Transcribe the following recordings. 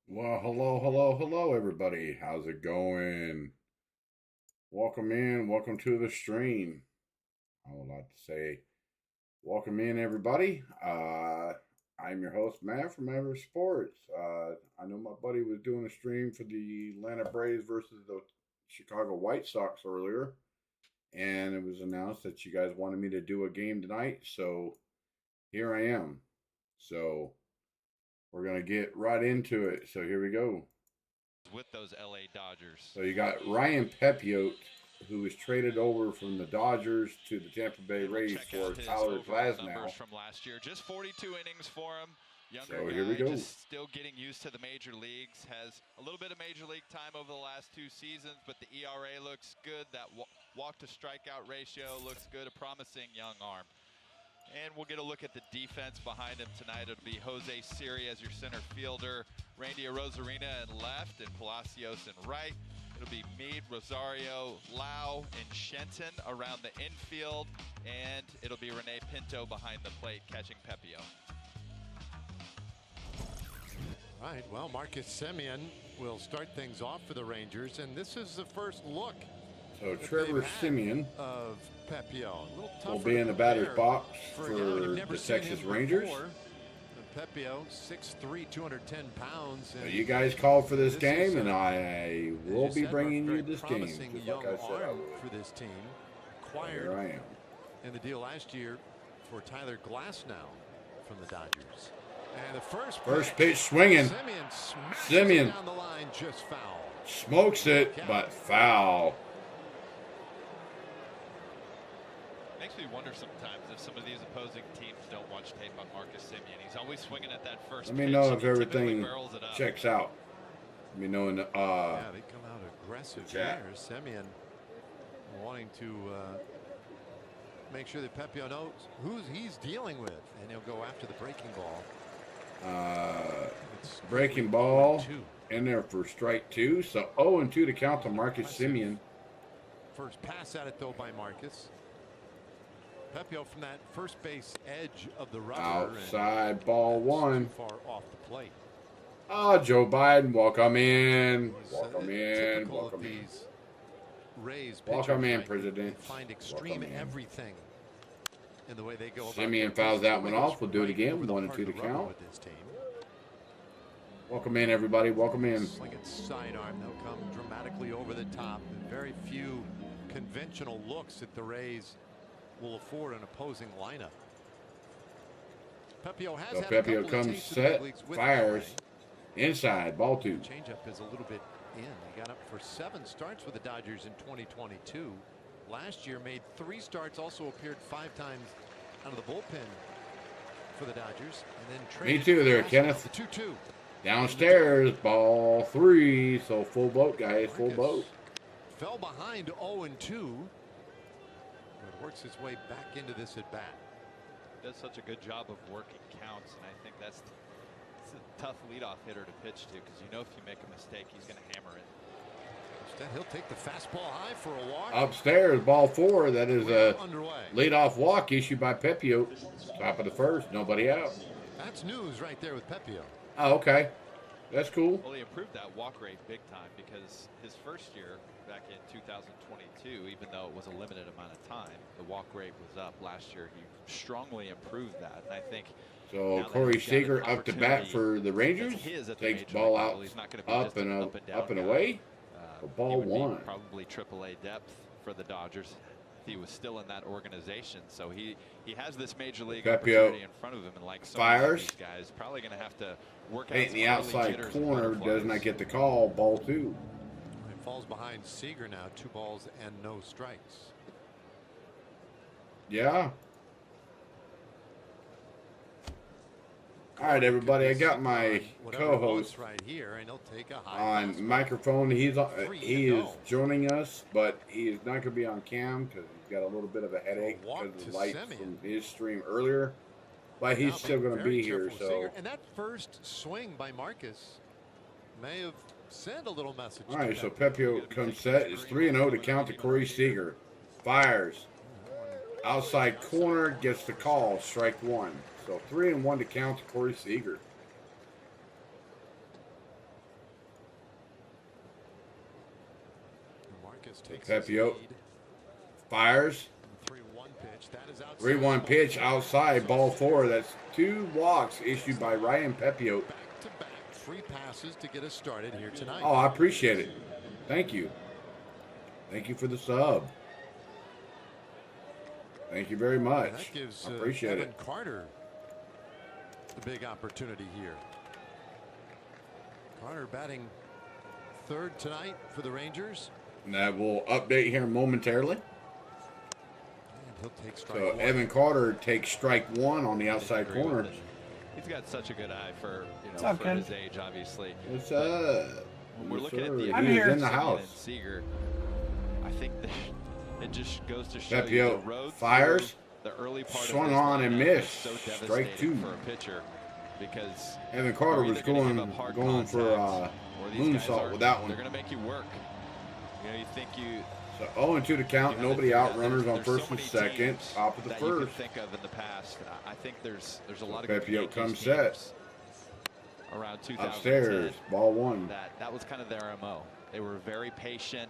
Well, hello, everybody. How's it going? Welcome in. Welcome to the stream. I would like to say, welcome in, everybody. I'm your host, Matt from Ever Sports. I know my buddy was doing a stream for the Atlanta Braves versus the Chicago White Sox earlier, and it was announced that you guys wanted me to do a game tonight, so here I am. So we're going to get right into it. So here we go. With those LA Dodgers. So you got Ryan Pepiot, who was traded over from the Dodgers to the Tampa Bay Rays for Tyler Glasnow. From last year, just 42 innings for him. Younger so guy, here we go. Just still getting used to the major leagues. Has a little bit of major league time over the last 2 seasons, but the ERA looks good. That walk to strikeout ratio looks good. A promising young arm. And we'll get a look at the defense behind him tonight. It'll be Jose Siri as your center fielder, Randy Arozarena in left, and Palacios in right. It'll be Meade, Rosario, Lau, and Shenton around the infield. And it'll be Rene Pinto behind the plate catching Pepiot. All right, well, Marcus Semien will start things off for the Rangers, and this is the first look. So Trevor Semien of Pepiot will be in the batter's box for the Texas Rangers. Pepiot, 6'3", 210 pounds. So you guys called for this game, and I will be bringing you this game. Just like I said, for this team. Here I am. In the deal last year for Tyler Glasnow from the Dodgers. And the first pitch swinging. Semien down the line, just foul. Smokes it, but foul. Makes me wonder sometimes if some of these opposing teams don't watch tape on Marcus Semien. He's always swinging at that first Let me pitch, know if everything checks out. Let me know in the yeah, they come out aggressive here. Semien wanting to make sure that Pepiot knows who he's dealing with, and he'll go after the breaking ball. Breaking ball in there for strike 2. So 0-2 to count to Marcus Semien. First pass at it though by Marcus. Pepiot from that first base edge of the rubber. Outside ball 1. Far off the plate. Joe Biden, welcome in. Welcome in. Welcome in. Rays welcome in, President. Find extreme everything in the way they go. Semien fouls that one off. We'll do it again. 1-2 to count. Welcome in, everybody. Welcome in. Like it's sidearm, they'll come dramatically over the top. Very few conventional looks that the Rays will afford an opposing lineup. Pepiot has so Pepiot comes set, fires inside, ball 2. Changeup is a little bit in. He got up for 7 starts with the Dodgers in 2022. Last year made 3 starts. Also appeared 5 times out of the bullpen for the Dodgers. And then me too, there, Kenneth. The 2-2. Downstairs, ball 3. So full boat, guys, full boat. Fell behind 0-2. Works his way back into this at bat. Does such a good job of working counts, and I think that's a tough leadoff hitter to pitch to, because you know if you make a mistake, he's going to hammer it. Instead, he'll take the fastball high for a walk. Upstairs, ball 4. That is a leadoff walk issued by Pepiot. Top of the first, nobody out. That's news right there with Pepiot. Oh, okay. That's cool. Well, he improved that walk rate big time, because his first year back in 2022, even though it was a limited amount of time, the walk rate was up. Last year, he strongly improved that, and I think. So Corey Seager up to bat for the Rangers. Takes ball out, up and away. Ball 1. Probably AAA depth for the Dodgers. He was still in that organization, so he has this major league opportunity in front of him, and like so many of these guys, probably going to have to work out. In the outside corner, does not get the call. Ball 2. He falls behind Seager now. 2 balls and no strikes. Yeah. All right, everybody. I got my co-host right here, and he'll take a on microphone. He is joining us, but he is not going to be on cam because he's got a little bit of a headache because of the lights from his stream earlier. But he's still going to be here. So. And that first swing by Marcus may have sent a little message. All right, so Pepiot comes set. It's 3-0 to count to Corey Seager. Fires. Outside corner, gets the call. Strike 1. So 3-1 to count to Corey Seager. Pepio fires. 3-1 pitch. That is outside. 3-1 pitch outside, ball 4. That's 2 walks issued by Ryan Pepio. Back to back, 3 passes to get us started here tonight. Oh, I appreciate it. Thank you. Thank you for the sub. Thank you very much. That gives I appreciate Evan it. Carter the big opportunity here. Carter batting 3rd tonight for the Rangers. And that will update here momentarily. And he'll take strike So 1. Evan Carter takes strike 1 on the outside corner. He's got such a good eye for for his age, obviously. What's up? When we're Yes, looking sir. at the He is in the Simeon house. and Seager, I think that it just goes to show you Pepio the road fires. through the early part Swung of this on and lineup missed. is so Strike devastating 2. for a pitcher because Evan Carter you're was either gonna give going up hard for contact, or these guys moonsault with that one. They're going to make you work. You think you. So 0-2 to count. Nobody out. Runners on first and second. Top of the that you could first. think of in the past. I think there's a lot of Pepio good comes Yankees set. teams around 2010 Upstairs. Ball 1. that was kind of their MO. They were very patient,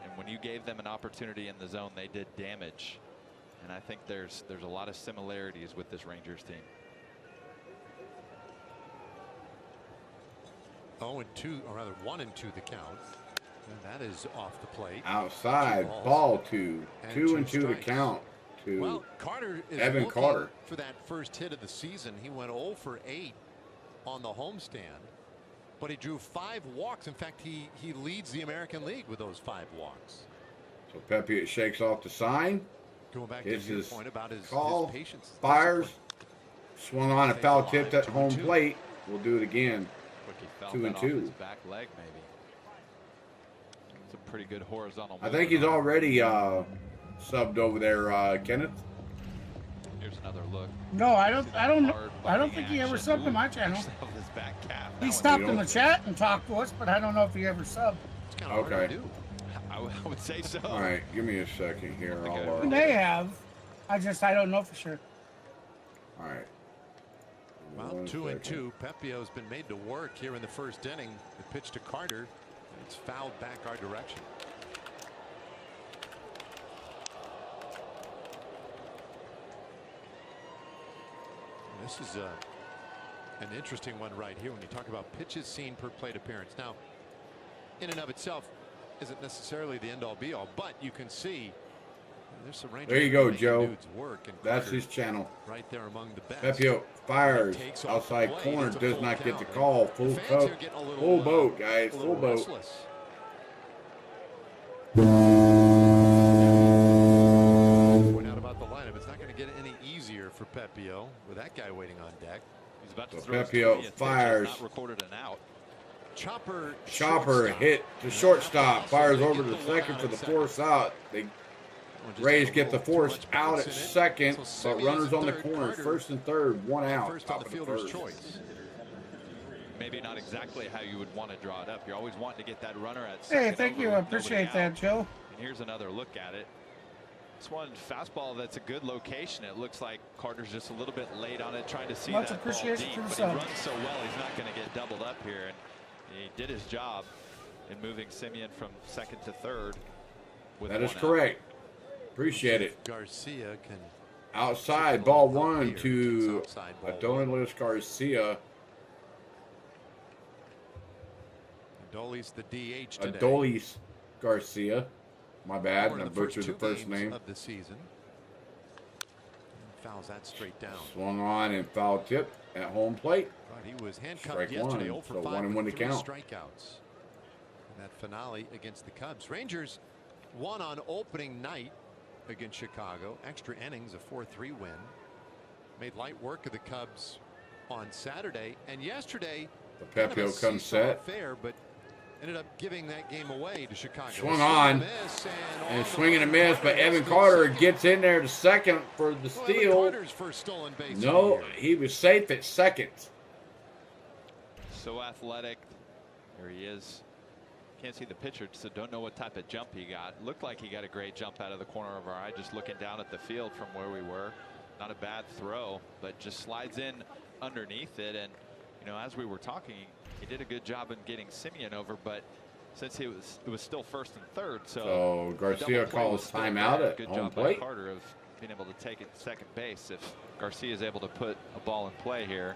and when you gave them an opportunity in the zone, they did damage. And I think there's a lot of similarities with this Rangers team. 0-2, or rather 1-2 the count. And that is off the plate. Outside. 2 balls. Ball 2. And 2-2 to strikes. count. To Well, Carter is Evan looking Carter. for that first hit of the season. He went 0 for 8 on the homestand, but he drew 5 walks. In fact, he leads the American League with those 5 walks. So Pepio shakes off the sign. Going back Hits to your his point about his call. patience. Fires. Discipline. Swung on and foul Take tipped the at line, home 2-2. plate. We'll do it again. Quick, he felt 2 that and off 2. his back leg, maybe. It's a pretty good horizontal. I think he's movement. already subbed over there, Kenneth. Here's another look. No, I don't Hard think he ever action. subbed to my Ooh, channel. himself his back calf. That He one- stopped you in know. the chat and talked to us, but I don't know if he ever subbed. It's kind of hard Okay. to do. I would say so. All right, give me a second here. Okay. I'll, He may have. I don't know for sure. all right. Well, 1 second. 2-2. Pepio's been made to work here in the first inning. The pitch to Carter. And it's fouled back our direction. And this is an interesting one right here when you talk about pitches seen per plate appearance. Now, in and of itself, isn't necessarily the end-all be-all, but you can see there's some Rangers There you go, making Joe. dudes work, and That's Carter his channel. right there among the best. Pepio fires Takes off the outside plate. corner. It's a Does full not get the count. call. The Full fans coat. here getting a little, Full boat, guys. a Full little boat. restless. Point out about the lineup. It's not going to get any easier for Pepio with that guy waiting on deck. He's about to So throw his Pepio 20th pitch, fires. has not recorded an out. Chopper Chopper hit to shortstop. Fires over to second for the force out. They Rays get the force out at second, but runners on the corners, first and third, 1 out. First on Top the of the fielder's first. choice. Maybe not exactly how you would want to draw it up. You're always wanting to get that runner at second. Hey, thank over you. I with nobody appreciate that, out. Joe. And here's another look at it. This one fastball, that's a good location. It looks like Carter's just a little bit late on it, trying to see Much that ball appreciation deep, for the but sub. he runs so well, he's not going to get doubled up here. And he did his job in moving Simeon from second to third. With That is 1 out. correct. Appreciate it. Garcia can Outside, ball Up 1 here. to It's outside ball Adonis Garcia. Adolis the DH today. Adolis Garcia. My bad, One I of the butchered the two first games name. of the season. And fouls that straight down. Swung on and foul tip at home plate. Right, he was handcuffed Strike yesterday, 0 one, for so 5 1 and 1 to with 3 count. strikeouts. In that finale against the Cubs. Rangers won on opening night against Chicago. Extra innings, a 4-3 win. Made light work of the Cubs on Saturday, and yesterday The kind of a Pepio comes seesaw set. affair, but ended up giving that game away to Chicago. Swung Swing on, and miss, and on the swing and a line, miss, but Carter Evan gets Carter second. gets in there to second for the Well, Evan steal. Carter's first stolen base of the No, year. he was safe at second. So athletic. There he is. Can't see the pitcher, so don't know what type of jump he got. Looked like he got a great jump out of the corner of our eye, just looking down at the field from where we were. Not a bad throw, but just slides in underneath it. And, you know, as we were talking, he did a good job in getting Simeon over, but since it was still first and third. So Garcia calls timeout at Good home job by plate. Carter of being able to take it to second base. If Garcia is able to put a ball in play here,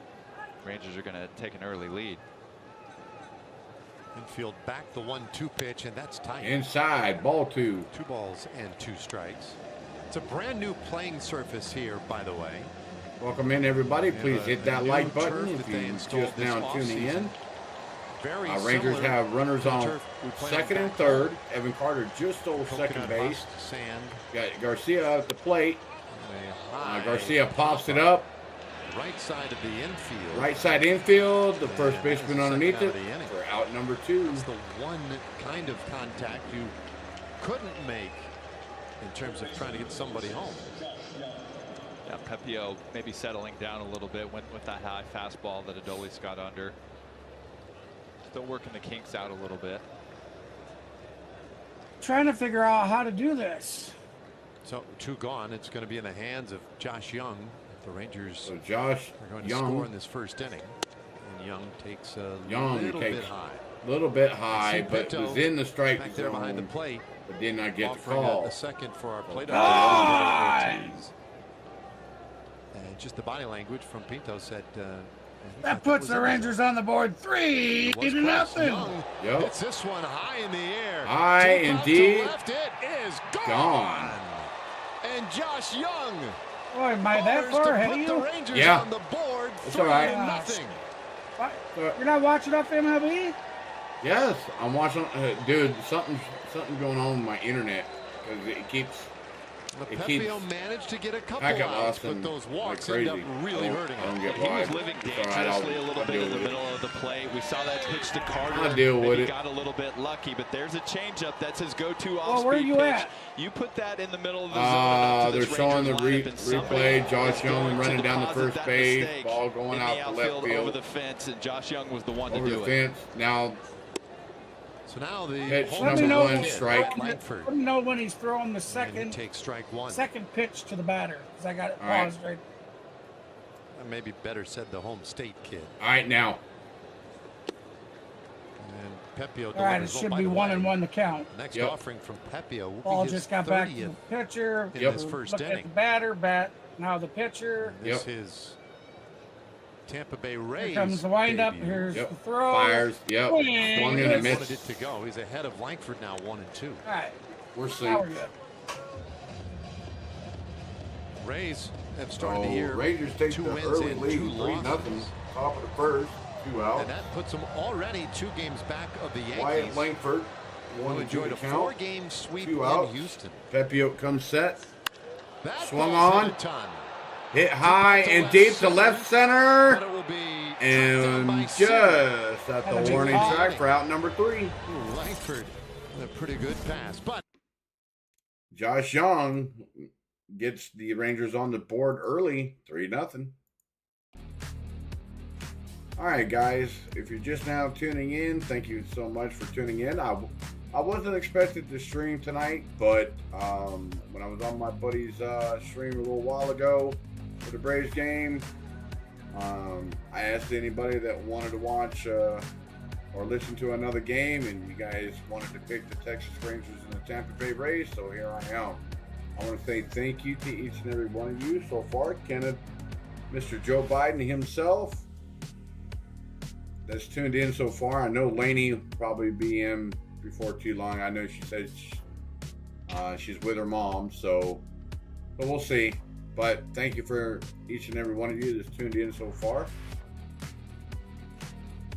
Rangers are going to take an early lead. Infield back the 1-2 pitch, and that's tight. Inside, ball 2. 2 balls and 2 strikes. It's a brand new playing surface here, by the way. Welcome in, everybody. Please hit that new like button turf if that they you installed just this now tuning in. Very Rangers similar have runners to the on turf we play second on and back third. home. Evan Carter just stole second Coconut base. husk, sand. Got Garcia at the plate. A high Garcia pops it up. right side of the infield. Right side infield. The first And baseman that's the underneath second it out of the inning. for out number 2. It's the one kind of contact you couldn't make in terms of trying to get somebody home. Yeah, Pepio maybe settling down a little bit with that high fastball that Adolis got under. Still working the kinks out a little bit. Trying to figure out how to do this. So 2 gone. It's going to be in the hands of Josh Young. The Rangers So Josh are going to score in Young, this first inning. And Young takes a Young little takes bit high. little bit high, See but Pinto was in the strike back there behind the zone, plate, but did not get the offering call. a second for our plate. God! And just the body language from Pinto said he That thought puts was the in Rangers on the board 3 It was to close. nothing. Young Yep. hits this one high in the air. High Deep out to indeed. left, it is gone. Gone. And Josh Young Boy, am I that homers far to ahead put of the you? Rangers Yeah. on the board. That's all right. 3-0. What? So, You're not watching off MLB? yes, I'm watching. Dude, something going on with my internet because it keeps. It keeps Pepio managed to get a couple packet outs, loss and but those like walks crazy. end up really hurting I don't him. get He why. was living It's all right, dangerously a I'll little bit deal in the with it. middle of the plate. We saw that pitch to Carter. I'll deal with Maybe it. got a little bit lucky, but there's a changeup. That's his go-to off-speed Well, where are you pitch. at? You put that in the middle of the zone. up to They're this showing the Rangers lineup, and somebody replay. Josh is Young going to running down the deposit first that base. mistake Ball going in out the to outfield left field. over the fence, and Josh Young was the one Over to the do it. fence. Now So now the pitch home number know 1 when- strike. Langford. Let me know when he's throwing the And he second takes strike 1. pitch to the batter, because I got it All right. paused right. Maybe better said the home state kid. All right, now. And Pepio All right, it delivers. Oh, should by be the 1-1 way, to count. Next Yep. offering from Pepio will Ball be his just got back to 30th the pitcher. in Yep. this first Look at inning. the batter, now the pitcher. This Yep. is Tampa Bay Rays. Here comes the windup. debut. Here's Yep. the throw. Fires. Yep. Swing. Swung He and a wanted miss. it to go. He's ahead of Langford now, 1-2. All right, We're now asleep. we're good. Rays have started the year Rangers take 2 the wins early and lead, 2 3-0. losses. Top of the first, 2 out. And that puts them already 2 games back of the Wyatt Yankees, Langford, who 1-2 enjoyed to a count. 4-game sweep 2 in outs. Houston. Pepio comes set. That Swung ball's on. hit a ton, Hit high to and left deep to center, left but center. it will be dropped down And by just Center. at Had a the big warning ball. track for out number 3. Ooh, Langford with a pretty good pass, but Josh Young gets the Rangers on the board early, 3-0. All right, guys, if you're just now tuning in, thank you so much for tuning in. I wasn't expected to stream tonight, but when I was on my buddy's stream a little while ago for the Braves game, I asked anybody that wanted to watch or listen to another game, and you guys wanted to pick the Texas Rangers and the Tampa Bay Rays, so here I am. I want to say thank you to each and every one of you so far. Kenneth, Mr. Joe Biden himself, that's tuned in so far. I know Lainey will probably be in before too long. I know she said she's with her mom, so we'll see. But thank you for each and every one of you that's tuned in so far.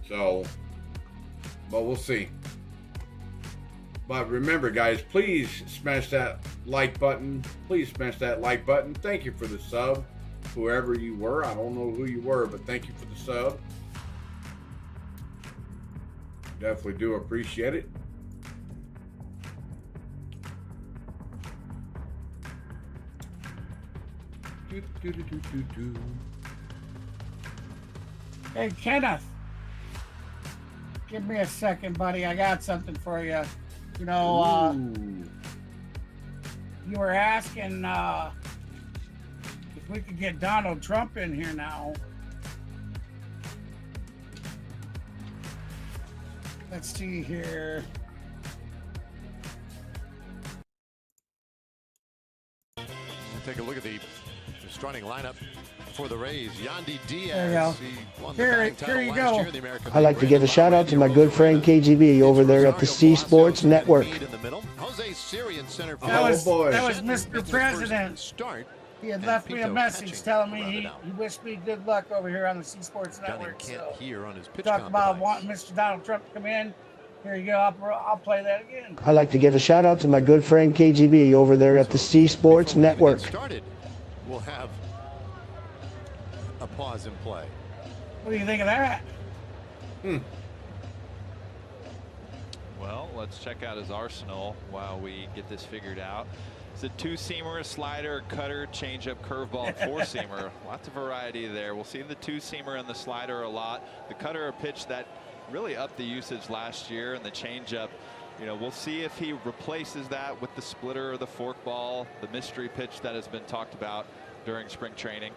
But we'll see. But remember, guys, please smash that like button. Please smash that like button. Thank you for the sub, whoever you were. I don't know who you were, but thank you for the sub. Definitely do appreciate it. Hey, Kenneth. Give me a second, buddy. I got something for you. You know, you were asking if we could get Donald Trump in here now. Let's see here. take a look at the starting lineup for the Rays. Yandy There you Diaz. go. He won the Here batting title you last go. year in the American I'd like League. to give a shout out to my good friend KGB over there at the C Sports Network. In the middle. Jose Siri in center field. That was, boy. that was Shenton Mr. gets his President. first start. He had And left me a Pito message catching telling to me round it he out. wished me good luck over here on the C Sports Dunning Network. can't So hear on his pitch talk count about device. wanting Mr. Donald Trump to come in. Here you go. I'll play that again. I'd like to give a shout out to my good friend KGB over there at the C Sports Before we even get Network. started, we'll have a pause in play. What do you think of that? Well, let's check out his arsenal while we get this figured out. It's a two-seamer, a slider, cutter, changeup, curveball, and four-seamer. Lots of variety there. We'll see the two-seamer and the slider a lot. The cutter, a pitch that really upped the usage last year, and the changeup, you know, we'll see if he replaces that with the splitter or the forkball, the mystery pitch that has been talked about during spring training.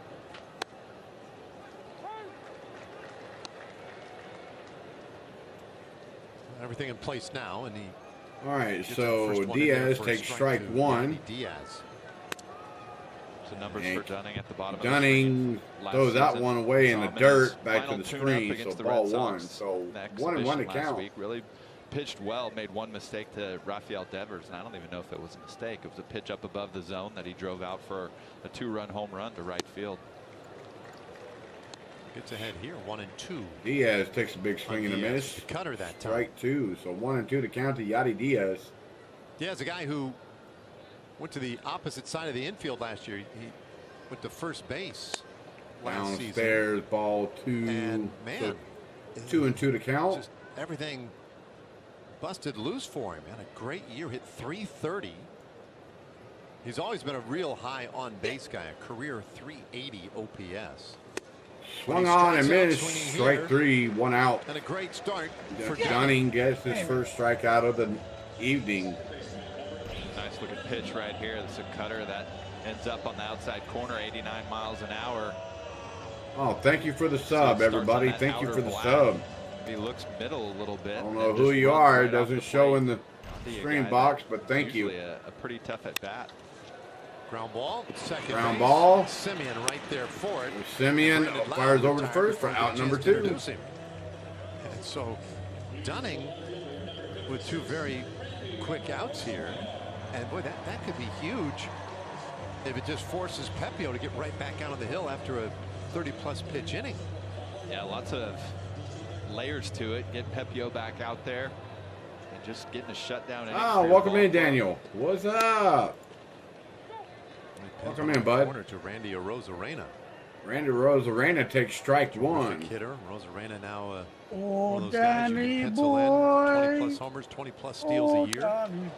Everything in place now, and he All right, gets the first so one in there Diaz for a takes strike to one. Yandy Diaz. So numbers And for Dunning at the bottom. Dunning of the throws that season. one away in the Saw him in dirt his back to final the tune-up screen, so against the ball Red one. Sox So in the 1-1 to exhibition last count. week. Really pitched well, made one mistake to Rafael Devers, and I don't even know if it was a mistake. It was a pitch up above the zone that he drove out for a 2-run home run to right field. Gets ahead here, 1-2. Diaz takes a big swing and a Diaz, miss. the cutter that time. Strike two, so 1-2 to count to Yadi Diaz. Diaz, a guy who went to the opposite side of the infield last year. He went to first base last season. Downstairs, ball two. And man, so 2-2 to count. just everything busted loose for him. Had a great year, hit .330. He's always been a real high on base guy, a career .380 OPS. Swung he on and strikes out missed. swinging Strike here. three, one out. And a great start for Dunning gets his first strikeout of the evening. Nice looking pitch right here. It's a cutter that ends up on the outside corner, 89 miles an hour. Oh, thank you for the So it sub, starts on everybody. that Thank you outer for the black. sub. He looks middle a little bit. I don't and know just who you runs are. It right off doesn't the show plate. in the See a screen guy box, that but thank you. usually a pretty tough at bat. ground ball. Second Ground base. ball. Simeon right there for it. Simeon Brandon Lowe fires over to retired first for before out the number chance to 2. introduce him. And so Dunning with two very quick outs here. And boy, that could be huge if it just forces Pepio to get right back out on the hill after a 30-plus pitch inning. Yeah, lots of layers to it. Get Pepio back out there and just getting a shutdown. Oh, welcome in, Daniel. What's up? Welcome in, bud. Corner to Randy Arozarena. Randy Rosarena takes strike one. Hitter. Rosarena now one Oh, of those guys you Danny can pencil in. boy. 20-plus homers, 20-plus steals Oh, a year. Danny.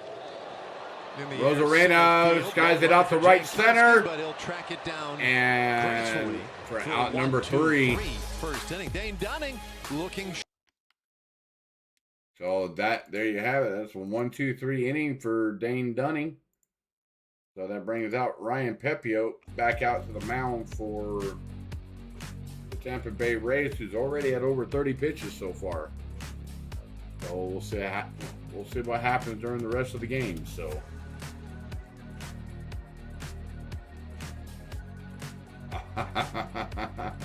In the Rosarena air, center skies field, it out to for right Jankowski, center. but he'll track it down And gracefully for for out a number 1-2-3 3. first inning. Dane Dunning looking. So there you have it. That's a 1-2-3 inning for Dane Dunning. So that brings out Ryan Pepio back out to the mound for the Tampa Bay Rays, who's already had over 30 pitches so far. So we'll see what happens during the rest of the game. So I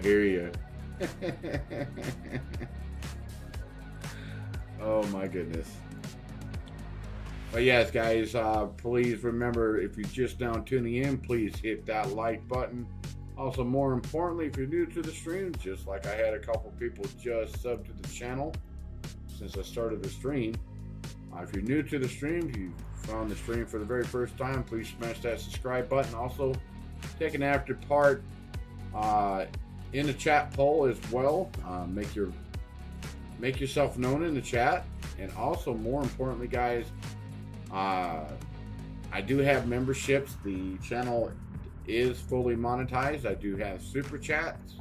hear you. Oh my goodness. But yes, guys, please remember, if you're just now tuning in, please hit that like button. Also, more importantly, if you're new to the stream, just like I had a couple people just sub to the channel since I started the stream. If you're new to the stream, if you found the stream for the very first time, please smash that subscribe button. Also, take an active part in the chat poll as well. Make yourself known in the chat. And also, more importantly, guys, I do have memberships. The channel is fully monetized. I do have super chats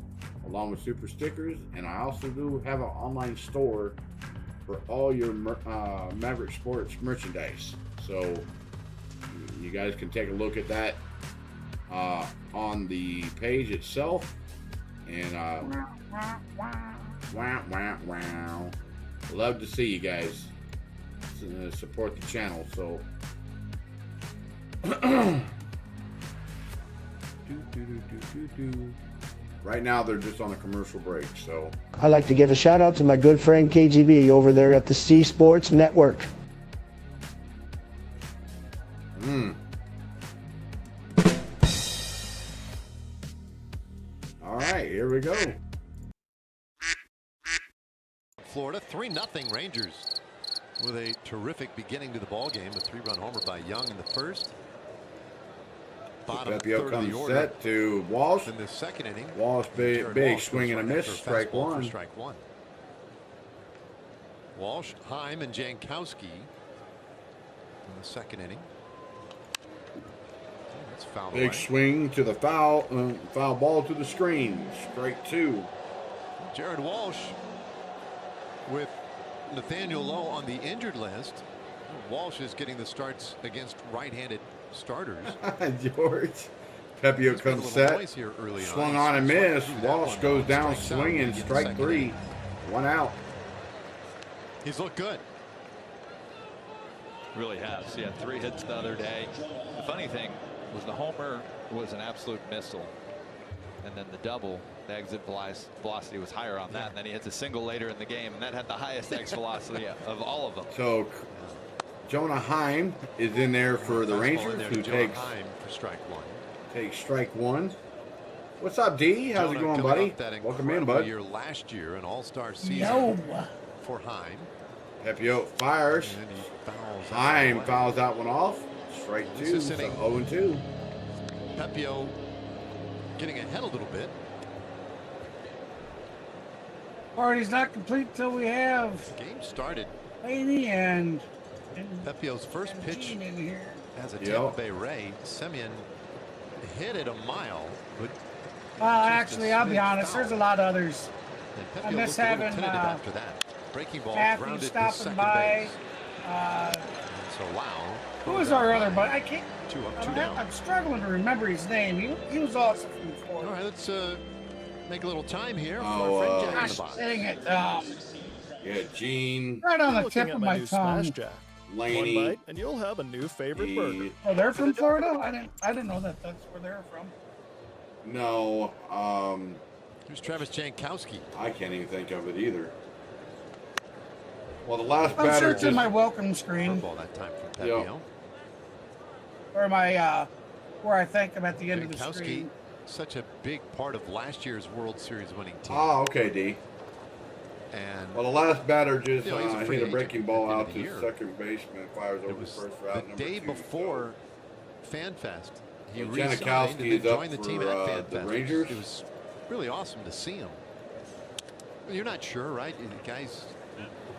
along with super stickers, and I also do have an online store for all your Maverick Sports merchandise. So you guys can take a look at that on the page itself. And wow. Love to see you guys support the channel. So Right now, they're just on a commercial break, so. I'd like to give a shout out to my good friend KGB over there at the C Sports Network. All right, here we go. Florida, 3-0 Rangers with a terrific beginning to the ball game. A 3-run homer by Young in the first. Bottom Pepio third of the comes order. set to Walsh. In the second inning, Walsh, Jared big Walsh swing goes and a right miss, after strike fastball for one. strike one. Walsh, Heim, and Jankowski in the second inning. That's foul Big away. swing to the foul ball to the screen. Strike two. Jared Walsh with Nathaniel Lowe on the injured list. Walsh is getting the starts against right-handed starters. George. Pepio comes set. Here early Swung on and missed. Walsh goes down swinging. Strike three. One out. He's looked good. Really has. He had 3 hits the other day. The funny thing was the homer was an absolute missile. And then the double, the exit velocity was higher on that. And then he hits a single later in the game, and that had the highest exit velocity of all of them. So Jonah Heim is in there for the Rangers, who takes Heim for strike one. Takes strike one. What's up, D? How's it going, buddy? Welcome in, bud. Year last year, an all-star season Yo. for Heim. Pepio fires. And he fouls Heim fouls that one off. Strike two. So 0-2. Pepio getting ahead a little bit. Party's not complete till we have Game started. in the end. Pepio's first pitch In here. as a Tampa Bay Ray. Semyon hit it a mile, but Well, actually, I'll be honest. There's a lot of others. and I Pepio miss looked a little having tentative after that. Breaking ball Matthew grounded to stopping second by. base. So Lau. Who was our other? But I can't. 2 up, 2 down. I'm struggling to remember his name. He was also from All Florida. right, let's make a little time here for Oh, our friend Jack in Gosh, the box. dang it. Yeah, Gene, Right on the Looking tip at of my my new Smash tongue. Jack. Laney, One bite, and you'll have a new favorite burger. Oh, they're from Florida? I didn't know that that's where they're from. No, Here's Travis Jankowski. I can't even think of it either. Well, the last I'm batter sure it's in just my welcome screen Curveball that time from Pepio. or my where I think I'm at the end of the Jankowski, screen. such a big part of last year's World Series winning team. Oh, okay, D. And Well, the last batter just You know, he's a free hit a agent breaking at ball the end out of the to year. second baseman, fires it over was first route. the number day 2, before FanFest. He And resigned Janikowski and is then up joined the for, team at FanFest. the Rangers. It was really awesome to see him. Well, you're not sure, right? The guys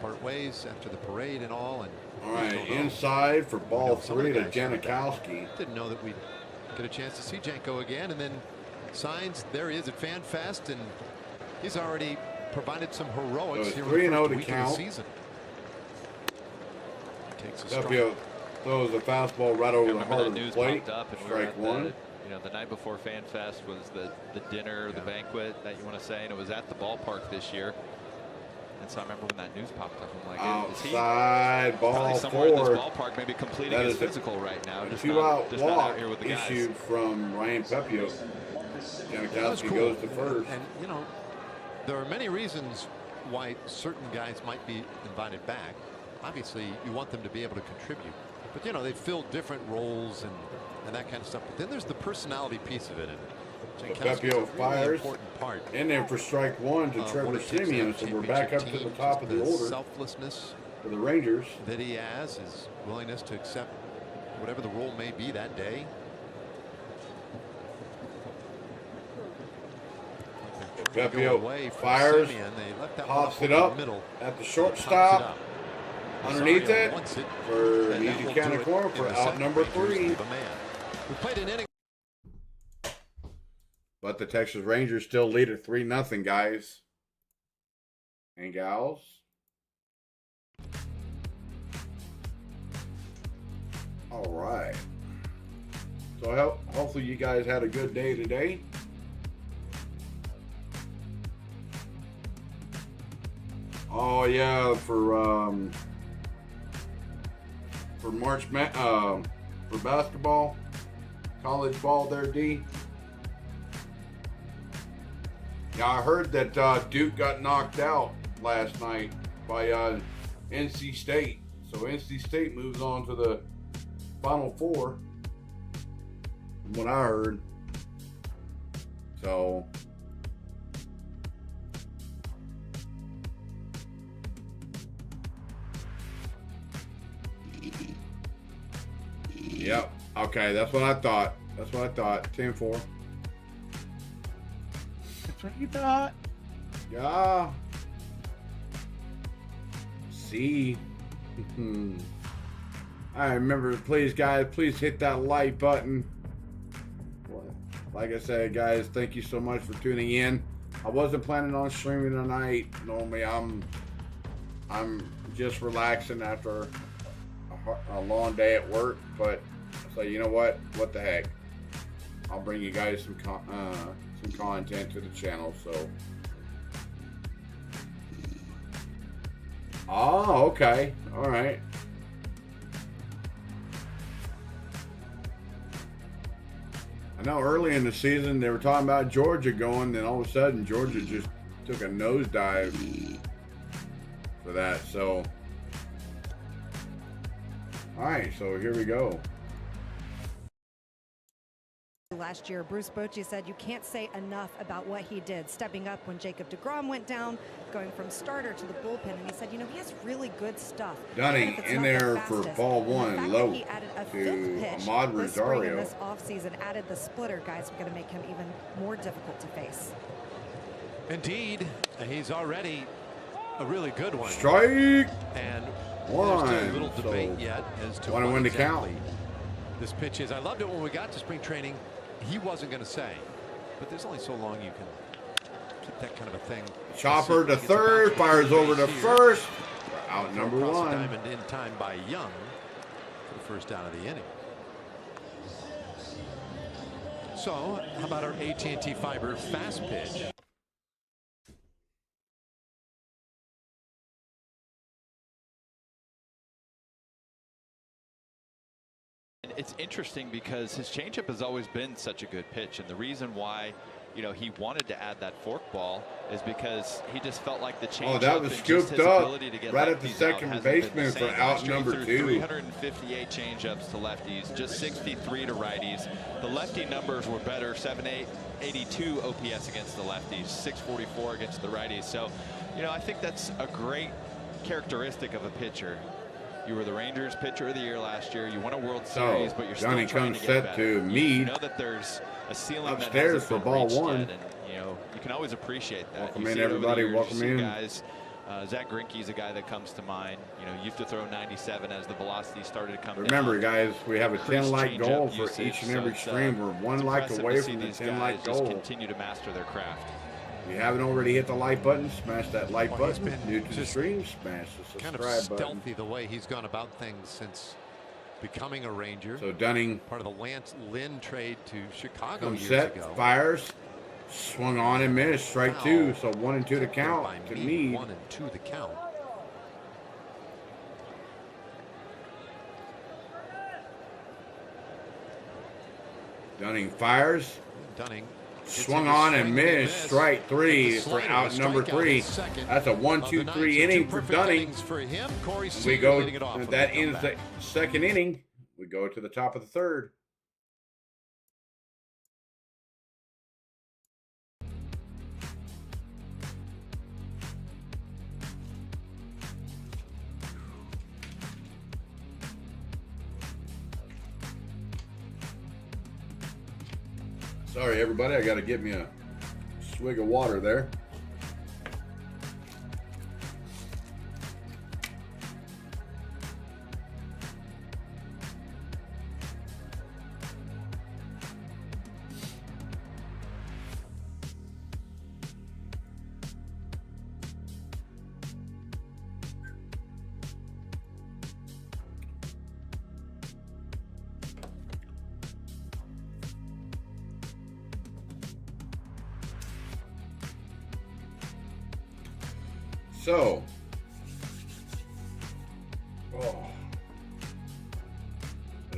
part ways after the parade and all. And All right, don't know. inside for ball know some of 3 the to guys coming back. Janikowski. Didn't know that we'd get a chance to see Janko again, and then signs. There he is at FanFest, and he's already provided some heroics So here 3-0 in the to first week of the count. season. Takes a strike. Pepio throws a fastball right over the Remember heart that of the news plate. popped up, and we were Strike at one. the night before FanFest was the dinner, the banquet that you want to say, and it was at the ballpark this year. And so I remember when that news popped up, I'm like, is he Outside ball probably somewhere in this 4. ballpark, maybe completing That his is a physical right now, just 2-out not walk out here with the guys. issued from Ryan Pepio. That was Janikowski cool. goes to first. And you know, there are many reasons why certain guys might be invited back. Obviously, you want them to be able to contribute, but you know, they fill different roles and that kind of stuff. But then there's the personality piece of it. And Jankowski's Pepio a really fires important part. in there for strike one to of Trevor what it takes to Simeon. have a So we're back up to the championship top team, of the just order selflessness for the Rangers. that he has, his willingness to accept whatever the role may be that day. Pepio fires, pops it up at the shortstop. Underneath it for an easy can of corn for out number 3. We played an inning. But the Texas Rangers still lead at 3-0, guys and gals. All right. So hopefully you guys had a good day today. Oh yeah, for for basketball, college ball there, D? Yeah, I heard that Duke got knocked out last night by NC State. So NC State moves on to the Final Four, from what I heard. So, yep. Okay, that's what I thought. 10-4. That's what you thought. Yeah. See. I remember, please, guys, please hit that like button. Like I said, guys, thank you so much for tuning in. I wasn't planning on streaming tonight. Normally, I'm just relaxing after a long day at work. But so you know what? What the heck? I'll bring you guys some content to the channel. So. Oh, okay. All right. I know early in the season they were talking about Georgia going, then all of a sudden Georgia just took a nosedive for that. So, all right, so here we go. Last year, Bruce Bochy said you can't say enough about what he did, stepping up when Jacob deGrom went down, going from starter to the bullpen, and he said, you know, he has really good stuff. Dunning in there for ball one, low to Ahmad Rosario. This offseason added the splitter, guys, are going to make him even more difficult to face. Indeed, he's already a really good one. Strike and one. There's still a little debate yet as to want to win the exactly count. This pitch is. I loved it when we got to spring training. He wasn't going to say, but there's only so long you can keep that kind of a thing. Chopper to third, fires over to first. Out number one. Diamond in time by Young for the first down of the inning. So, how about our AT&T Fiber fast pitch? It's interesting because his changeup has always been such a good pitch, and the reason why, you know, he wanted to add that forkball is because he just felt like the changeup. Oh, that was scooped up right at the second baseman for out number 2. 358 changeups to lefties, just 63 to righties. The lefty numbers were better, 782 OPS against the lefties, 644 against the righties. So, you know, I think that's a great characteristic of a pitcher. You were the Rangers pitcher of the year last year. You won a World Series, but you're still trying comes to get set better. to Mead. You know that there's a ceiling upstairs that for ball one. Yet, and you know you can always appreciate that. Welcome in, everybody. Welcome in. Guys, Zach Greinke's a guy that comes to mind. You know, used to throw 97 as the velocity started to come down. Remember, guys, we have a 10-like goal for each and every stream. We're one like away from the 10-like goal. Just continue to master their craft. If you haven't already hit the like button, smash that like button. New to the stream, smash the subscribe kind of stealthy button. The way he's gone about things since becoming a Ranger. So Dunning, part of the Lance Lynn trade to Chicago comes years set, ago. Fires, swung on and missed. Strike 2. So 1 and 2 to count to Mead. 1 and 2 the count. Dunning fires. Dunning. Swung on and missed. Strike 3 for out number 3. That's a 1-2-3 inning for Dunning. We go. That ends the second inning. We go to the top of the third. Sorry, everybody. I got to get me a swig of water there. So,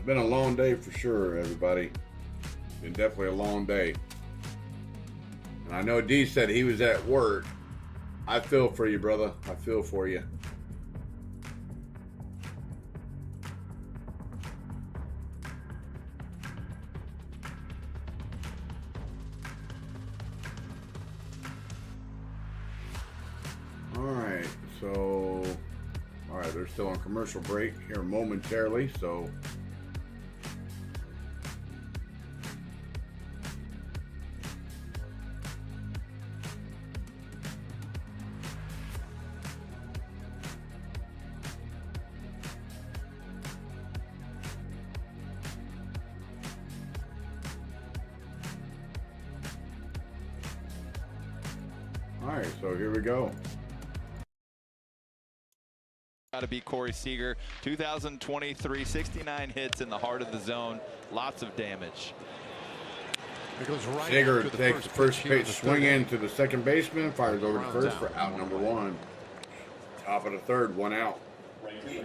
been a long day for sure, everybody. Been definitely a long day. And I know D said he was at work. I feel for you, brother. I feel for you. Alright, so they're still on commercial break here momentarily, so alright, so here we go. Got to be Corey Seager. 2023, 69 hits in the heart of the zone. Lots of damage. It goes right Seager after takes the first pitch, swing into the second baseman, fires over to first for out number 1. Top of the third, 1 out. Yeah,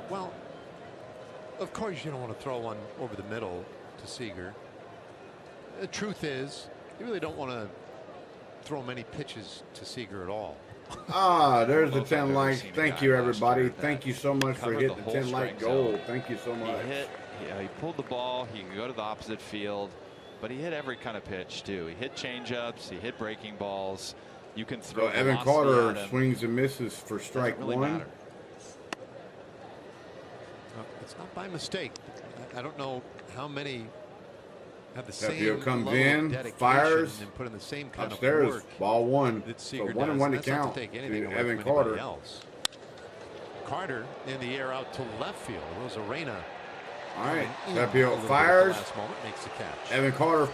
well, of course you don't want to throw one over the middle to Seager. The truth is, you really don't want to throw many pitches to Seager at all. There's the 10 likes. Thank you, everybody. Thank you so much for hitting the 10 like goal. Thank you so much. He pulled the ball. He could go to the opposite field, but he hit every kind of pitch too. He hit changeups. He hit breaking balls. You can throw. So Evan Carter swings and misses for strike really 1. Matter. It's not by mistake. I don't know how many have the Pepio same comes level in, of dedication fires, and put in the same kind upstairs, of work ball 1. that So Seager 1 and does. 1 to That's not count take anything to away Evan from anybody Carter. else. Carter in the air out to left field. Rosarena. All right, Pepio fires. Makes the catch. Evan Carter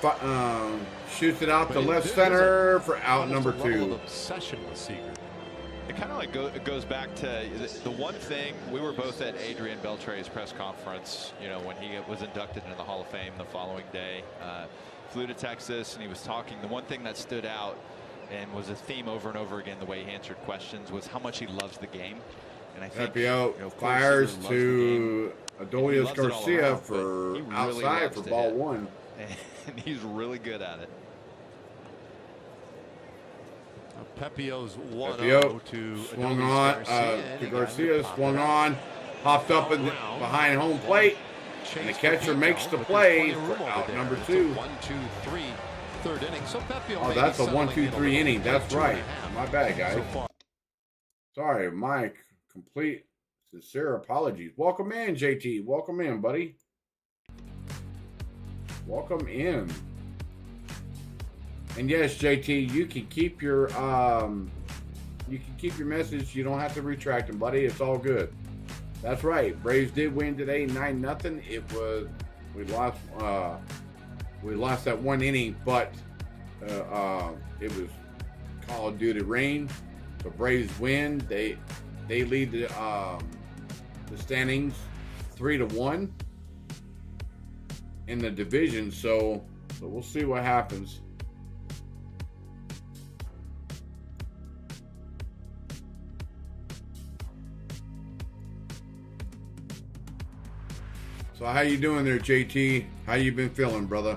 shoots it out to But left there's center for out number a level 2. of obsession with Seager. It kind of like goes back to the one thing. We were both at Adrian Beltre's press conference, you know, when he was inducted into the Hall of Fame the following day. Flew to Texas and he was talking. The one thing that stood out and was a theme over and over again, the way he answered questions, was how much he loves the game. And I think Pepio fires to Adolius Garcia for outside for ball 1. And he's really good at it. Pepio's 1-0 Pepio to swung on to Garcia, swung on, popped up in behind home plate, and the catcher makes the play for out number 2. 1-2-3 third inning. So Pepio Oh, that's a 1-2-3 inning. That's right. My bad, guys. Sorry, Mike. Complete sincere apologies. Welcome in, JT. Welcome in, buddy. Welcome in. And yes, JT, you can keep your message. You don't have to retract them, buddy. It's all good. That's right. Braves did win today, 9-0. It was we lost that 1 inning, but it was Call of Duty rain. So Braves win. They lead the standings 3-1 in the division. So we'll see what happens. So how you doing there, JT? How you been feeling, brother?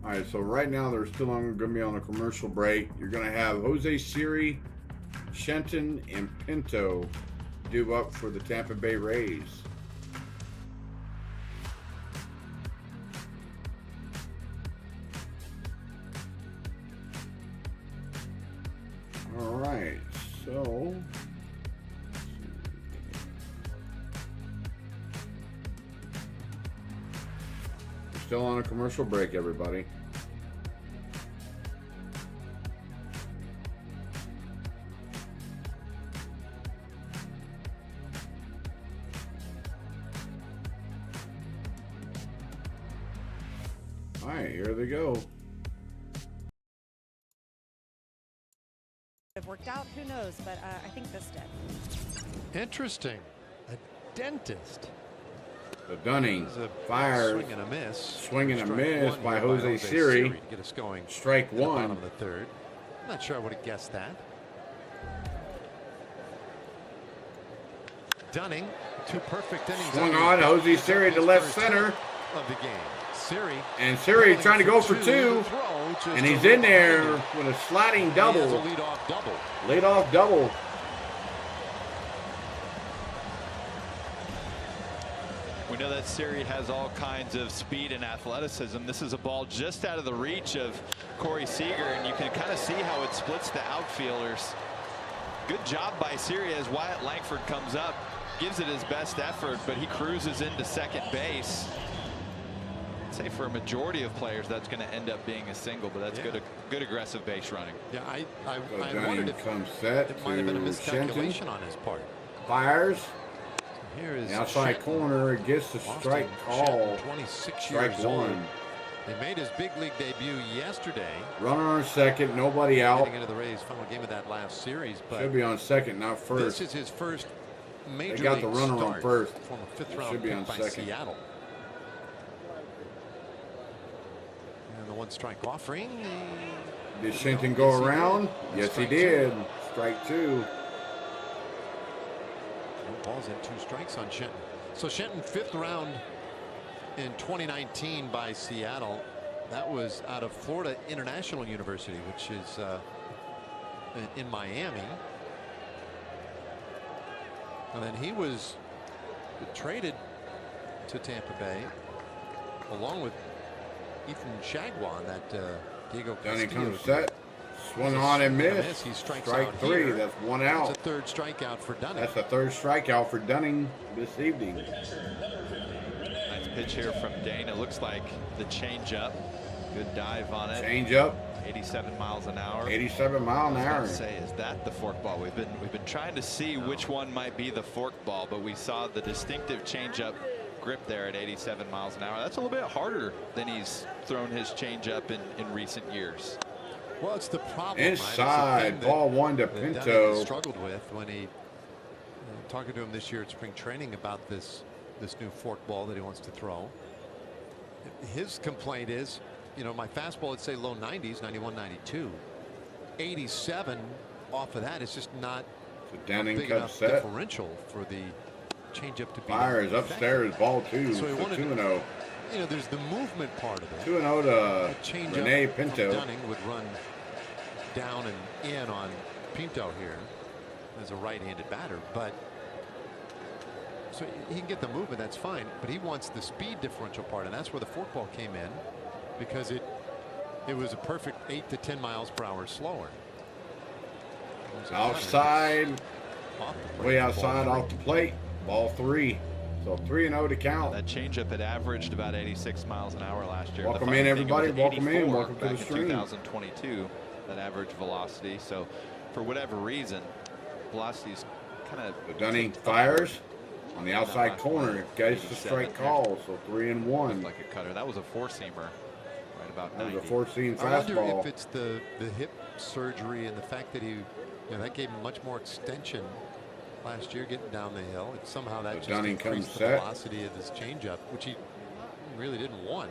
All right, so right now they're still going to be on a commercial break. You're going to have Jose Siri, Shenton, and Pinto due up for the Tampa Bay Rays. All right, so we're still on a commercial break, everybody. All right, here they go. Have worked out, who knows, but I think this did. Interesting. A dentist. So Dunning fires. Swing and a miss. Swing and a miss by Jose Siri. To get us going. Strike one. Bottom of the third. I'm not sure I would have guessed that. Dunning, 2 perfect innings. Swung on Jose Siri to left center. Of the game. Siri. And Siri trying to go for 2. And he's in there with a sliding double. Lead-off double. Lead-off double. We know that Siri has all kinds of speed and athleticism. This is a ball just out of the reach of Corey Seager, and you can kind of see how it splits the outfielders. Good job by Siri as Wyatt Langford comes up, gives it his best effort, but he cruises into second base. I'd say for a majority of players that's going to end up being a single, but that's good aggressive base running. Yeah, I Dunning wondered if comes set it might have been a to miscalculation Shenton. on his part. Fires. Here is The outside Shenton. corner gets the strike call. Shenton, 26 Strike years old. one. He made his big league debut yesterday. Runner on second, nobody out. Getting into the Rays' final game of that last series, but Should be on second, not first. this is his first major They got league the runner on start first. from a 5th It round should be pick on by second. Seattle. And the 1 strike offering. Did Shenton go around? Yes, he did. Strike 2. No balls and 2 strikes on Shenton. So Shenton 5th round in 2019 by Seattle. That was out of Florida International University, which is in Miami. And then he was traded to Tampa Bay along with Ethan Chagua, that Diego Dunning Castillo. comes set. Swung on and missed. He strikes Strike out 3. here. That's 1 That's out. a 3rd strikeout for Dunning. That's the 3rd strikeout for Dunning this evening. Nice pitch here from Dane. It looks like the changeup. Good dive on it. Change up. 87 miles an hour. 87 mile an I hour. was gonna say, is that the fork ball? We've been trying to see which one might be the fork ball, but we saw the distinctive changeup grip there at 87 miles an hour. That's a little bit harder than he's thrown his changeup in recent years. Well, it's the problem. Inside, right? ball 1 to Dunning Pinto. struggled with when he talking to him this year at spring training about this new fork ball that he wants to throw. His complaint is, my fastball would say low 90s, 91, 92. 87 off of that is just not So Dunning big comes enough set. differential for the changeup to be Fires effective. upstairs, ball 2. So he So wanted 2-0. there's the movement part of it. 2-0 The to changeup Renee from Pinto. Dunning would run down and in on Pinto here as a right-handed batter, but so he can get the movement, that's fine, but he wants the speed differential part, and that's where the forkball came in, because it was a perfect 8 to 10 miles per hour slower. Outside, Off the plate, way ball outside, 3. off the plate. Ball 3. So 3-0 to count. That changeup had averaged about 86 miles an hour last year. Welcome The in, funny thing, it was everybody. Welcome in. 84 Welcome to the back in stream. 2022, that average velocity. So for whatever reason, velocity's kind of. So Dunning fires on the outside corner. Gets the strike call. So 3-1. Like a cutter. That was a 4-seamer, right about That 90. was a 4-seam I wonder fastball. if it's the hip surgery and the fact that that gave him much more extension last year getting down the hill. And somehow that So just Dunning increased comes the set. velocity of this changeup, which he really didn't want.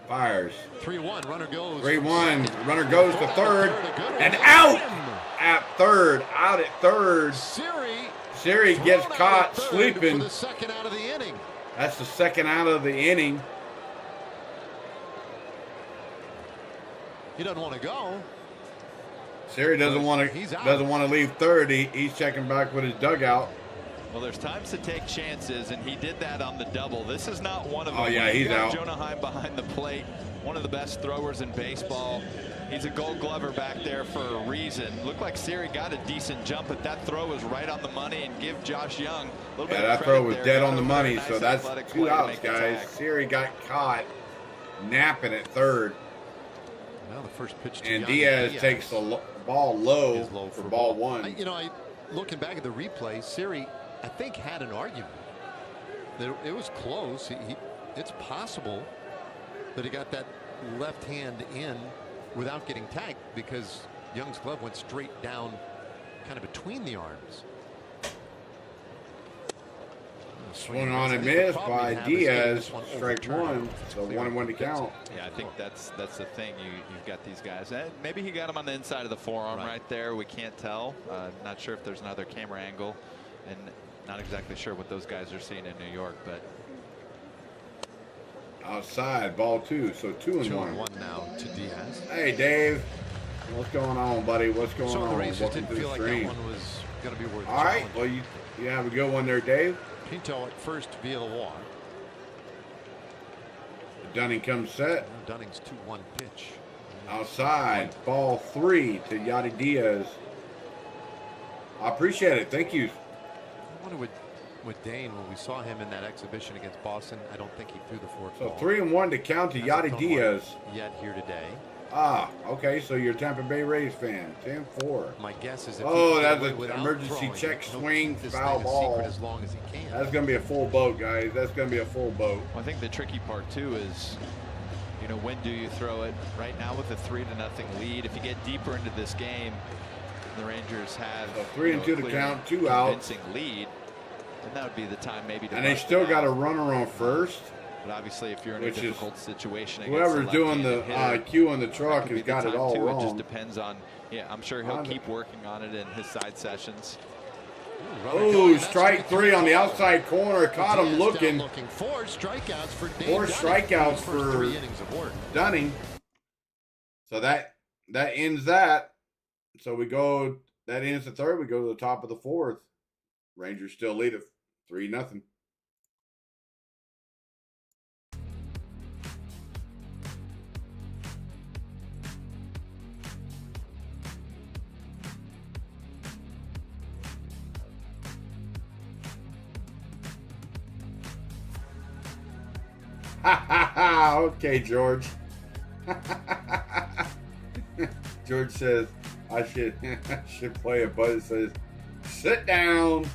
Fires. 3-1, runner goes. 3-1. Second. Runner goes to third. A good one. And out at third. Out at third. Siri gets thrown out caught at third sleeping. For the second out of the inning. That's the second out of the inning. He doesn't want to go. Siri doesn't want He's to out. leave third. He's checking back with his dugout. Well, there's times to take chances, and he did that on the double. This is not one of them. Oh, yeah, When you he's got out. Jonah Heim behind the plate, one of the best throwers in baseball. He's a Gold Glover back there for a reason. Looked like Siri got a decent jump, but that throw was right on the money. And give Josh Young a little bit of Yeah, that credit throw was there. dead Got on the over there, money. nice So that's athletic 2 play to outs, make the guys. tag. Siri got caught napping at third. Now the first pitch to And Yanni Diaz takes the ball low, is low for ball 1. I looking back at the replay, Siri, I think, had an argument. It was close. It's possible that he got that left hand in without getting tagged, because Young's glove went straight down kind of between the arms. Swung on and missed by Diaz. Strike one. So 1-1 to count. Yeah, I think that's the thing. You've got these guys. Maybe he got him on the inside of the forearm right there. We can't tell. Not sure if there's another camera angle, and not exactly sure what those guys are seeing in New York, but. Outside, ball 2. So 2-1. 2-1 now to Diaz. Hey, Dave. What's going on, buddy? What's going on? The Racers Welcome didn't to the feel like stream. that one was going to be worth. All right. Well, you have a good one there, Dave. Pinto at first via the walk. Dunning comes set. Dunning's 2-1 pitch. Outside, ball 3 to Yadi Diaz. I appreciate it. Thank you. I wonder with Dane, when we saw him in that exhibition against Boston, I don't think he threw the fork So ball. 3-1 to count to Yadi Diaz. Yet here today. Ah, okay. So you're a Tampa Bay Rays fan. 10-4. My guess is if that's an emergency check swing, foul ball. As long as he can. That's going to be a full boat, guys. That's going to be a full boat. Well, I think the tricky part too is, when do you throw it? Right now with a 3-0 lead, if you get deeper into this game, the Rangers have So 3-2 to count, 2 outs. Convincing lead, and that would be the time maybe to. And they still got a runner on first. But obviously, if you're in a difficult situation, whoever's doing the cue on the truck has got it all wrong. It just depends on. Yeah, I'm sure he'll keep working on it in his side sessions. Oh, strike 3 on the outside corner. Caught him looking. 4 strikeouts for Dave. 4 strikeouts for 3 innings of work. Dunning. So that ends that. So that ends the third. We go to the top of the fourth. Rangers still lead it 3-0. Okay, George. George says I should play a buzz that says sit down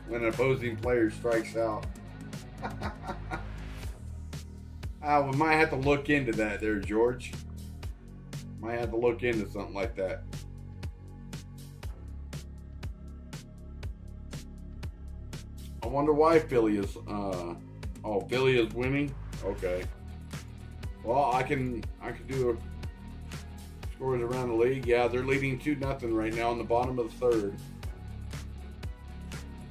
when an opposing player strikes out. We might have to look into that there, George. Might have to look into something like that. I wonder why Philly is Philly is winning. Okay. Well, I can do scores around the league. Yeah, they're leading 2-0 right now in the bottom of the third.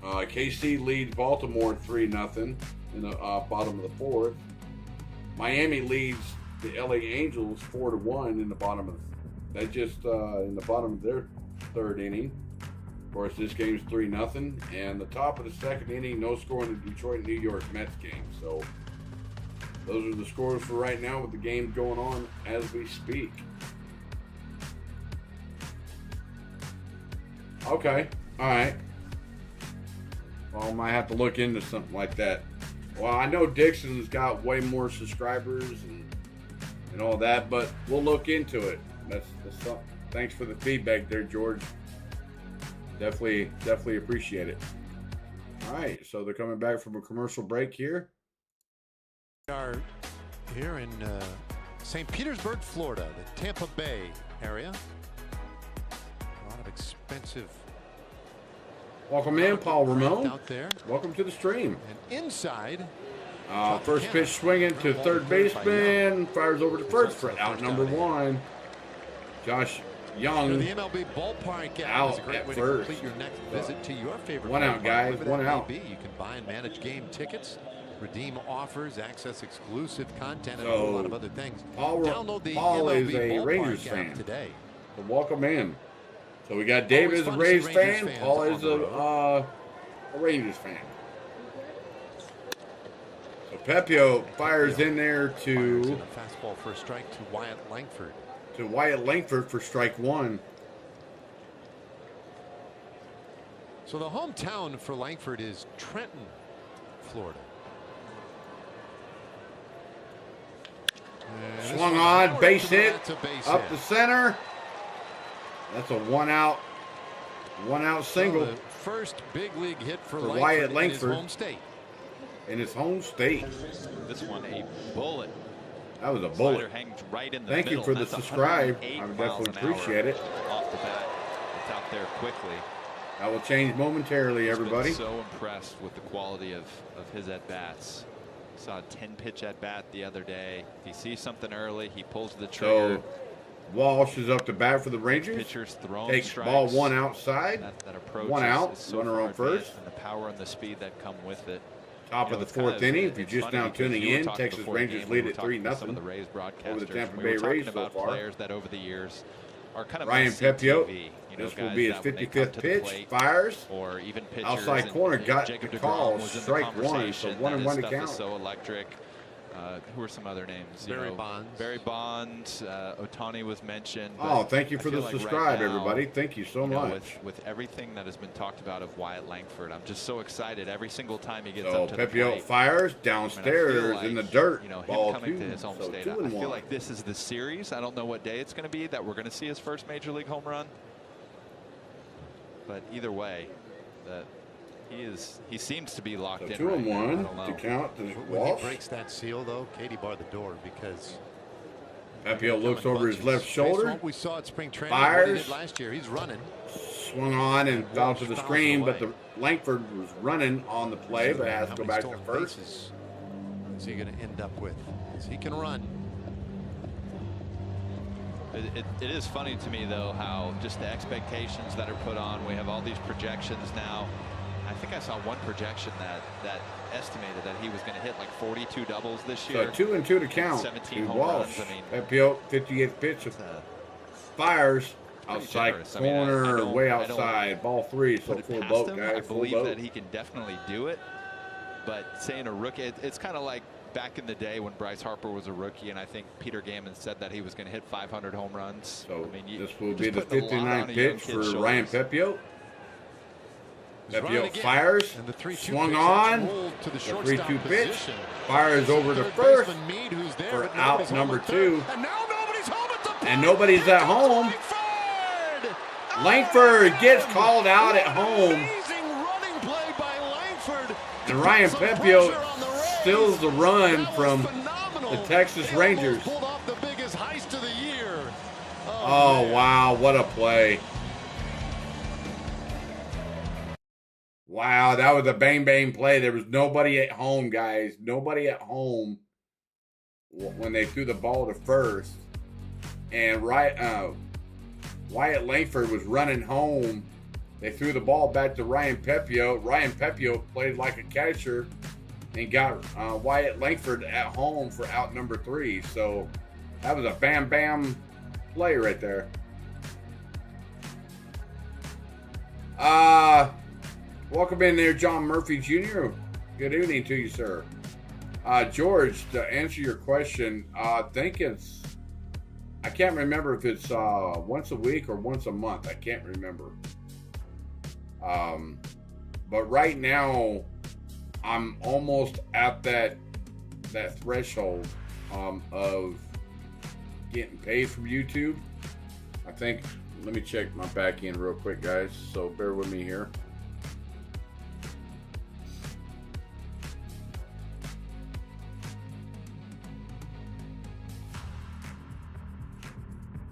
KC leads Baltimore 3-0 in the bottom of the fourth. Miami leads the LA Angels 4-1 in the bottom of in the bottom of their third inning. Of course, this game's 3-0, and the top of the second inning, no score in the Detroit New York Mets game. So those are the scores for right now with the game going on as we speak. Okay, all right. Well, I might have to look into something like that. Well, I know Dixon's got way more subscribers and all that, but we'll look into it. That's something. Thanks for the feedback there, George. Definitely appreciate it. All right, so they're coming back from a commercial break here. We are here in St. Petersburg, Florida, the Tampa Bay area. A lot of expensive. Welcome in, Paul Ramon. Out there. Welcome to the stream. And inside. First pitch swinging to third baseman. Fires over to first for out number 1. Josh Young. The MLB ballpark out is a great at way first. to complete your next visit to your favorite. One out, guys. One out. You can buy and manage game tickets, redeem offers, access exclusive content, and So, a whole lot of other things. Paul Download the is MLB a ballpark Rangers app fan today. So welcome in. So we got Dave as a Rays fan. Paul is a Rangers fan. So Pepio fires in there to a fastball for a strike to Wyatt Langford. To Wyatt Langford for strike 1. So the hometown for Langford is Trenton, Florida. Swung on, base hit, up the center. That's a one out single. So the first big league hit for Wyatt Langford in his home state. In his home state. This one a bullet. That was a bullet. Hangs right in the Thank middle. you for the That's subscribe. 108 I miles definitely an hour appreciate it. Off the bat, it's out there quickly. That will change momentarily, everybody. Been so impressed with the quality of his at-bats. Saw a 10-pitch at-bat the other day. If he sees something early, he pulls the trigger. So Walsh is up to bat for the Rangers. Pitchers throwing Takes strikes. ball one outside. That approach one out. is so Runner on far first. advanced, and the power and the speed that come with it. Top of the fourth inning. If you're just now tuning in, Texas Rangers lead at 3-0 some of the Rays broadcasters over the Tampa we Bay were talking Rays so about far. players that over the years are kind of Ryan must-see Pepiot. TV. You know, This will guys be his that when they come 55th to the pitch. plate, Fires. or even pitchers. Outside and corner got Jacob the deGrom call. was in the Strike one. So conversation. 1-1 That to stuff count. is so electric. Who are some other names? Barry Bonds. Barry Bonds. Ohtani was mentioned. Oh, thank you for I feel the like right subscribe, now, everybody. Thank you so much. With everything that has been talked about of Wyatt Langford, I'm just so excited every single time he gets So up to the Pepiot plate. fires I mean, I downstairs feel like, in the dirt. You know, him Ball coming 2. to his home So state. 2-1. I feel like this is the series. I don't know what day it's going to be that we're going to see his first major league home run. But either way, he seems to be locked So in. Right now. I 2-1 don't know. to count to When Walsh. he breaks that seal, though, Katie barred the door because Pepiot looks over his left Based on shoulder. what we saw at spring training, Fires. what he did last year. He's running. Swung on and fell to the Fouls screen, away. but the Langford was running on the play, but has to go back to first. Bases is he going to end up with? He can run. It is funny to me, though, how just the expectations that are put on. We have all these projections now. I think I saw one projection that estimated that he was going to hit like 42 doubles this So year. 2-2 to count 17 to home Walsh. runs. I mean, Pepiot, 58th pitch, fires outside generous. I mean, I corner, don't- way I don't outside, ball 3. So put it full past boat, him. guys. I Full believe boat. that he can definitely do it. But saying a rookie, it's kind of like back in the day when Bryce Harper was a rookie, and I think Peter Gammon said that he was going to hit 500 home runs. So I mean, this will you're be just the putting a lot on 59th a young pitch kid's for Ryan shoulders. Pepiot. He's running Pepiot again. fires, And the 3-2 swung pitch, on, that's rolled to the the shortstop 3-2 pitch, position. fires over to Third first baseman Meade, who's there, for but out nobody's home number at third. 2. And now nobody's home at the plate. And nobody's at home. Langford! Langford gets called out at home. Amazing running play by Langford. And Ryan Some Pepiot pressure on the Rays. steals the run That was from phenomenal. the Texas They Rangers. almost pulled off the biggest heist of the year. Oh, man. wow. What a play. Wow, that was a bang play. There was nobody at home, guys. Nobody at home when they threw the ball to first. And Wyatt Langford was running home. They threw the ball back to Ryan Pepiot. Ryan Pepiot played like a catcher and got Wyatt Langford at home for out number 3. So that was a bam play right there. Welcome in there, John Murphy Jr. Good evening to you, sir. George, to answer your question, I can't remember if it's once a week or once a month. I can't remember. But right now, I'm almost at that threshold of getting paid from YouTube. I think, let me check my back end real quick, guys. So bear with me here.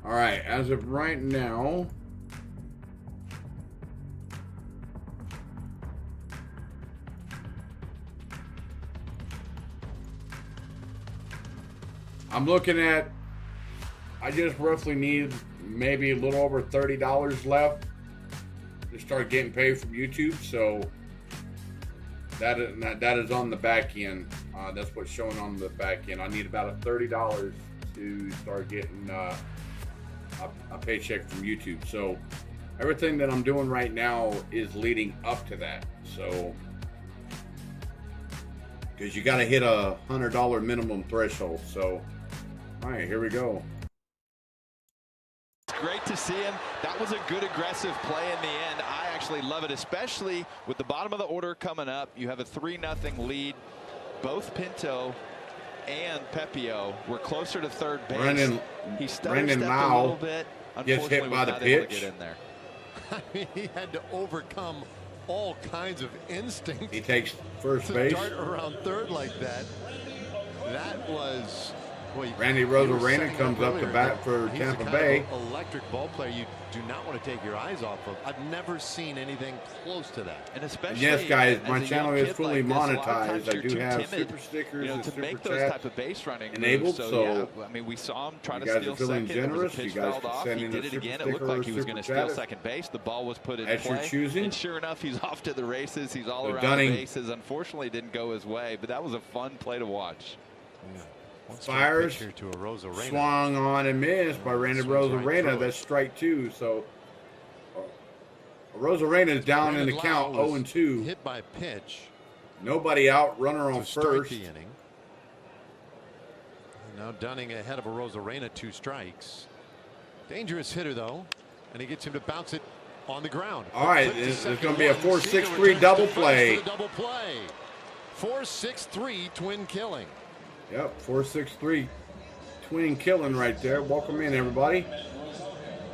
All right, as of right now, I'm looking at, I just roughly need maybe a little over $30 left to start getting paid from YouTube. So that is on the back end. That's what's showing on the back end. I need about $30 to start getting a paycheck from YouTube. So everything that I'm doing right now is leading up to that. So because you got to hit a $100 minimum threshold. So all right, here we go. It's great to see him. That was a good aggressive play in the end. I actually love it, especially with the bottom of the order coming up. You have a 3-0 lead. Both Pinto and Pepiot were closer to third base. He stutter-stepped a little bit. Gets hit Unfortunately, by was the not able to pitch. get in there. I mean, he had to overcome all kinds of instinct. He takes first to base. dart around third like that. That was Boy, Randy Rosarena comes up to bat for he's Tampa the Bay. kind of electric ball player you do not want to take your eyes off of. I've never seen anything close to that. And especially, Yes, guys, as my a channel young is kid fully like this, a lot of times monetized. I you're do too have timid, super stickers you know, and to super make those chats type of base running enabled. moves. So yeah, I mean, we saw him try you to guys steal are feeling second. generous. There was a You pitch guys fouled can off. send He in did a it super again. It sticker looked or like he was super going to steal chat second base. The ball was put in at your play. choosing. And sure enough, he's off to the races. He's all So around Dunning, the bases. Unfortunately, didn't go his way, but that was a fun play to watch. Yeah. Fires, to a Rosarena. swung on and missed by Randy Rosarena. That's strike 2. So Rosarena is down in the count 0-2. Hit by pitch. Nobody out. Runner on first. The inning. And now Dunning ahead of a Rosarena, 2 strikes. Dangerous hitter though, and he gets him to bounce it on the ground. All right, it's going to be a 4-6-3 double play. 4-6-3 twin killing. Yep, 4-6-3 twin killing right there. Welcome in, everybody.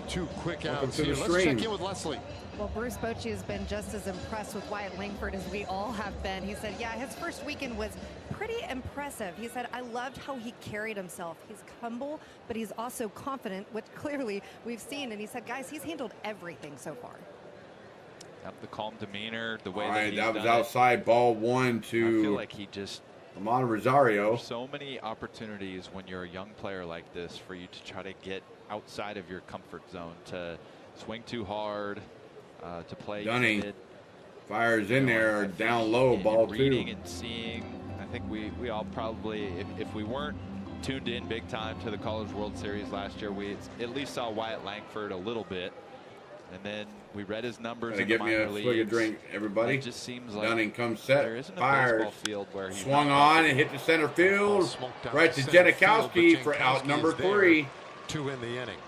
2 quick Welcome outs to the here. Let's stream. check in with Leslie. Well, Bruce Bochy has been just as impressed with Wyatt Langford as we all have been. He said, yeah, his first weekend was pretty impressive. He said, I loved how he carried himself. He's humble, but he's also confident, which clearly we've seen. And he said, guys, he's handled everything so far. The calm demeanor, the way All right, that was outside, ball 1 to I feel like he just Amon Rosario. There's so many opportunities when you're a young player like this for you to try to get outside of your comfort zone, to swing too hard, to play Dunning timid. fires in there, down low, ball 2. Reading and seeing, I think we all probably, if we weren't tuned in big time to the College World Series last year, we at least saw Wyatt Langford a little bit. And then we read his numbers in the minor leagues. Get me a swig of drink, everybody. It just seems like Dunning comes set, there isn't a fires, baseball field where he's swung not on and hit the center field, right to center Janikowski field, for but out number Jankowski is 3. 2 in the inning.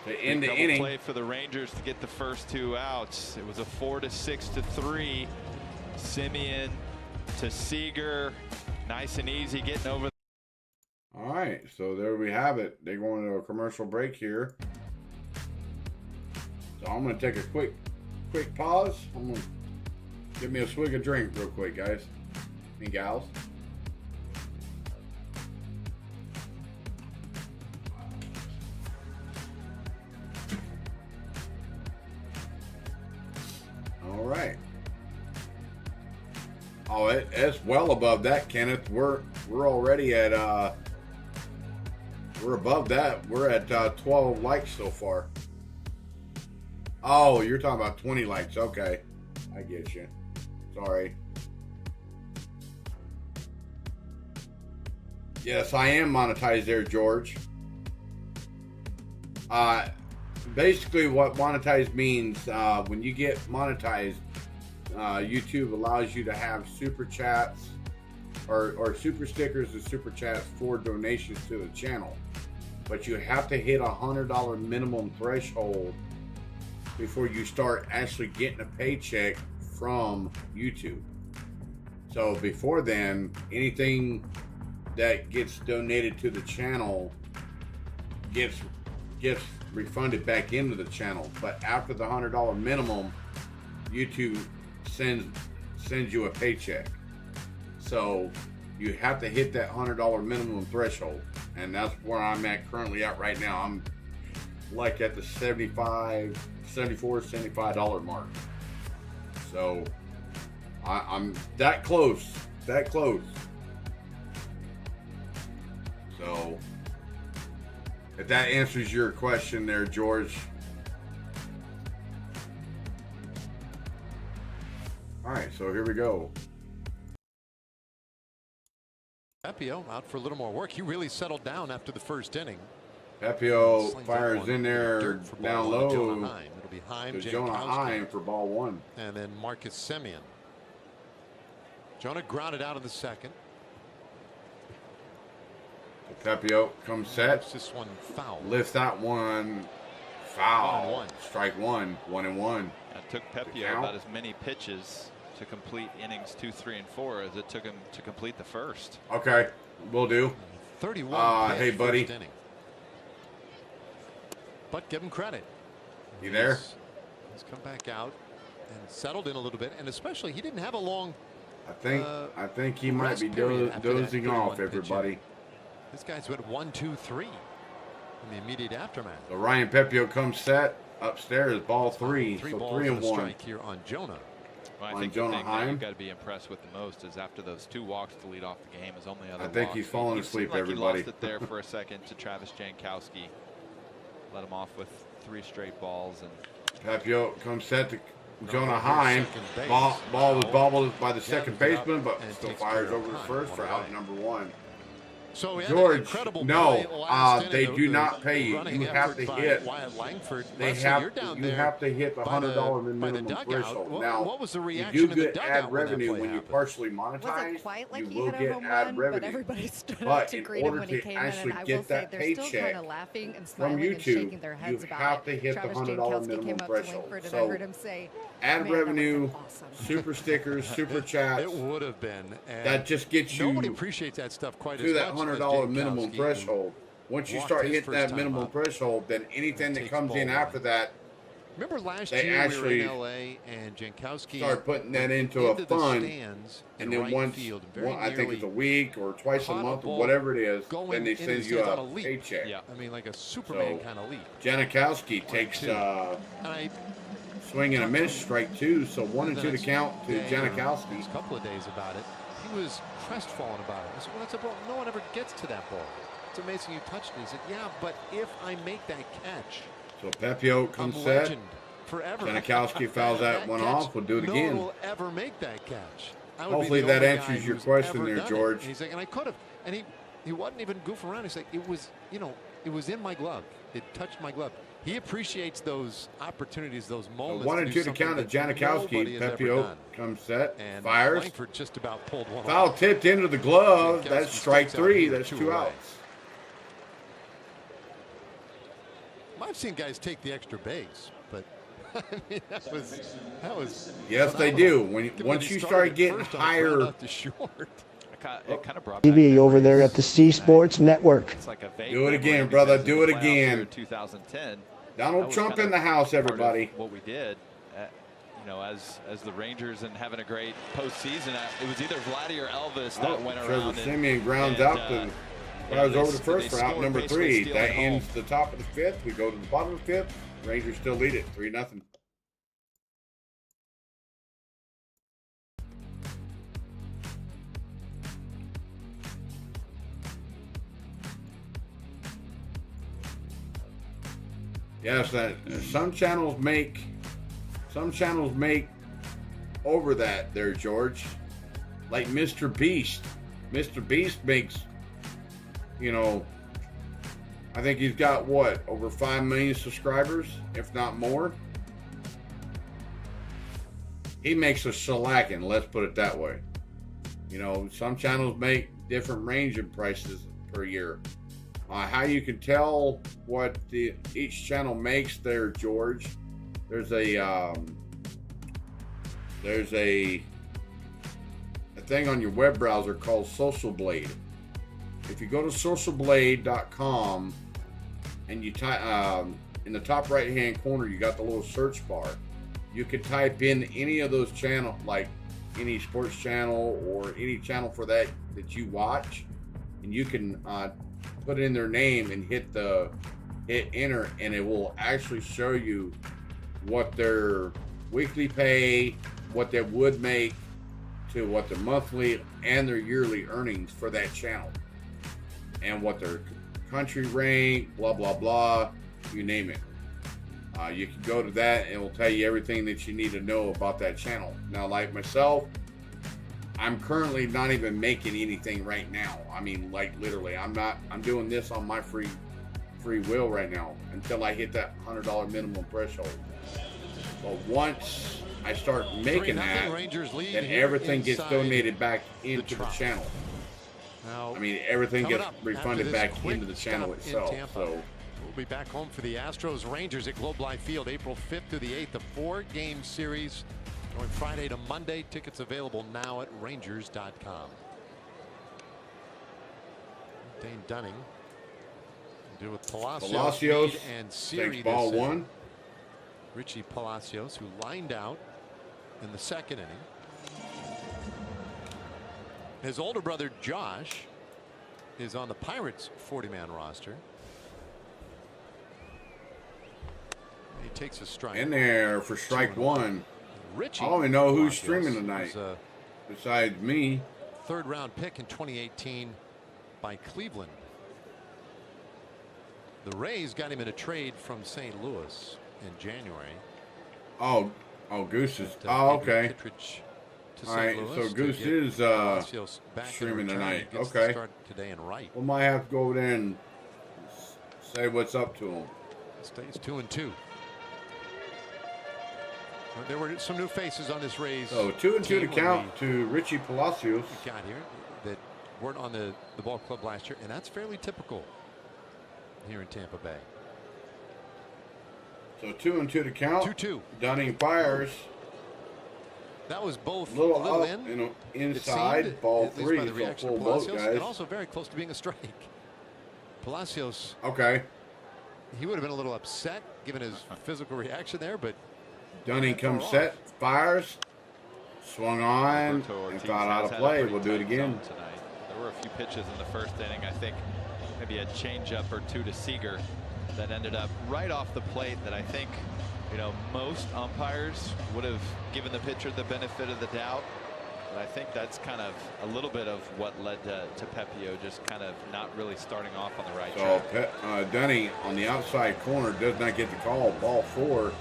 To end the double inning. play for the Rangers to get the first 2 outs. It was a 4-6-3. Simeon to Seager, nice and easy getting over. All right, so there we have it. They're going to a commercial break here. So I'm going to take a quick pause. I'm going to give me a swig of drink real quick, guys and gals. All right. Oh, it's well above that, Kenneth. We're already at we're above that. We're at 12 likes so far. Oh, you're talking about 20 likes. Okay, I get you. Sorry. Yes, I am monetized there, George. Basically, what monetized means, when you get monetized, YouTube allows you to have super chats or super stickers and super chats for donations to the channel. But you have to hit $100 minimum threshold before you start actually getting a paycheck from YouTube. So before then, anything that gets donated to the channel gets refunded back into the channel. But after the $100 minimum, YouTube sends you a paycheck. So you have to hit that $100 minimum threshold, and that's where I'm at currently at right now. I'm like at the $75 mark. So I'm that close. So if that answers your question there, George. All right, so here we go. Pepio out for a little more work. He really settled down after the first inning. Pepio fires in there down low It'll be Heim, to Jonah Heim for ball 1. And then Marcus Semien. Jonah grounded out in the second. Pepio comes set. This one foul. Lifts that one. Foul. 1-1. Strike 1. 1-1. It took Pepio about as many pitches to complete innings 2, 3, and 4 as it took him to complete the first. Okay, will do. 31. Hey, buddy. Inning. But give him credit. You there? He's come back out and settled in a little bit, and especially he didn't have a long. I think he might be dozing off, everybody. This guy's went 1, 2, 3 in the immediate aftermath. So Ryan Pepio comes set upstairs, ball 3. Three So balls 3 and and a 1. strike here on Jonah. Well, I On think Jonah the thing that Heim. you've got to be impressed with the most is after those 2 walks to lead off the game, his only other I think walk. he's falling It asleep, seemed like everybody. He lost it there for a second to Travis Jankowski. Let him off with 3 straight balls. And Pepio comes set to Jonah Here's Heim. second base. Ball was bobbled by the Gathers second it up baseman, but and still takes fires care of over the Heim. first for One out away. number 1. So we had an George, incredible no, play last they inning. do The not pay you. running You have effort to by hit. Wyatt Langford. They Leslie, have you're down you there have to hit the by the- $100 by the minimum dugout. threshold. What- Now, what was the you reaction do in the get dugout ad when that revenue play when you happened? partially Was it monetize. quite like You he will hit a get home ad run? But revenue. everybody stood But up to in greet him order when he to came in, actually and I get will say that they're still paycheck kind of laughing and from smiling and YouTube, shaking their you heads about have it. to hit the Travis $100 Jankowski minimum came up to threshold. Langford, and I So heard him say, ad "Man, that would've revenue, been awesome." super stickers, super chats. It would have been. And That just gets you nobody appreciates that stuff quite to as that much as $100 minimum Jankowski, threshold. Once you walked start his hitting first that time minimum up. threshold, then anything that Takes comes in ball after one. that, Remember last They year we were actually in LA and Jankowski start putting that into a the fund, stands and in then right once, field, very I think it's a nearly week or twice a caught a month or ball whatever it is, going then they into send the you stands on a a leap. paycheck. Yeah. I mean, like a Superman So, kind of leap. Janikowski takes two. And I swing and a miss, strike 2, so 1 and 2 to next count to day, Janikowski. next couple of days about it, he was crestfallen about it. I said, well, that's a ball. No one ever gets to that ball. It's amazing you touched it. He said, yeah, but if I make that catch, So Pepio I'm comes set. legend forever. Janikowski fouls that one catch, off. We'll do it no again. one will ever make that catch. I would be Hopefully the that only answers guy your who's question ever there, done it. George. And he's like, and I could have. And he wasn't even goofing around. He's like, it was, you know, it was in my glove. It touched my glove. He appreciates those opportunities, those So moments. 1 and do 2 to something count to that nobody Janikowski. has ever Pepio done. comes set, And fires. Langford just about pulled one Foul off. tipped into the glove. Jankowski That's strike strikes out 3. here, That's 2 2 away. outs. I've seen guys take the extra base, but I mean, that was. Yes, they do. Once you start getting higher. The short. It kind of brought back TV over there memories. at the C Sports Network. It's like a vague Do it memory again, because brother. in Do the it playoffs again. here in 2010. that Donald was Trump kind in the house, part of everybody. What we did, you know, as the Rangers and having a great postseason, it was either Vladdy or Elvis that went Trevor around. Simeon grounds and, out the fires over the first for out scored number basically 3. stealing That home. ends the top of the 5th. We go to the bottom of the 5th. Rangers still lead it 3-0. Yes, that some channels make over that there, George. Like Mr. Beast. Mr. Beast makes, you know, I think he's got what, over 5 million subscribers, if not more. He makes a shellacking, let's put it that way. You know, some channels make different range of prices per year. How you can tell what each channel makes there, George? There's a thing on your web browser called Social Blade. If you go to socialblade.com and you type in the top right hand corner, you got the little search bar. You can type in any of those channels, like any sports channel or any channel for that you watch, and you can put in their name and hit enter, and it will actually show you what their weekly pay, what they would make, to what their monthly and their yearly earnings for that channel, and what their country rank, blah blah blah, you name it. You can go to that and it will tell you everything that you need to know about that channel. Now, like myself, I'm currently not even making anything right now. I mean, like literally, I'm doing this on my free will right now until I hit that $100 minimum threshold. But once I start making that, then everything gets donated back into the channel. Now, I mean, everything gets coming up refunded after this back quick into the channel stop in itself. Tampa, So we'll be back home for the Astros Rangers at Globe Life Field April 5th through the 8th. A 4-game series going Friday to Monday. Tickets available now at Rangers.com. Dane Dunning do with Palacios and Siri takes ball this inning. 1. Richie Palacios, who lined out in the second inning. His older brother Josh is on the Pirates 40-man roster. He takes a strike. In there for strike one. Richie I don't even know who's Palacios streaming tonight was, besides me. third-round pick in 2018 by Cleveland. The Rays got him in a trade from St. Louis in January. Oh, Goose is. Oh, okay. Kittredge to All St. right, Louis so to Goose get is Palacios back in streaming return. tonight. He gets to Okay. start today and right. We might have to go over there and say what's up to him. Stays 2-2. There were some new faces on this Rays. So 2-2 to team count to Richie Palacios. we got here that weren't on the ball club last year, and that's fairly typical here in Tampa Bay. So 2-2 to count. 2-2. Dunning fires. That was both A little a little up in. and It inside. seemed, Ball at least three. by the So reaction full of boat, Palacios, guys. and also very close to being a strike. Palacios, Okay. he would have been a little upset given his physical reaction there, but Dunning comes set. Fires. Swung on. Roberto And Ortiz fouled out has of had a play. pretty We'll do it tight again. zone tonight. There were a few pitches in the first inning. I think maybe a changeup or two to Seager that ended up right off the plate that I think, most umpires would have given the pitcher the benefit of the doubt. But I think that's kind of a little bit of what led to Pepio just kind of not really starting off on the right track. Dunning on the outside corner does not get the call. Ball four.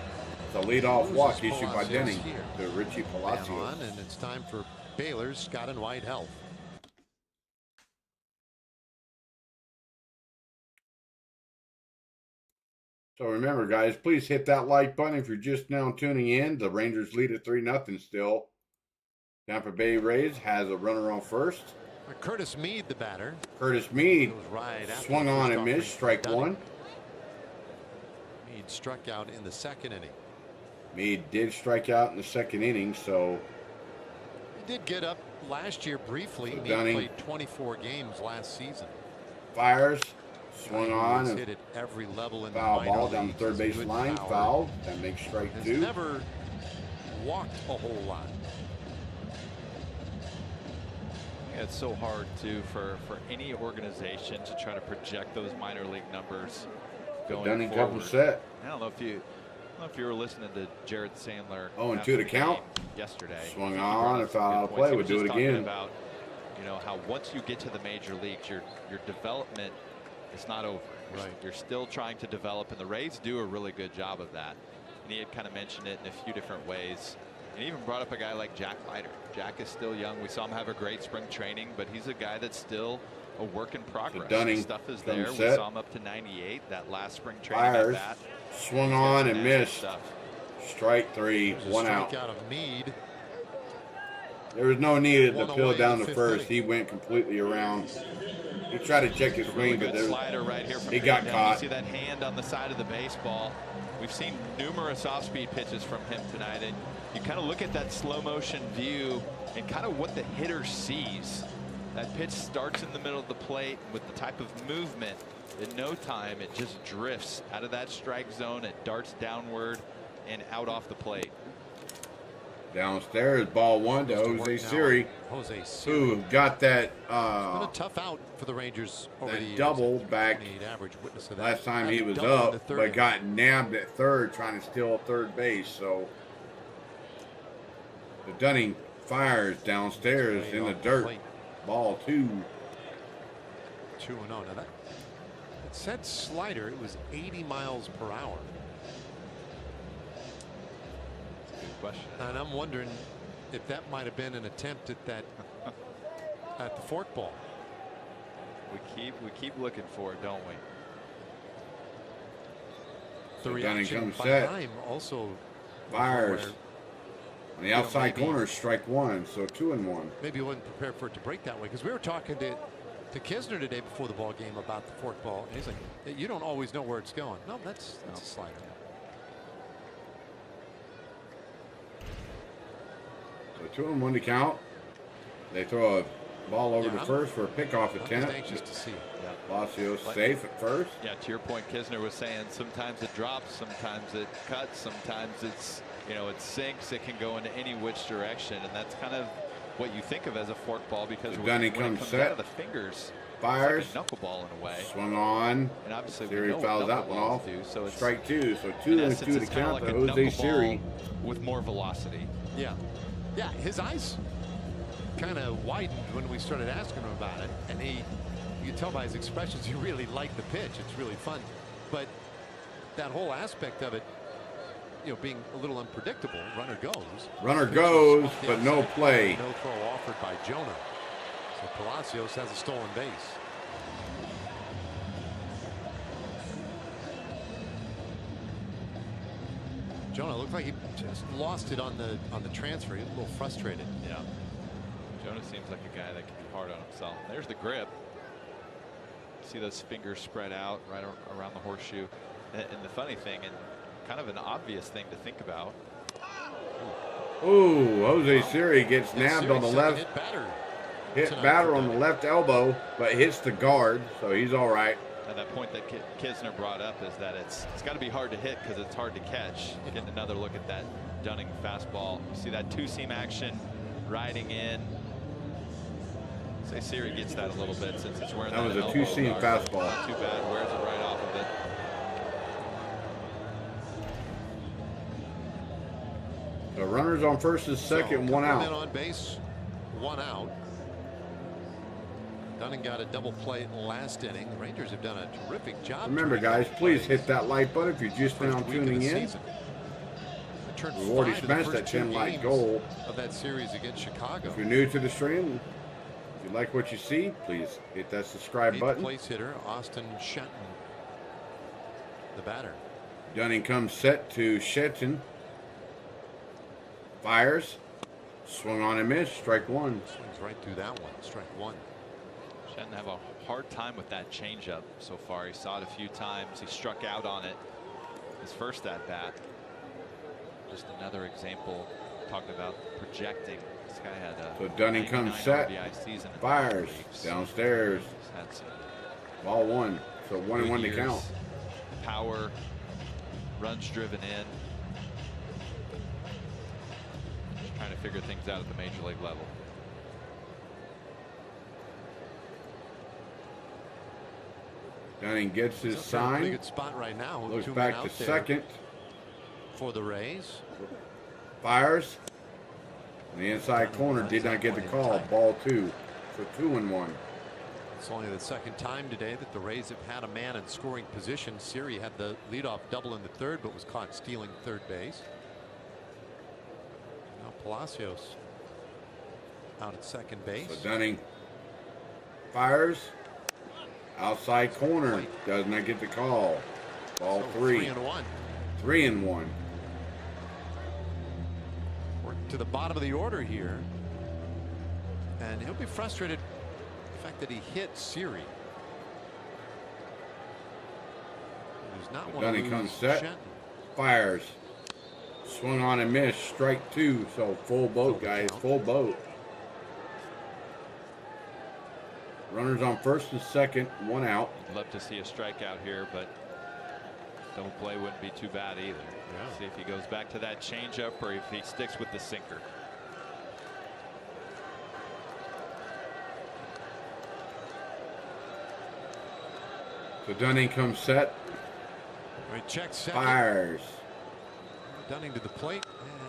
It's a leadoff walk issued by Palacios Dunning here. to Richie man Palacios. on, and it's time for Baylor's Scott and White health. So remember, guys, please hit that like button if you're just now tuning in. The Rangers lead at 3-0 still. Tampa Bay Rays has a runner on first. Curtis Mead, the batter. Curtis Mead Goes right after swung the on first and offering missed. from Strike Dunning. one. Mead struck out in the second inning. Mead did strike out in the second inning, so He did get up last year briefly. So Mead Dunning played 24 games last season. fires. Swung He on was and hit at every level in foul the minor ball down the leagues. third base Good line. power. Foul. That makes strike Has two. never walked a whole lot. It's so hard for any organization to try to project those minor league numbers going Dunning forward. comes set. I don't know if you were listening to Jared Sandler. 0-2 after to the count. game yesterday. Swung He on brought up and some foul good out of points. play. He We'll was do just it talking again. About how once you get to the major leagues, your development is not over. Right. You're still trying to develop, and the Rays do a really good job of that. And he had kind of mentioned it in a few different ways. And he even brought up a guy like Jack Leiter. Jack is still young. We saw him have a great spring training, but he's a guy that's still a work in progress. Dunning The stuff is comes there. We set. saw him up to 98 that last spring training Fires. at bat. Swung He's got on some and nasty missed. stuff. Strike three. There's a One out. strikeout of Mead. There was no need One to peel away down in the the fifth first. inning. He went completely around. He tried to check his Really swing, but good there slider right here from he got Hayden. caught. You see that hand on the side of the baseball. We've seen numerous off-speed pitches from him tonight, and you kind of look at that slow motion view and kind of what the hitter sees. That pitch starts in the middle of the plate with the type of movement. In no time, it just drifts out of that strike zone. It darts downward and out off the plate. Downstairs, ball one to Goes to Jose work now. Siri, Jose Siri. who got that Been a tough out for the Rangers over that the years. double At back 28 average, witness of that. last time he Had a was double in up, the third but inning. got nabbed at third trying to steal third base. So the Dunning fires downstairs Straight in the off dirt. plate. Ball two. 2-0. Now that it said slider, it was 80 miles per hour. Good question. And I'm wondering if that might have been an attempt at that at the fork ball. We keep looking for it, don't we? The So Dunning reaction comes by set. Heim also Fires. where On the outside maybe- corner, strike one. So 2-1. maybe he wasn't prepared for it to break that way, because we were talking to Kisner today before the ball game about the fork ball, and he's like, you don't always know where it's going. No, that's a slider. So 2-1 to count. They throw a ball over Yeah, to I'm- first for a pickoff I'm just attempt. anxious to see it. Palacios safe at first. Yeah, to your point, Kisner was saying sometimes it drops, sometimes it cuts, sometimes it's it sinks. It can go into any which direction, and that's kind of what you think of as a forkball, because Dunning when it comes comes set. out of the fingers, Fires. it's like a knuckleball in a way. Swung on. And obviously we Siri know what fouls that one knuckleballs off. do, so it's, Strike 2. So in 2 and essence, 2 to it's kinda count like to a Jose Siri. knuckleball with more velocity. Yeah. Yeah, his eyes kind of widened when we started asking him about it, and you can tell by his expressions he really liked the pitch. It's really fun, but that whole aspect of it, being a little unpredictable. Runner goes. Runner goes, but no play. No throw offered by Jonah. So Palacios has a stolen base. Jonah looked like he just lost it on the transfer. He was a little frustrated. Yeah. Jonah seems like a guy that can be hard on himself. There's the grip. See those fingers spread out right around the horseshoe. And the funny thing, and kind of an obvious thing to think about. Ooh, Jose Siri gets nabbed on the left. Hit batter on the left elbow, but hits the guard, so he's all right. And that point that Kisner brought up is that it's got to be hard to hit because it's hard to catch. Getting another look at that Dunning fastball. You see that two-seam action riding in. Say Siri gets that a little bit since it's wearing that was a elbow two-seam guard. fastball. Not too bad. Wears it right off of it. The runners on first and second, one out. Men on base, one out. Dunning got a double play last inning. The Rangers have done a terrific job. Remember, guys, please hit that like button if you're just now tuning in. We've already smashed that 10-like goal of that series against Chicago. If you're new to the stream, if you like what you see, please hit that subscribe button. Place hitter Austin Shenton, the batter. Dunning comes set to Shenton. Fires. Swung on and missed. Strike 1. Swings right through that one. Strike 1. Shenton have a hard time with that changeup so far. He saw it a few times. He struck out on it his first at bat. Just another example talking about projecting. This guy had a so Dunning comes set. season Fires downstairs. Ball 1. So 1-1 to count. Power, runs driven in. Just trying to figure things out at the major league level. Dunning gets his sign. Pretty good spot right now. Looks back to second. For the Rays. Fires. In the inside corner, did not get the call. Ball 2. So 2-1. It's only the second time today that the Rays have had a man in scoring position. Siri had the leadoff double in the third, but was caught stealing third base. Now Palacios out at second base. So Dunning fires. Outside corner. Does not get the call. Ball 3. 3-1. 3-1. We're to the bottom of the order here. And he'll be frustrated with the fact that he hit Siri. There's not one. Dunning comes set. Fires. Swung on and missed. Strike 2. So full boat, guys. Full boat. Runners on first and second, 1 out. Love to see a strikeout here, but double play wouldn't be too bad either. Yeah. See if he goes back to that changeup or if he sticks with the sinker. So Dunning comes set. Right, check second. Fires. Dunning to the plate.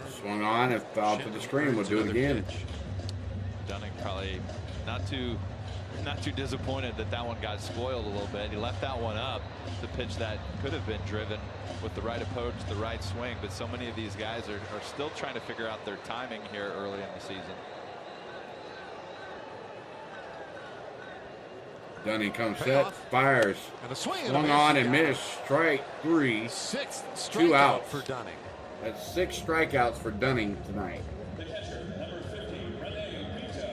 Swung on and foul to the screen. We'll do it again. Pitch. Dunning probably not too disappointed that that one got spoiled a little bit. He left that one up, the pitch that could have been driven with the right approach, the right swing, but so many of these guys are still trying to figure out their timing here early in the season. Dunning comes set, fires, and a swing swung on and missed. Strike 3. 6th 2 outs for Dunning. That's 6 strikeouts for Dunning tonight.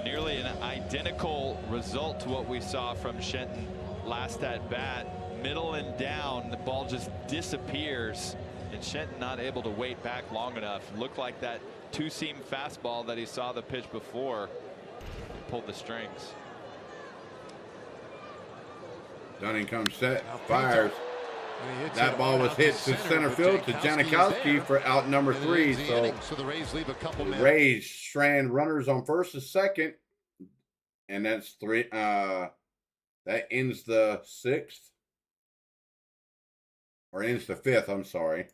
Nearly an identical result to what we saw from Shenton last at bat. Middle and down, the ball just disappears, and Shenton not able to wait back long enough. Looked like that two-seam fastball that he saw the pitch before pulled the strings. Dunning comes set, fires, That ball was hit to center field to Janikowski for out number 3. So the Rays leave a couple the men. Rays strand runners on first and second, and that's 3. That ends the 6th, or ends the 5th. I'm sorry.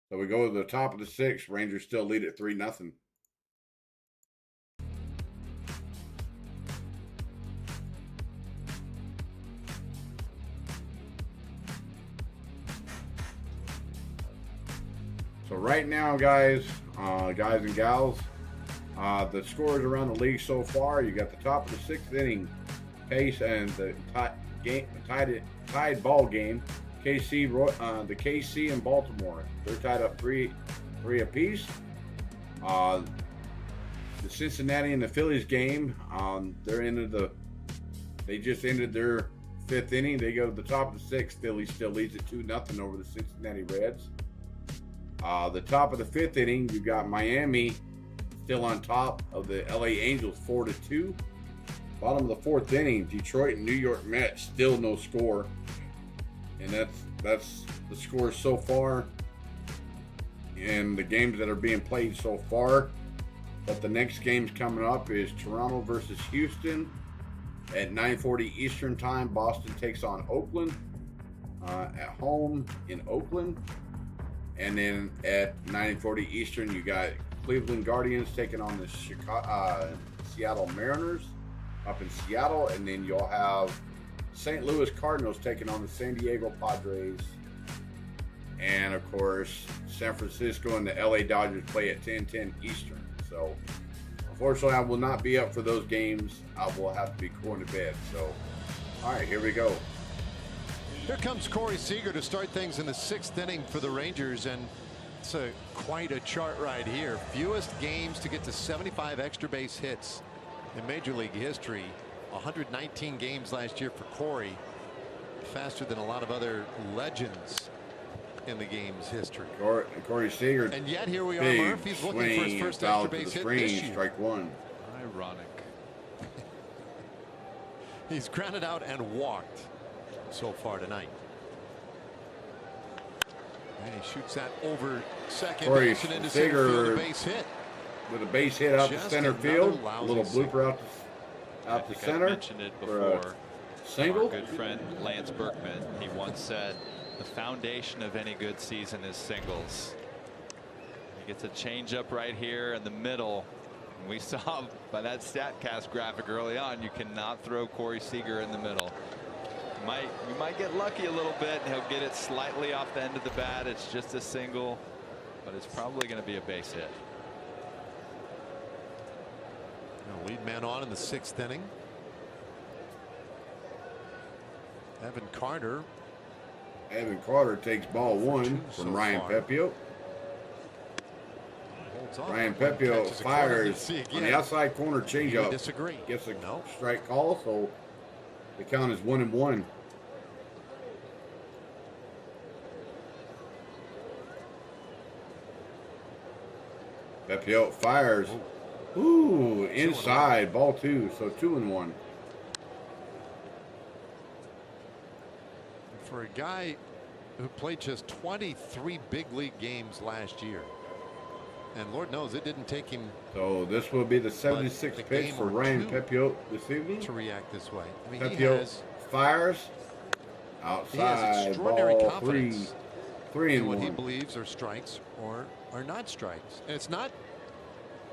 So we go to the top of the 6th. Rangers still lead at 3-0. So right now, guys and gals, the scores around the league so far. You got the top of the 6th inning, Case and the tied ball game. The KC and Baltimore, they're tied up 3 apiece. The Cincinnati and the Phillies game, they just ended their 5th inning. They go to the top of the 6th. Phillies still leads at 2-0 over the Cincinnati Reds. The top of the 5th inning, you got Miami still on top of the LA Angels 4-2. Bottom of the 4th inning, Detroit and New York Mets still no score, and that's the score so far in the games that are being played so far. But the next game's coming up is Toronto versus Houston at 9:40 Eastern Time. Boston takes on Oakland at home in Oakland. And then at 9:40 Eastern, you got Cleveland Guardians taking on the Seattle Mariners up in Seattle. And then you'll have St. Louis Cardinals taking on the San Diego Padres. And, of course, San Francisco and the LA Dodgers play at 10:10 Eastern. So, unfortunately, I will not be up for those games. I will have to be going to bed. So, all right, here we go. Here comes Corey Seager to start things in the 6th inning for the Rangers, and it's quite a chart right here. Fewest games to get to 75 extra base hits in Major League history. 119 games last year for Corey. Faster than a lot of other legends in the game's history. Corey Seager. And yet here we are, Murphy's looking for his first extra base hit this year. Strike 1. Ironic. He's grounded out and walked so far tonight. And he shoots that over second base and into center field, a base hit. With a base hit out to center field. A little blooper out to center. I mentioned it before. Single. Our good friend Lance Berkman, he once said, the foundation of any good season is singles. He gets a changeup right here in the middle. And we saw by that StatCast graphic early on, you cannot throw Corey Seager in the middle. You might get lucky a little bit, and he'll get it slightly off the end of the bat. It's just a single, but it's probably going to be a base hit. Lead man on in the 6th inning. Evan Carter takes ball 1 from Ryan Pepio. Ryan Pepio fires on the outside corner changeup. Gets a strike call, so the count is 1-1. Pepio fires. Ooh, inside, ball 2, so 2-1. For a guy who played just 23 big league games last year, and Lord knows it didn't take him. So this will be the 76th pitch for Ryan Pepio this evening. To react this way. I mean, Pepio fires outside. He has extraordinary ball confidence 3-1. what he believes are strikes or are not strikes. And it's not.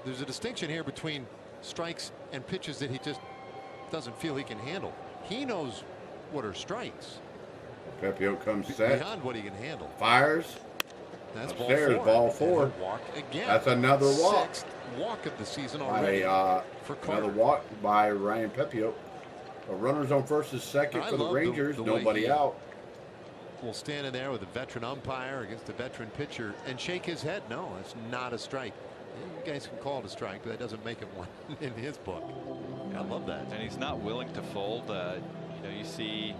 There's a distinction here between strikes and pitches that he just doesn't feel he can handle. He knows what are strikes. Pepio comes set. Beyond what he can handle. Fires. That's upstairs, ball 4. Walk again. That's another walk. 6th walk of the season already. For another walk by Ryan Pepio. The runners on first and second for the Rangers. Nobody out. Will stand in there with a veteran umpire against a veteran pitcher and shake his head. No, it's not a strike. You guys can call it a strike, but that doesn't make it one in his book. I love that. And he's not willing to fold. You see,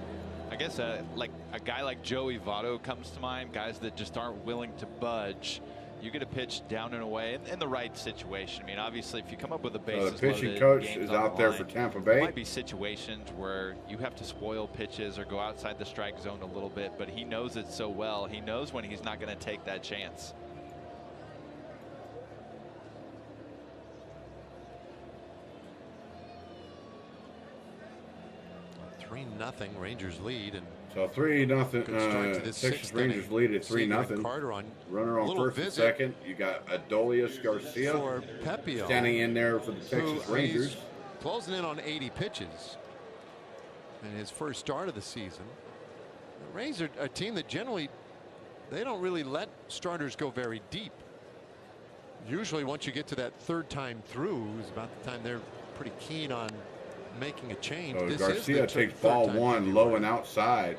I guess like a guy like Joey Votto comes to mind. Guys that just aren't willing to budge. you get a pitch down and away in the right situation. I mean, obviously, if you come up with a bases the pitching loaded, coach games is on out the there line, for Tampa there Bay. might be situations where you have to spoil pitches or go outside the strike zone a little bit, but he knows it so well. He knows when he's not going to take that chance. Nothing. Rangers lead, and so 3-0. Texas Rangers lead at 3-0. Carter on runner on first and second. You got Adolis Garcia for Pepio, standing in there for the Texas Rangers, closing in on 80 pitches in his first start of the season. The Rays are a team that generally they don't really let starters go very deep. Usually, once you get to that third time through, is about the time they're pretty keen on making a change. So this Garcia is takes ball one, low and outside.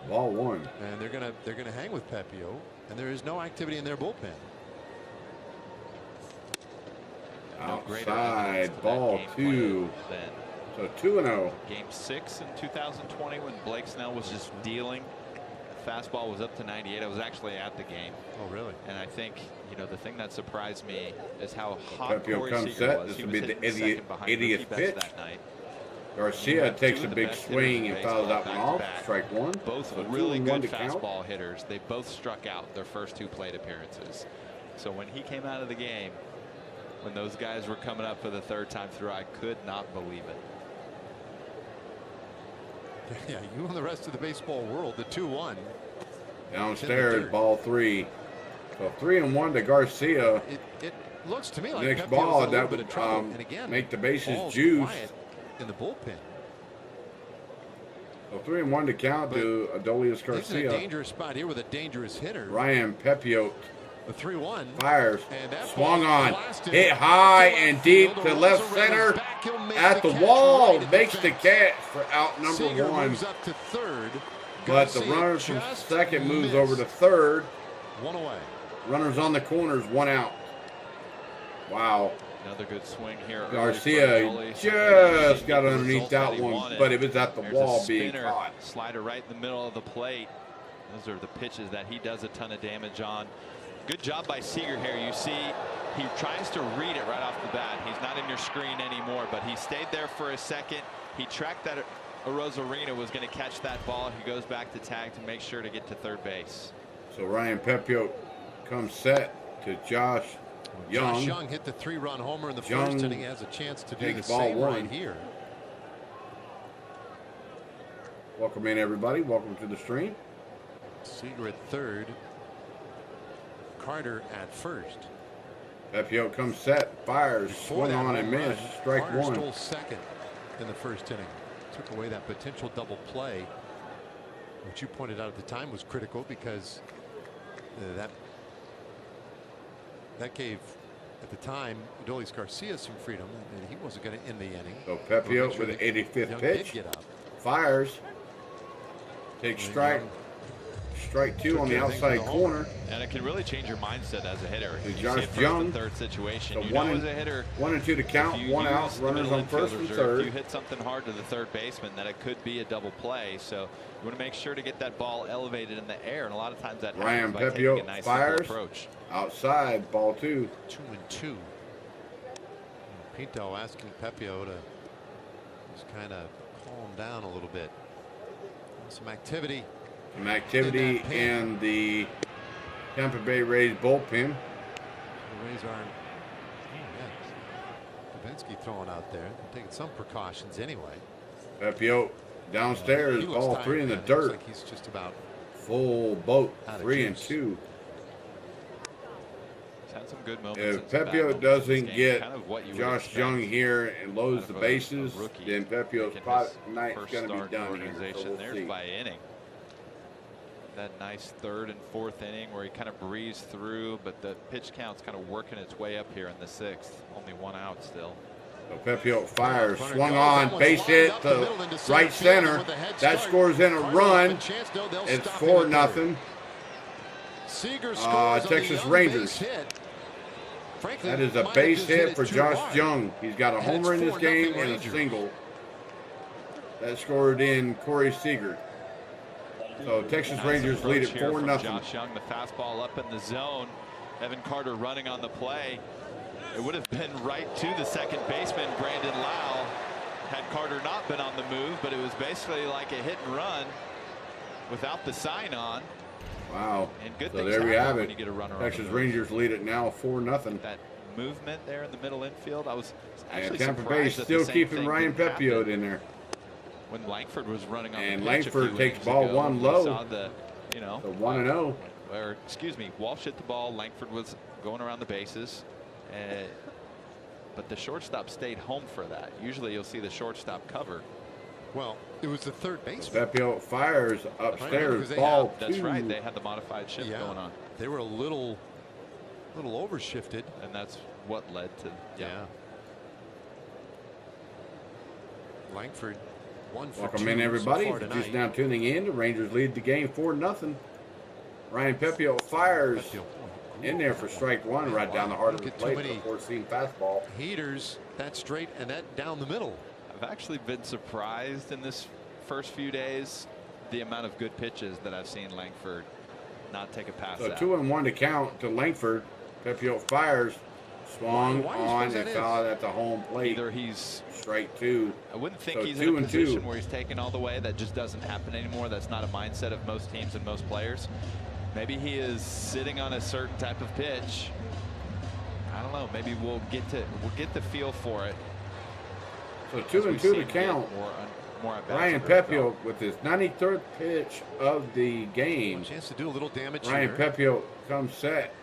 Ball one. And they're gonna hang with Pepio, and there is no activity in their bullpen. Outside, ball two. So 2-0. Game 6 in 2020 when Blake Snell was just dealing. Fastball was up to 98. I was actually at the game. Oh, really? And I think, you know, the thing that surprised me is how hot Pepio Corey comes Seager set. was. This He would was be the hitting second behind idiot Mookie Betts pitch. that night. Garcia takes Two a of the big best swing hitters and in fouls baseball that one off. back-to-back. Strike one. Both So really 2-1 good to count. fastball hitters. They both struck out their first 2 plate appearances. So when he came out of the game, when those guys were coming up for the 3rd time through, I could not believe it. Yeah, you and the rest of the baseball world, the 2-1. Downstairs, ball 3. So 3-1 to Garcia. It looks to me like Next Pepio's ball in a little that bit would of trouble. And again, make the bases ball's juice. quiet in the bullpen. So 3-1 to count to Adolis He's in a Garcia. dangerous spot here with a dangerous hitter. Ryan Pepio The 3-1. fires. And that Swung ball on. blasted Hit high to and left deep field. to The left Rosa Raiders center. back. He'll make At the catch wall. right at Makes the fence. catch for out number Seager 1. moves up to third. But the Garcia runner from just second moves missed. over to third. 1 away. Runners on the corners, 1 out. Wow. Another good swing here. Garcia just got underneath that one, but it was at the wall being caught. Slider right in the middle of the plate. Those are the pitches that he does a ton of damage on. Good job by Seager here. You see he tries to read it right off the bat. He's not in your screen anymore, but he stayed there for a second. He tracked that Arozarena was going to catch that ball. He goes back to tag to make sure to get to third base. So Ryan Pepio comes set to Josh Young. Josh Young hit the 3-run homer in the Young first inning. Has a chance to do the takes ball same 1. right here. Welcome in, everybody. Welcome to the stream. Seager at third. Carter at first. Pepio comes set, fires, Before swung that on and home missed. run, Strike Carter 1. stole second in the first inning. Took away that potential double play, which you pointed out at the time was critical because that gave, at the time, Adolis Garcia some freedom, and he wasn't going to end the inning. So Pepio with an 85th Young pitch. did get up. Fires. Takes strike. Strike 2 on the outside corner. And it can really change your mindset as a hitter. To You see Josh it first Young. and third situation. So You 1 know and, as a hitter, 1 and 2 to count. if you 1 out. use the Runners middle on first infielders, and or third. if you hit something hard to the third baseman, that it could be a double play. So you want to make sure to get that ball elevated in the air, and a lot of times that Ryan happens by taking a Pepio nice fires. simple approach. Outside, ball 2. 2-2. Pinto asking Pepio to just kind of calm down a little bit. Some activity. Some activity in the Tampa Bay Rays bullpen. The Rays aren't. Davinsky throwing out there. They're taking some precautions anyway. Pepio downstairs, He looks ball tired, 3 in the man. It dirt. looks like he's just about Full boat, out of 3 and juice. 2. He's had some good moments. If and some bad Pepio moments in this doesn't game. get Kind of what you would Josh expect. Young here and loads Kind the of a bases, rookie then Pepio's making pot his night's first going to start be in the done here. organization. So we'll There's see. by inning. That nice third and fourth inning where he kind of breezed through, but the pitch count's kind of working its way up here in the 6th. Only 1 out still. So Pepio fires, Runner swung goes. on, That one's base lined hit up the to middle into right field center. with a head That start. scores in a Cardinals run. have a chance, though. They'll It's stop him at 4-0. Seager scores on the Texas Young Rangers. base hit. Frankly, That is a might have base just hit it for too Josh hard. Young. He's got a And homer it's in this 4-0 game and a Rangers. single. That scored in Corey Seager. So Texas Nice Rangers lead approach at here from 4-0. Josh Young, the fastball up in the zone. Evan Carter running on the play. It would have been right to the second baseman, Brandon Lau, had Carter not been on the move, but it was basically like a hit and run without the sign on. Wow. And good So things there we happen have when it. you get a runner on Texas the move. Rangers lead it now 4-0. That movement there in the middle infield, I was And actually Tampa Bay surprised that the still same keeping thing Ryan didn't Pepiot happen in there. when Langford was running on And the pitch Langford a few takes innings ball ago. one We low. saw the, you know, So 1-0. or excuse me, Walsh hit the ball. Langford was going around the bases, but the shortstop stayed home for that. Usually you'll see the shortstop cover. Well, it was the third baseman. Pepiot fires upstairs. They Ball That's 2. right. They had the modified shift going on, They were a little overshifted. and that's what led to Langford 1 for Welcome 2 in, everybody. so far If you're tonight. just now tuning in, the Rangers lead the game 4-0. Ryan Pepiot fires Pepiot. in there for strike 1, right down the heart of Look the at too plate. many The four-seam fastball. Heaters, that straight and that down the middle. I've actually been surprised in this first few days the amount of good pitches that I've seen Langford not take a pass So at. 2-1 to count to Langford. Pepiot fires, swung Why do you on suppose and that fouled at the home plate. Either he's, Strike 2. I wouldn't think So he's 2 in a and 2. position where he's taken all the way. That just doesn't happen anymore. That's not a mindset of most teams and most players. Maybe he is sitting on a certain type of pitch. I don't know. Maybe we'll get the feel for it. So as 2 we and see 2 him to get count. more at-bats Ryan under his belt. Pepiot with his 93rd pitch of the game. Chance to do a little damage Ryan here. Pepiot comes set,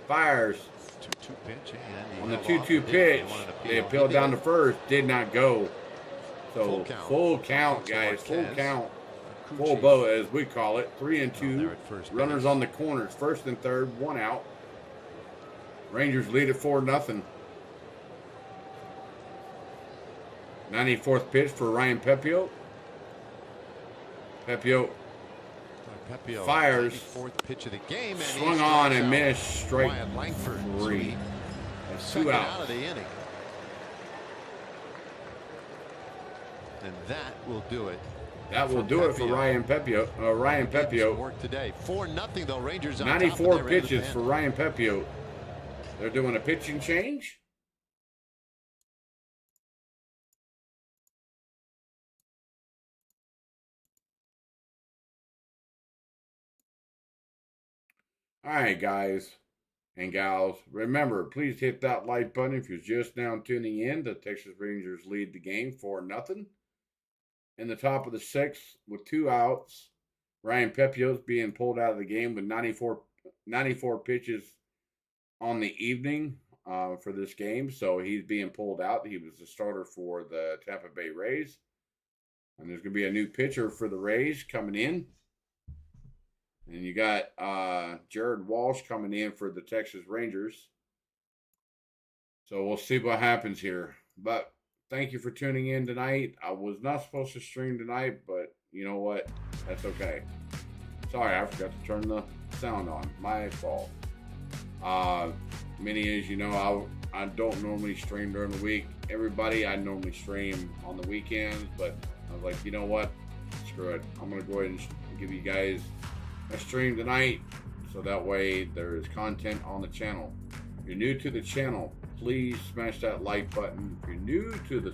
fires 2-2 pitch and he on the held off 2-2 and pitch. they wanted an They appeal. appealed He down did. to first, did not go. So Full count. full count, Alfonso guys, full Marquez. count, Crew full chief. boat as we call it. 3 and Down 2. there at first Runners base. on the corners, first and third, 1 out. Rangers lead it 4-0. 94th pitch for Ryan Pepiot. Pepiot Pepiot, fires. 94th pitch of the game, and he swung on strikes and out missed. Strike Wyatt Langford. 3. That's 2 Second out outs. of the inning. And that will do it. That will for do it for Pepiot. Ryan Pepiot. Ryan Getting some Pepiot. work today. 4-0 though. Rangers on top, 94 but they ran the pitches pen. for Ryan Pepiot. They're doing a pitching change. All right, guys and gals. Remember, please hit that like button if you're just now tuning in. The Texas Rangers lead the game 4-0. In the top of the 6th with 2 outs, Ryan Pepiot's being pulled out of the game with 94 pitches on the evening for this game. So he's being pulled out. He was the starter for the Tampa Bay Rays. And there's going to be a new pitcher for the Rays coming in. And you got Jared Walsh coming in for the Texas Rangers. So we'll see what happens here. But thank you for tuning in tonight. I was not supposed to stream tonight, but you know what? That's okay. Sorry, I forgot to turn the sound on. My fault. Many as you know, I don't normally stream during the week. Everybody, I normally stream on the weekends, but I was like, you know what? Screw it. I'm going to go ahead and give you guys a stream tonight, so that way there is content on the channel. If you're new to the channel, please smash that like button. If you're new to the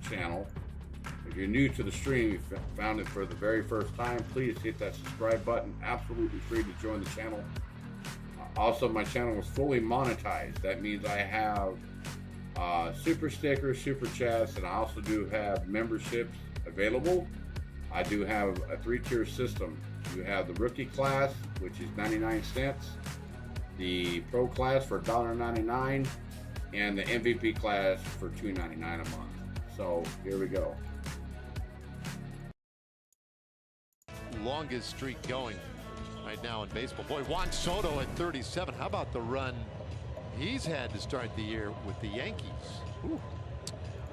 channel, if you're new to the stream, you found it for the very first time, please hit that subscribe button. Absolutely free to join the channel. Also, my channel is fully monetized. That means I have super stickers, super chats, and I also do have memberships available. I do have a 3-tier system. You have the rookie class, which is 99 cents, the pro class for $1.99, and the MVP class for $2.99 a month. So here we go. Longest streak going right now in baseball. Boy, Juan Soto at 37. How about the run he's had to start the year with the Yankees? Ooh.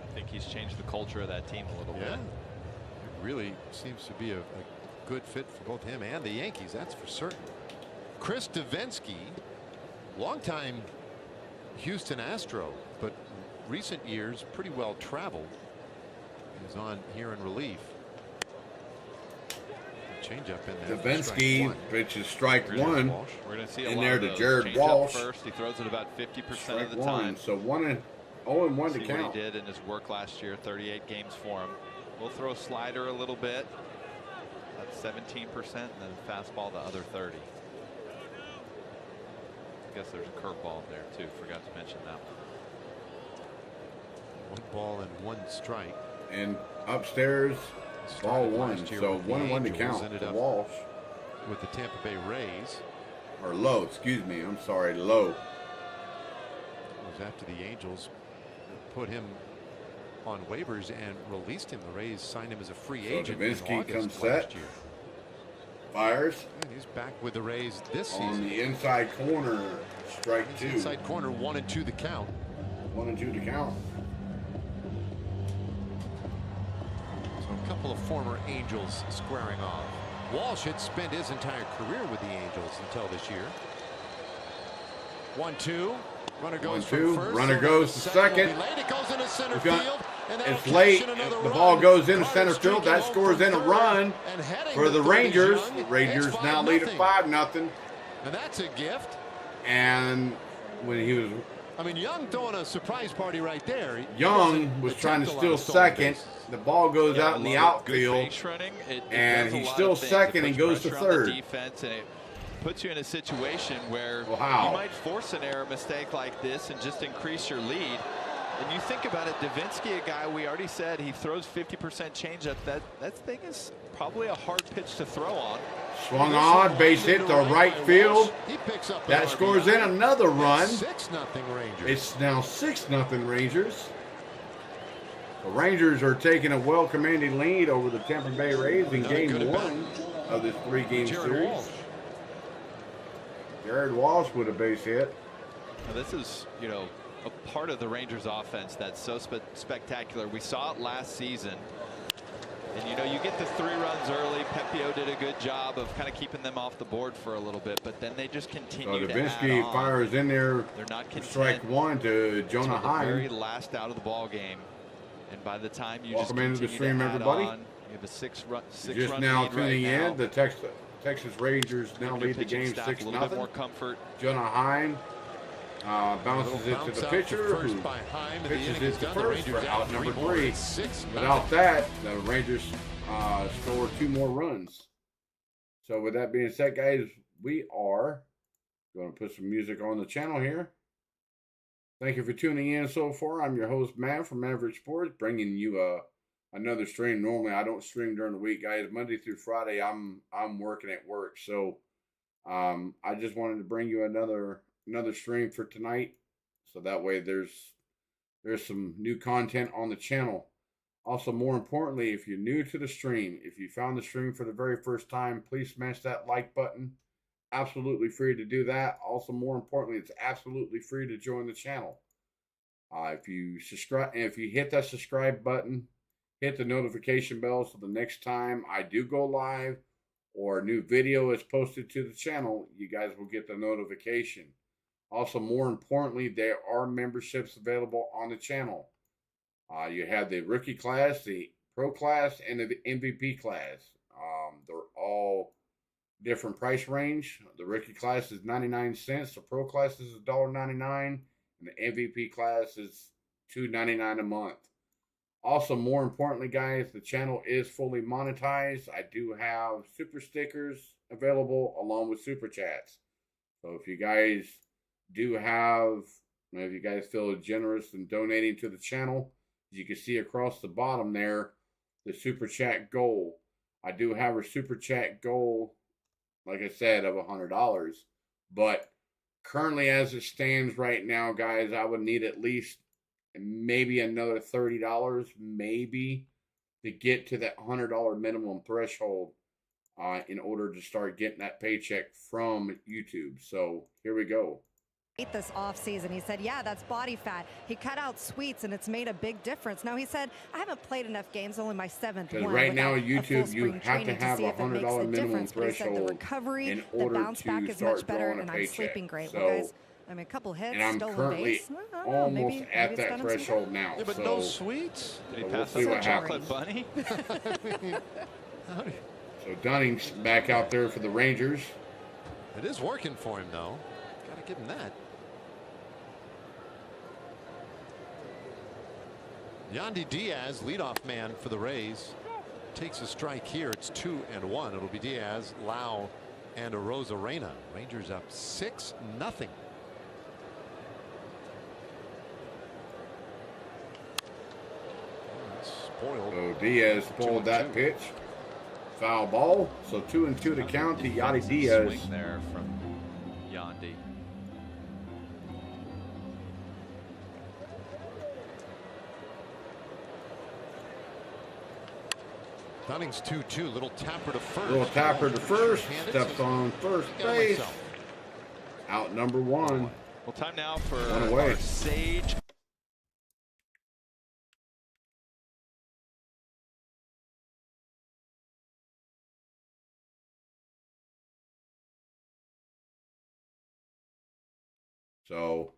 I think he's changed the culture of that team a little Yeah, bit. it really seems to be a good fit for both him and the Yankees, that's for certain. Chris Davinsky, longtime Houston Astro, but recent years pretty well traveled. He's on here in relief. changeup in there. Davinsky pitches strike one. We're going to see a in lot there of to those. Jared Change Walsh. Up first. He throws it about 50% Strike of the one. time. So 0-1 to See count. what he did in his work last year. 38 games for him. We'll throw slider a little bit. That's 17%, and then fastball the other 30. I guess there's a curveball there too. Forgot to mention that one. 1 ball and 1 strike. And upstairs, ball Started 1. last year So with the 1-1 to Angels, count. ended To up Walsh. with the Tampa Bay Rays. Or Low, excuse me. I'm sorry, Low. It was after the Angels put him on waivers and released him. The Rays signed him as a free agent in Davinsky August comes last set. year. Fires And he's back with the Rays this on season. the inside corner. Strike 2. Inside corner, 1 and 2 the count. 1 and 2 to count. So a couple of former Angels squaring off. Walsh had spent his entire career with the Angels until this year. 1-2. Runner goes 1-2. from first. Runner so goes to second. will be late. It goes into center We've got- field. And that'll It's cash late. in another The run. ball goes into Carter center field. streaking That home scores from in a third run and heading for to the third is Rangers. Young. The Rangers It's now lead at 5-0. 5-0. And that's a gift. And when he was I mean, Young throwing a surprise party right there. He Young doesn't was trying to attempt a lot steal of stolen second. bases. The ball goes out in the outfield. Base running, it and does a he's lot still of things. second It and puts goes to pressure on the third. defense, and it puts you in a situation where Wow. you might force an error mistake like this and just increase your lead. And you think about it, Davinsky, a guy we already said he throws 50% changeup. That thing is probably a hard pitch to throw on. Swung on, base hit to right field. He picks up That an scores RBI. in another run. 6-0 Rangers. It's now 6-0 Rangers. The Rangers are taking a well-commanded lead over the Tampa Bay Rays in Another good game at bat. 1 of this 3-game Jared series. Walsh. Jared Walsh with a base hit. Now this is, a part of the Rangers offense that's so spectacular. We saw it last season. And you get the 3 runs early. Pepio did a good job of kind of keeping them off the board for a little bit, but then they just So continue to Davinsky add on. fires in there. They're not for content strike 1 to Jonah until the very Heim. last out of the ball game. And by the time you Welcome just into the continue stream, to add everybody. on, you have a six run Just now lead tuning right now. in, the Texas Rangers now Give your lead the pitching game staff a little bit more 6-0. comfort. Jonah Heim bounces it to Bounce the out pitcher, first who by Heim, and the pitches inning it is to done. The first Rangers for down out number 3 more. 3. It's 6-0. Without that, the Rangers score 2 more runs. So with that being said, guys, we are going to put some music on the channel here. Thank you for tuning in so far. I'm your host, Matt from Maverick Sports, bringing you another stream. Normally, I don't stream during the week, guys. Monday through Friday, I'm working at work. So I just wanted to bring you another stream for tonight. So that way there's some new content on the channel. Also, more importantly, if you're new to the stream, if you found the stream for the very first time, please smash that like button. Absolutely free to do that. Also, more importantly, it's absolutely free to join the channel. If you subscribe, and if you hit that subscribe button, hit the notification bell so the next time I do go live or a new video is posted to the channel, you guys will get the notification. Also, more importantly, there are memberships available on the channel. You have the rookie class, the pro class, and the MVP class. They're all different price range. The rookie class is 99 cents. The pro class is $1.99. And the MVP class is $2.99 a month. Also, more importantly, guys, the channel is fully monetized. I do have super stickers available along with super chats. So if you guys do have, if you guys feel generous in donating to the channel, as you can see across the bottom there, the super chat goal. I do have a super chat goal, like I said, of $100. But currently, as it stands right now, guys, I would need at least maybe another $30, maybe, to get to that $100 minimum threshold in order to start getting that paycheck from YouTube. So here we go. This offseason, he said, yeah, that's body fat. He cut out sweets, and it's made a big difference. Now, he said, I haven't played enough games, only my 7th one. Right now, without a YouTube, full you spring have to training have see if it makes $100 a minimum difference. But he said the threshold recovery, in the order bounce back to is start much better, drawing a and I'm paycheck. sleeping great. So, Well, guys, I mean, a couple hits, and I'm stolen currently base. I don't know, almost maybe at it's that done him some threshold good. now. Yeah, but so no sweets. Did he we'll pass see us what a chocolate happens. bunny? So Dunning's back out there for the Rangers. It is working for him, though. Got to give him that. Yandy Diaz, leadoff man for the Rays, takes a strike here. It's 2-1. It'll be Diaz, Lau, and Arozarena. Rangers up 6-0. Spoiled. So Diaz pulled that pitch. Foul ball. So 2-2 to count to Yandy Diaz. Swing there from Yandy. Dunning's 2-2. Little tapper to first. Little tapper to first. Handed. Steps on first base. Out number 1. Well, time now for One away. our Sage. So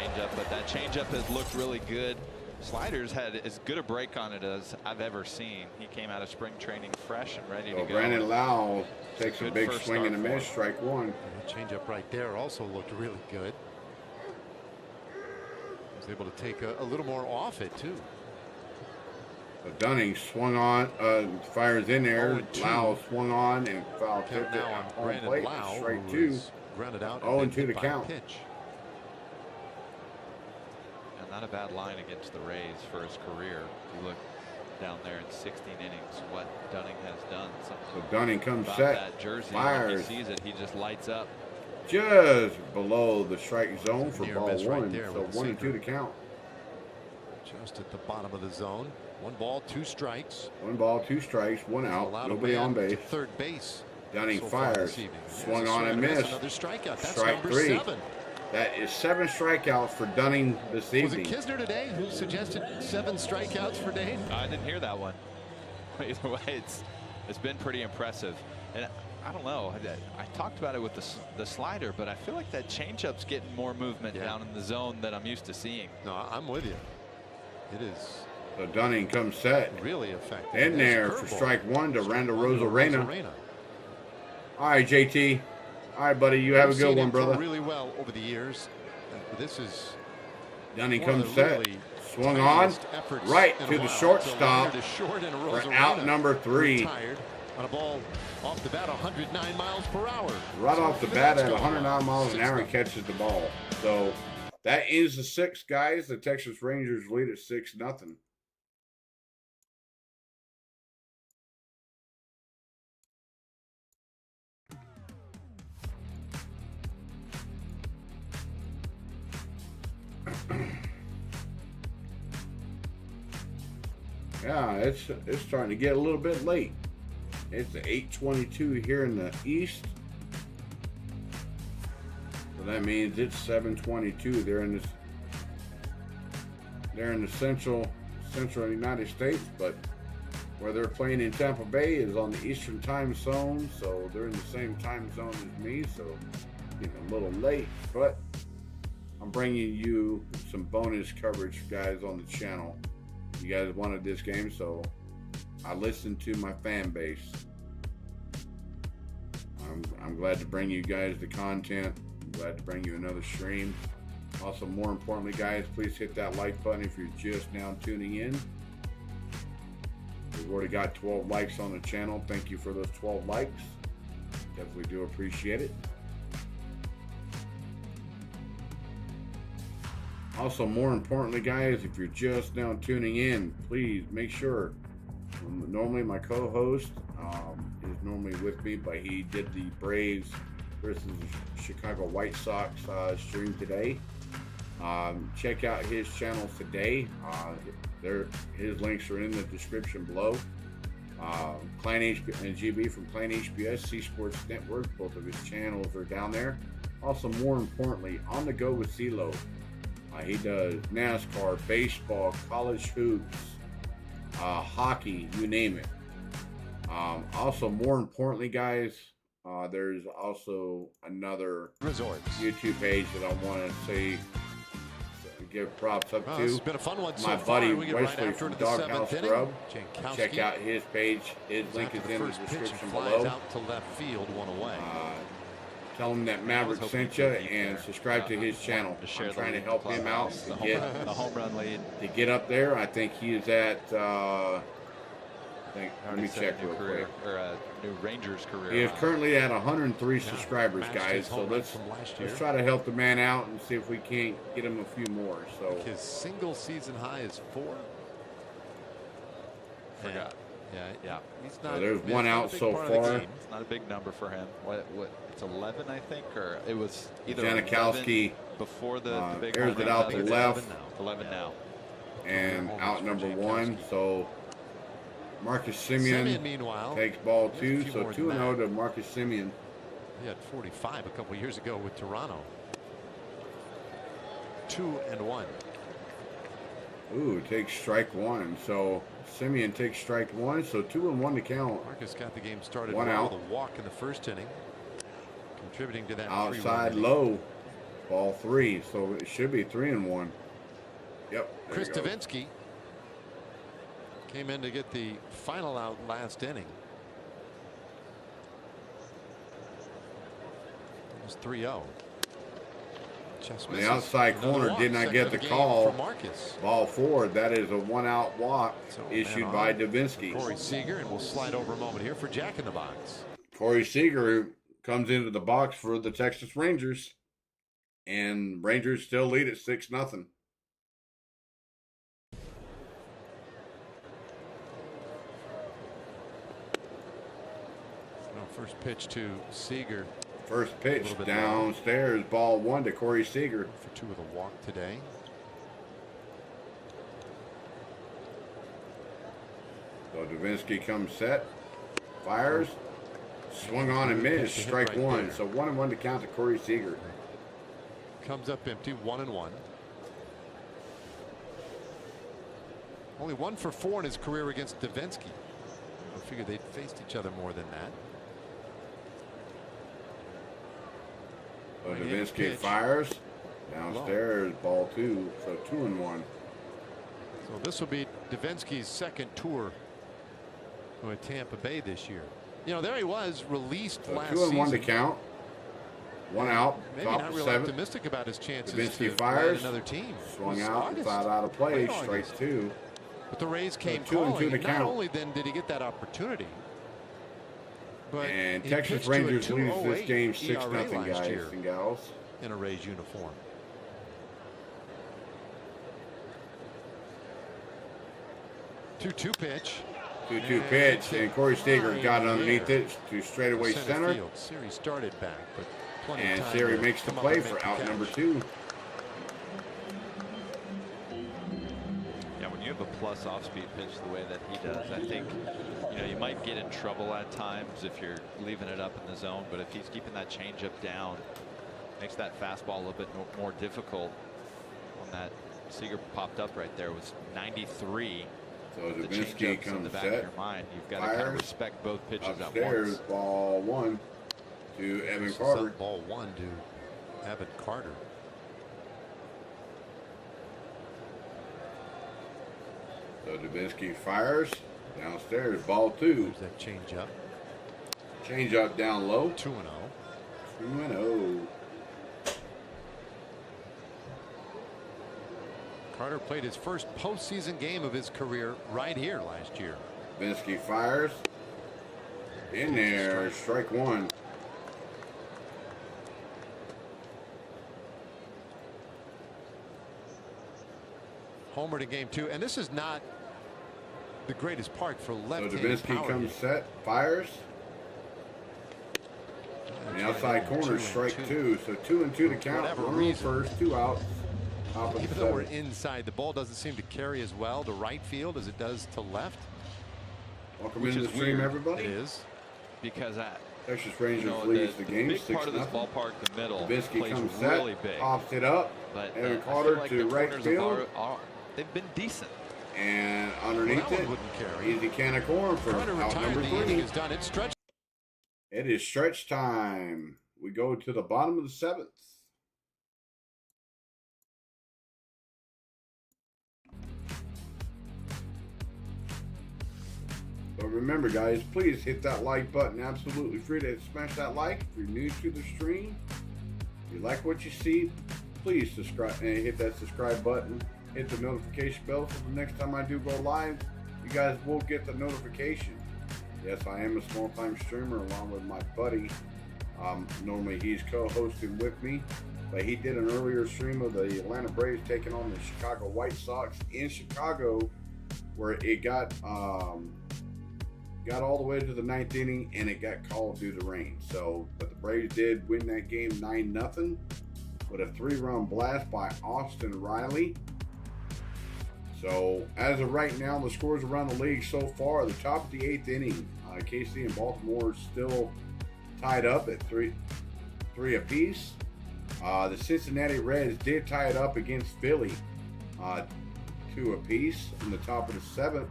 Changeup, but that changeup has looked really good. Sliders had as good a break on it as I've ever seen. He came out of spring training fresh and ready to go. Brandon Lau takes a Good big first swing and a start for miss. him. Strike 1. That changeup right there also looked really good. Was able to take a little more off it too. So Dunning swung on, fires in there. 0-2. Lau swung on and foul Count tipped it now on home Brandon plate. Lau, Strike who 2. was grounded out. 0-2 and to hit by a count. pitch. And not a bad line against the Rays for his career. You look down there in 16 innings, what Dunning has done. So Dunning comes About set. that jersey, Fires. when he sees it, he just lights up. Just below the strike zone for Near ball miss right 1. there So with the 1-2 to sinker. count. Just at the bottom of the zone. 1 ball, 2 strikes. 1 ball, 2 strikes, 1 out. Allowed a Nobody man on base. to third base. Dunning so far fires. this evening. Swung There's a on swing and a miss, missed. Another strikeout. That's Strike number 3. 7. That is 7 strikeouts for Dunning this Was it evening. Kisner today who suggested 7 strikeouts for Dane? I didn't hear that one. Either way, it's been pretty impressive. And I don't know. I talked about it with the slider, but I feel like that changeup's getting more movement down in the zone that I'm used to seeing. No, I'm with you. It is So Dunning comes set. really effective. In there There's a for curveball. strike 1 to Randall Rosarena. Rosarena. All right, JT. All right, buddy. You have a We've good seen one, him throw brother. really well over the years. This is Dunning one of comes the set. really Swung on. tiniest efforts Right in a to the while. shortstop So to short and for Rosarena out number 3. retired on a ball off the bat 109 miles per hour. Right So off the the bat next at go 109 miles an hour and 6-0. catches the ball. So that is the 6, guys. The Texas Rangers lead at 6-0. Yeah, it's starting to get a little bit late. It's 8:22 here in the east. So that means it's 7:22. They're in the central United States, but where they're playing in Tampa Bay is on the Eastern time zone, so they're in the same time zone as me, so getting a little late, but I'm bringing you some bonus coverage, guys, on the channel. You guys wanted this game, so I listened to my fan base. I'm glad to bring you guys the content. I'm glad to bring you another stream. Also, more importantly, guys, please hit that like button if you're just now tuning in. We've already got 12 likes on the channel. Thank you for those 12 likes. Definitely do appreciate it. Also, more importantly, guys, if you're just now tuning in, please make sure. Normally, my co-host is normally with me, but he did the Braves versus Chicago White Sox stream today. Check out his channel today. His links are in the description below. Klein HP and GB from Klein HBS, C Sports Network. Both of his channels are down there. Also, more importantly, On the Go with CeeLo. He does NASCAR, baseball, college hoops, hockey, you name it. Also, more importantly, guys, there's also another Resorts. YouTube page that I want to say, give props up Well, to. this has been a fun one My so far. buddy We get right Wesley after from it at the Doghouse seventh Grub. inning. Jankowski Check out his page. His goes link after is the in the first pitch and description flies below. out to left field, one away. Tell him that Maverick sent you and subscribe to his channel. I'm trying to help him out to get the home run lead. to get up there. I think he is at. Let me check real quick. Or a new Rangers career. He is currently at 103 subscribers, matched guys. his So home run let's from last year. try to help the man out and see if we can't get him a few more. So His single season high is 4. Forgot. Yeah. He's not. there's it's one not a out big so part of the far. game. It's not a big number for him. What? It's 11, I think, or it was either Janikowski 11 before the big airs home it run. out I to think it's left. 11 now. And out number 1. So Marcus Simeon, Semien meanwhile, takes ball he has a 2. few So more 2-0 than to Marcus Semien. he had 45 a couple years ago with Toronto. 2-1. Ooh, takes strike 1. So Semien takes strike 1. So 2-1 to count. Marcus got the game started One well out. with a walk in the first inning, contributing to that 3-1 Outside inning. low. Ball 3. So it should be 3-1. Yep. there Chris you go. Davinsky came in to get the final out last inning. It was 3-0. Just On the misses. outside Another corner walk, did not second get of the game call. for Marcus. Ball 4. That is a 1-out walk So, issued man by on Davinsky. Corey Seager, and we'll slide over a moment here for Jack in the Box. Corey Seager comes into the box for the Texas Rangers, and Rangers still lead at 6-0. First pitch to Seager First pitch little bit downstairs, ball 1 to Corey Seager. for 2 with a walk today. So Davinsky comes set, fires, swung on and missed, Hit strike right 1. there. So 1-1 to count to Corey Seager. Comes up empty, 1-1. Only 1 for 4 in his career against Davinsky. I figured they'd faced each other more than that. So Right-hand Davinsky pitch. fires, downstairs, ball 2. So 2-1. So this will be Davinsky's second tour with Tampa Bay this year. You know, there he was, released So last 2-1 to season. count. 1 out, Maybe top not of real 7th. optimistic about his chances Davinsky to land fires, another team. Swung It was out, August. thought out of play, Late strike August. 2. But the Rays came 2-2 calling. to And not count. only then did he get that opportunity, but And he Texas pitched to a Rangers lose this 2.08 game ERA 6-0, last guys year and gals. in a Rays uniform. Two pitch. 2-2 And pitch, it's hit and Corey Seager high got in the underneath air. it to straightaway center. Field. Siri started back, but plenty And of time Siri to makes the come up play and for make the out catch. number 2. Yeah, when you have a plus off-speed pitch the way that he does, I think you might get in trouble at times if you're leaving it up in the zone. But if he's keeping that changeup down, makes that fastball a little bit more difficult. On that, Seager popped up right there was 93. So The Davinsky changeup's in the comes back of set. your mind. You've got to kind of Fires. respect both pitches at Upstairs, once. ball 1 to Evan This is Carter. up ball 1 to Evan Carter. So Davinsky fires, downstairs, ball 2. There's that change up. Change up down low, 2-0. 2-0. Carter played his first postseason game of his career right here last year. Davinsky fires, in there, strike 1. Homer to game 2, and this is not the greatest park for So left-handed Davinsky power comes hitter. set, fires. That's The outside right, corner, 2-2. strike 2. So 2-2 to count. whatever Runner reason. first, 2 outs. Top of Even the though we're 7th. inside, the ball doesn't seem to carry as well to right field as it does to left. Welcome Which into the is stream, weird. everybody. It is. Because Texas Rangers the leads the game big part of this 6-0. ballpark, the middle, Davinsky plays comes really set, big. pops it up, But Evan I feel Carter like to the right corners field. they've been decent. and Well, underneath that one it, wouldn't carry. easy can of corn for Carter out retired. number The inning 3. is done. It's stretch. It is stretch time. We go to the bottom of the 7th. remember, guys, please hit that like button. Absolutely free to smash that like. If you're new to the stream, if you like what you see, please subscribe and hit that subscribe button. Hit the notification bell so the next time I do go live, you guys will get the notification. Yes, I am a small-time streamer along with my buddy. Normally he's co-hosting with me, but he did an earlier stream of the Atlanta Braves taking on the Chicago White Sox in Chicago, where it got all the way to the 9th inning and it got called due to rain. So, but the Braves did win that game 9-0 with a 3-run blast by Austin Riley. So, as of right now, the scores around the league so far, the top of the 8th inning, KC and Baltimore still tied up at 3 apiece. The Cincinnati Reds did tie it up against Philly, 2 apiece in the top of the 7th.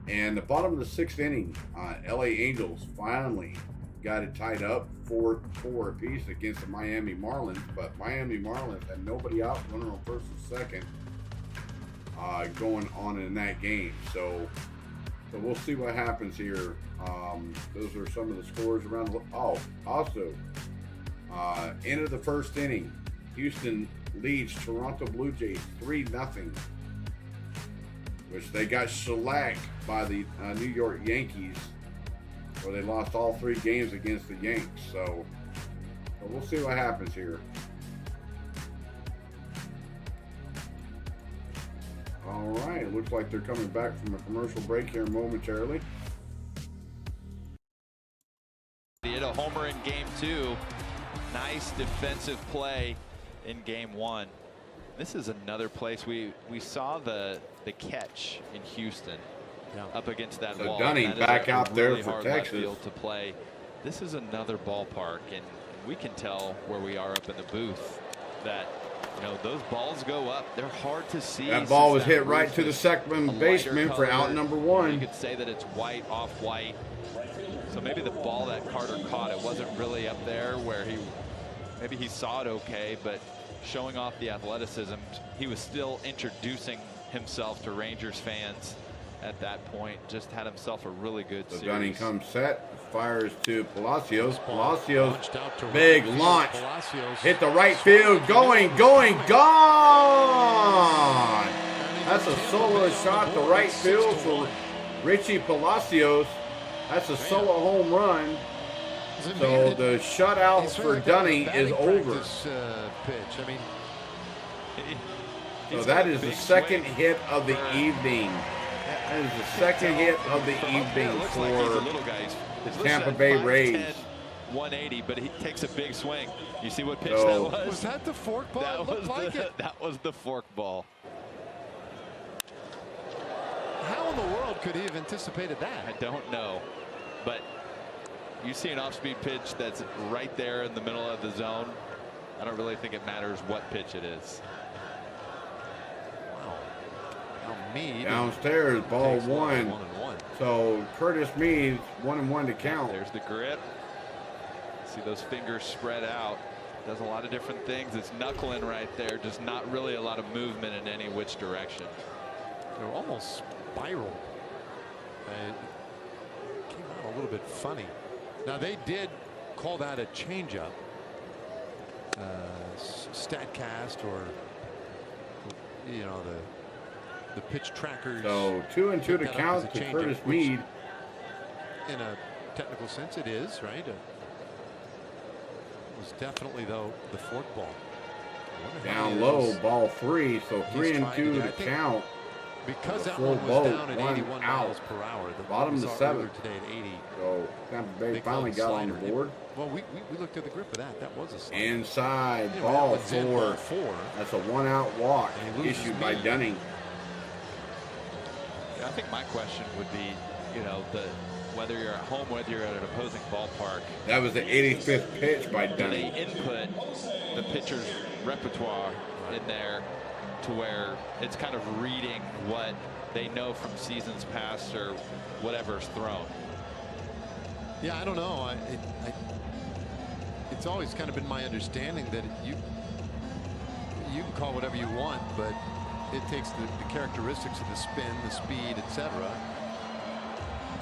And the bottom of the 6th inning, LA Angels finally got it tied up 4 apiece against the Miami Marlins. But Miami Marlins had nobody out, runner on first and second, going on in that game. So we'll see what happens here. Those are some of the scores around the. Oh, also, end of the 1st inning, Houston leads Toronto Blue Jays 3-0, which they got shellacked by the New York Yankees, where they lost all 3 games against the Yanks. So we'll see what happens here. All right, it looks like they're coming back from a commercial break here momentarily. He hit a homer in game 2. Nice defensive play in game 1. This is another place we saw the catch in Houston up against that wall. Dunning back out there really for hard Texas left field to play. This is another ballpark, and we can tell where we are up in the booth that, you know, those balls go up. They're hard to see. That ball was hit right to the second baseman for out number 1. You could say that it's white off white. So maybe the ball that Carter caught, it wasn't really up there where maybe he saw it okay, but showing off the athleticism, he was still introducing himself to Rangers fans at that point. Just had himself a really good series. Dunning comes set, fires to Palacios. Palacios, big launch, hit the right field, going, gone. That's a solo shot to right field for Richie Palacios. That's a solo home run. So the shutout for Dunning is over. Pitch. I mean, so that is the second hit of the evening. That is the second hit of the evening for the Tampa Bay Rays. 180, but he takes a big swing. You see what pitch So, that was? was that the fork ball? That It looked was like the, it. that was the fork ball. How in the world could he have anticipated that? I don't know, but you see an off-speed pitch that's right there in the middle of the zone. I don't really think it matters what pitch it is. Wow. Now Meade Downstairs, ball takes 1. 1-1. So Curtis Meade, 1-1 to count. There's the grip. See those fingers spread out. Does a lot of different things. It's knuckling right there. Just not really a lot of movement in any which direction. They're almost spiral. It came out a little bit funny. Now they did call that a changeup. Statcast, or you know, the pitch trackers. So 2-2 to count to Curtis Meade. In a technical sense, it is right. It was definitely, though, the fork ball. Down low, ball 3. So 3-2 to count. Because that full one was boat, down at 1 81 out. miles per hour. The Bottom of the 7th. today at 80. So Tampa Bay They finally called got on the slider. board. Well, we looked at the grip of that. That was a slider. Inside, Anyway, ball that was in, ball 4. 4. That's a 1-out walk And he loses issued by Meade. Dunning. Yeah, I think my question would be, you know, whether you're at home, whether you're at an opposing ballpark. That was the 85th pitch by Do Dunning. they input the pitcher's repertoire in there to where it's kind of reading what they know from seasons past or whatever's thrown? Yeah, I don't know. It's always kind of been my understanding that you can call whatever you want, but it takes the characteristics of the spin, the speed, etc.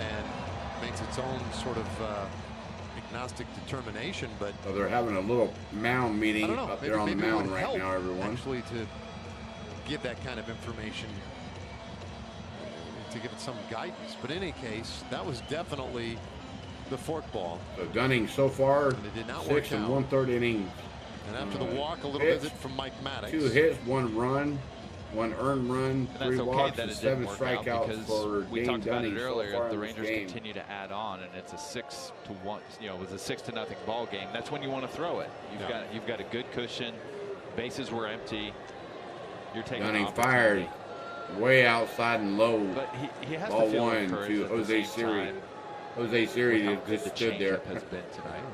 and makes its own sort of agnostic determination. But So they're having a little mound I meeting don't know. up there on the maybe it mound would right help now, everyone. actually to give that kind of information, to give it some guidance. But in any case, that was definitely the forkball. So Dunning so far, And it did not work 6 and out. 1/3 innings. And after the walk, a little hits, visit from Mike Maddox. 2 hits, 1 run, 1 earned run, And 3 that's okay walks, that and it 7 didn't work out strikeouts because for we Dane talked about Dunning it so earlier. far The in this Rangers game. continue to add on, and it's a 6-1. You know, it was a 6-0 ball game. That's when you want to throw it. You've got a good cushion. Bases were empty. You're taking Dunning opportunity. fired way outside and low. But he has Ball to feel 1 encouraged to at the Jose same Siri. time Jose Siri with how good just the stood there. changeup has been tonight.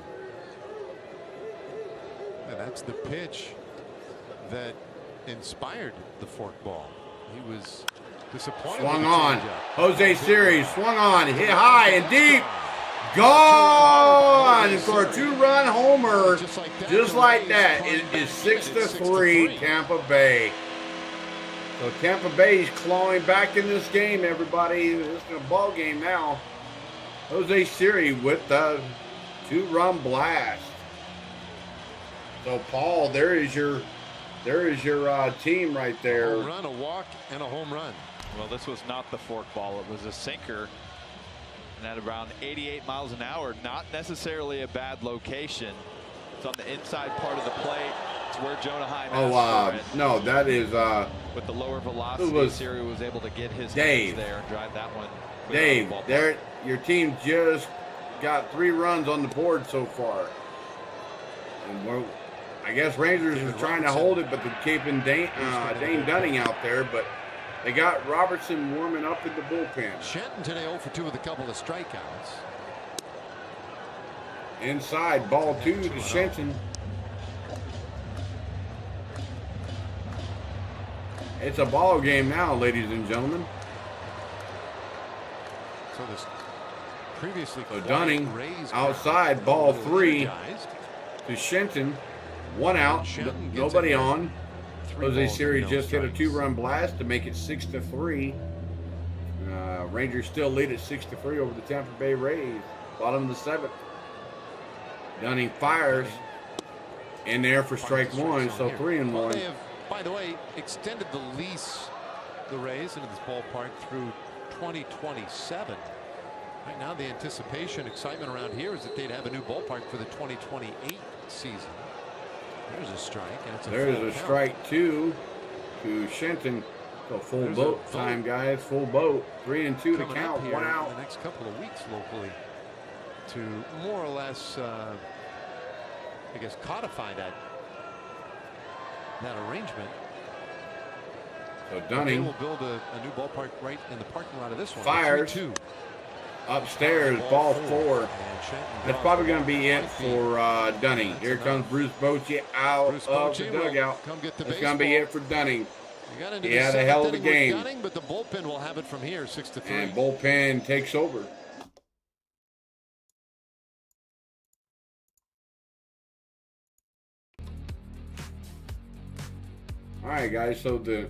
And that's the pitch that inspired the forkball. He was disappointed. Swung with the on. changeup. Jose Siri swung on, hit high and deep. Gone for a 2-run homer. Just like that. It is 6-3 Tampa Bay. So Tampa Bay's clawing back in this game, everybody. It's a ball game now. Jose Siri with the 2-run blast. So Paul, there is your team right there. Home run, a walk, and a home run. Well, this was not the forkball. It was a sinker. And at around 88 miles an hour, not necessarily a bad location. It's on the inside part of the plate. It's where Jonah Heim asked for it. No, that is With the lower velocity, Siri was able to get his hands there and drive that one. Dave, there, your team just got 3 runs on the board so far. And I guess Rangers are trying to hold it, but they're keeping Dane Dunning out there. But they got Robertson warming up in the bullpen. Shenton today 0 for 2 with a couple of strikeouts. Inside, ball 2 to Shenton. It's a ball game now, ladies and gentlemen. So this previously Dunning outside, ball 3 to Shenton. 1 out, nobody on. Jose Siri just hit a 2-run blast to make it 6-3. Rangers still lead at 6-3 over the Tampa Bay Rays. Bottom of the 7th. Dunning fires in there for strike 1, so 3-1. Well, they have, by the way, extended the lease, the Rays, into this ballpark through 2027. Right now, the anticipation, excitement around here is that they'd have a new ballpark for the 2028 season. There's a strike, and it's a There's full a count. strike 2 to Shenton. So full boat time, guys. Full boat. 3-2 to Coming count. up here 1 in out. the next couple of weeks locally to more or less, I guess, codify that arrangement. So They Dunning will build a new ballpark right in the parking lot of this one. fires 3-2. upstairs. Ball 4. And Shenton That's draws probably the going to be ball it 5 feet. for Dunning. Here comes Bruce Bochy out Bruce of Bochy the will dugout. come get the That's going to be baseball. it for Dunning. They got into He the had a seventh hell of a inning with game. Dunning, but the bullpen will have it from here, 6-3. And bullpen takes over. All right, guys. So the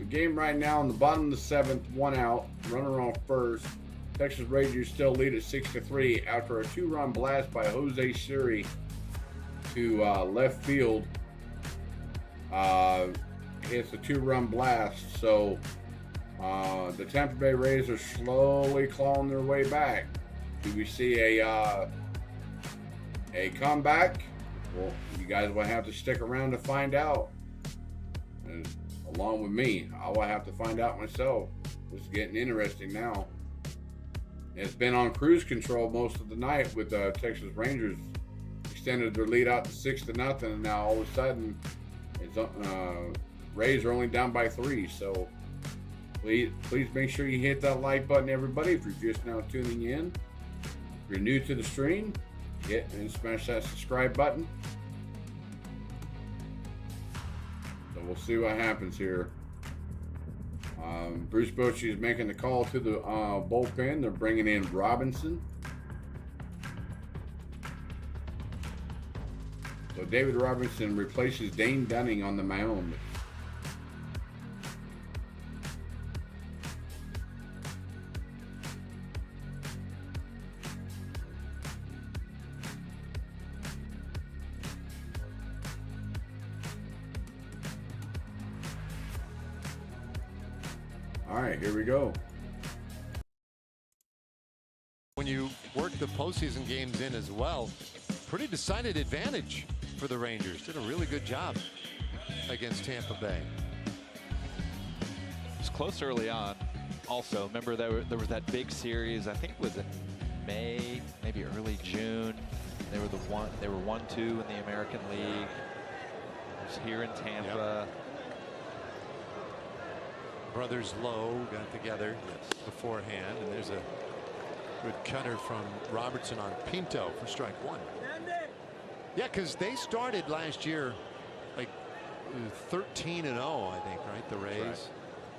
game right now in the bottom of the 7th, 1 out, runner on first. Texas Rangers still lead at 6-3 after a 2-run blast by Jose Siri to left field. It's a 2-run blast. So the Tampa Bay Rays are slowly clawing their way back. Do we see a comeback? Well, you guys will have to stick around to find out. And along with me, I will have to find out myself. It's getting interesting now. It's been on cruise control most of the night with the Texas Rangers extended their lead out to 6-0, and now all of a sudden, it's Rays are only down by 3. So please make sure you hit that like button, everybody. If you're just now tuning in, if you're new to the stream, hit and smash that subscribe button. So we'll see what happens here. Bruce Bochy is making the call to the bullpen. They're bringing in Robinson. So David Robinson replaces Dane Dunning on the mound. All right, here we go. When you work the postseason games in as well, pretty decided advantage for the Rangers. Did a really good job against Tampa Bay. It was close early on. Also, remember there was that big series. I think it was in May, maybe early June. They were 1-2 in the American League. It was here in Tampa. Yep. Brothers Lowe got together beforehand, and there's a good cutter from Robertson on Pinto for strike one. Yeah, because they started last year like 13-0, I think, right? The Rays. Right.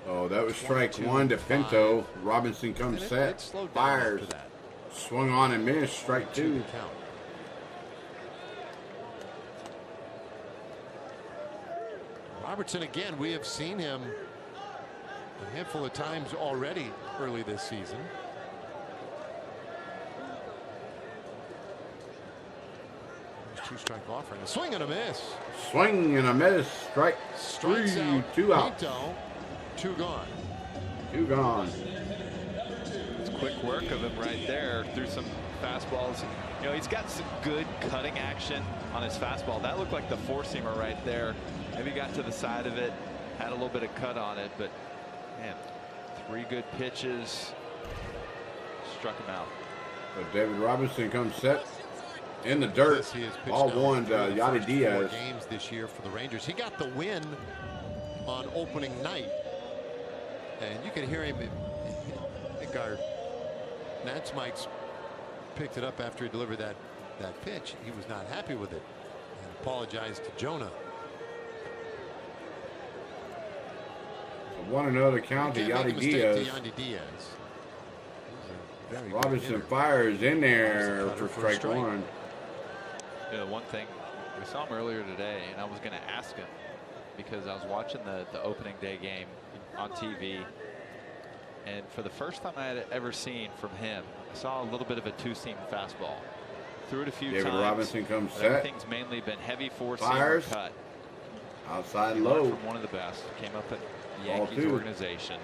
Oh, that was strike one to Pinto. Robinson comes set, it slowed down fires, after that. swung on and missed. Strike two. Count. Robertson again. We have seen him a handful of times already early this season. There's 2-strike offer and a swing and a miss. Swing and a miss. Strike Strikes three. out 2 out. Pinto, 2 gone. 2 gone. It's quick work of him right there through some fastballs. You know, he's got some good cutting action on his fastball. That looked like the four-seamer right there. Maybe got to the side of it, had a little bit of cut on it, but man, 3 good pitches, struck him out. So David Robinson comes set in the dirt. He has pitched Ball now one through to the Yadi first 4 Diaz. games this year for the Rangers. He got the win on opening night, and you can hear him. I think our Nats mics picked it up after he delivered that pitch. He was not happy with it and apologized to Jonah. 1-0 to count to Can't make a Yadi mistake Diaz. to Yandy Diaz. He's a very good Robinson hitter. fires in there Robinson for cutter strike one. You know, one thing, we saw him earlier today, and I was going to ask him because I was watching the opening day game on TV, and for the first time I had ever seen from him, I saw a little bit of a 2-seam fastball. Threw it a few David times. Robinson comes but set. Everything's mainly been heavy 4-seamer Fires. cut. Outside He learned low. from one of the best. Came up at the Ball Yankees 2. organization.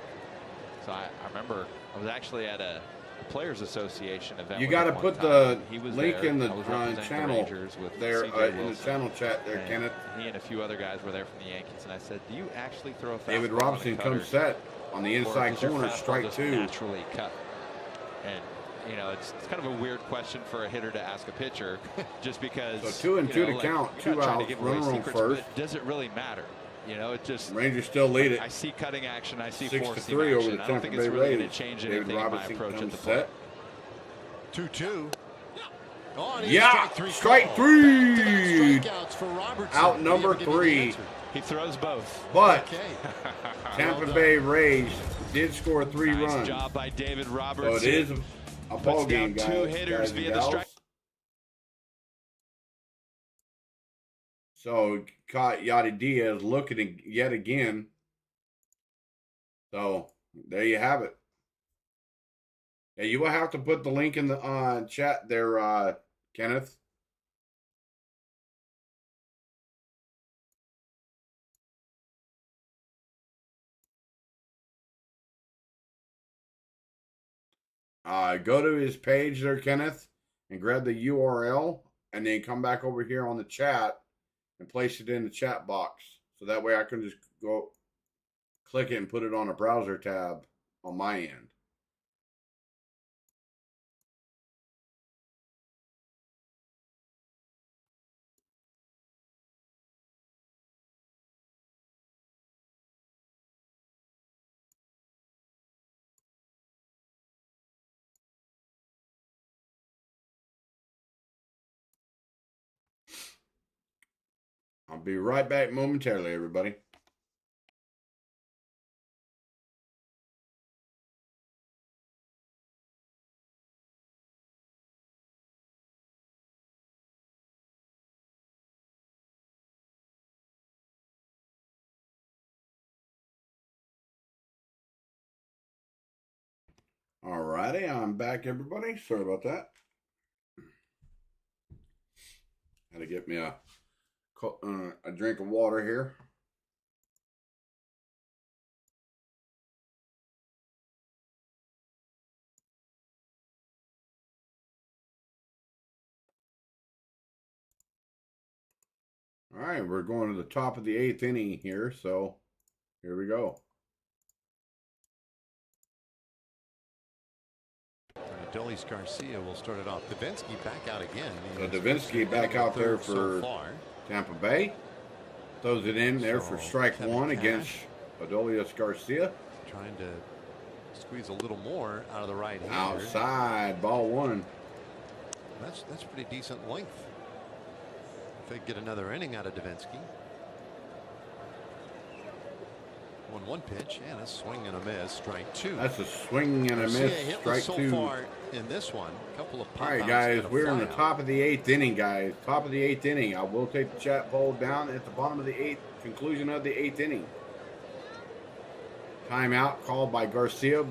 So I remember I was actually at a Players Association event. You with got to him one put time, the and he was link there. in the I was representing the channel Rangers with there CJ in the Wilson. channel chat there, And Kenneth. he and a few other guys were there from the Yankees, and I said, "Do you actually throw a fastball David on a Robinson cutter, comes set on the or inside does your corner, fastball strike just 2. naturally cut?" And you know, it's kind of a weird question for a hitter to ask a pitcher, just because. So 2 and 2 you know, to like, count, you're 2 not trying to outs, give away runner on secrets, first. but does it really matter? You know, it just. Rangers still lead it. I see cutting action. I see 6-3 four-seam over action. the I don't Tampa think Bay it's really going Rays. to change David anything in my Robinson approach at comes the plate. set. 2-2. Oh, and Yeah, strike call. 3. Strikeouts for Robertson. Out number He had to give you the 3. answer. He throws both. But Okay. Tampa Well done. Bay Rays did score 3 Nice runs. job by David So Robertson. it is a ball Puts game, down guys. 2 hitters guys and via the gals. strike. So caught Yadi Diaz looking yet again. So there you have it. Yeah, you will have to put the link in the chat there, Kenneth. Go to his page there, Kenneth, and grab the URL, and then come back over here on the chat and place it in the chat box. So that way I can just go click it and put it on a browser tab on my end. I'll be right back momentarily, everybody. Alrighty, I'm back, everybody. Sorry about that. Had to get me a drink of water here. right, we're going to the top of the 8th inning here, so here we go. Adolis Garcia will start it off. Davinsky back out again. So Davinsky back out there for Tampa Bay. Throws it in there for strike one against Adolis Garcia. Trying to squeeze a little more out of the right hand. Outside, ball one. That's pretty decent length. If they get another inning out of Davinsky. 1-1 pitch and a swing and a miss. Strike two. That's a swing and a miss. Strike two. So far in this one, a couple of all right, guys, we're in the top of the 8th inning, guys. Top of the 8th inning. I will take the chat poll down at the bottom of the 8th, conclusion of the 8th inning. Timeout called by Garcia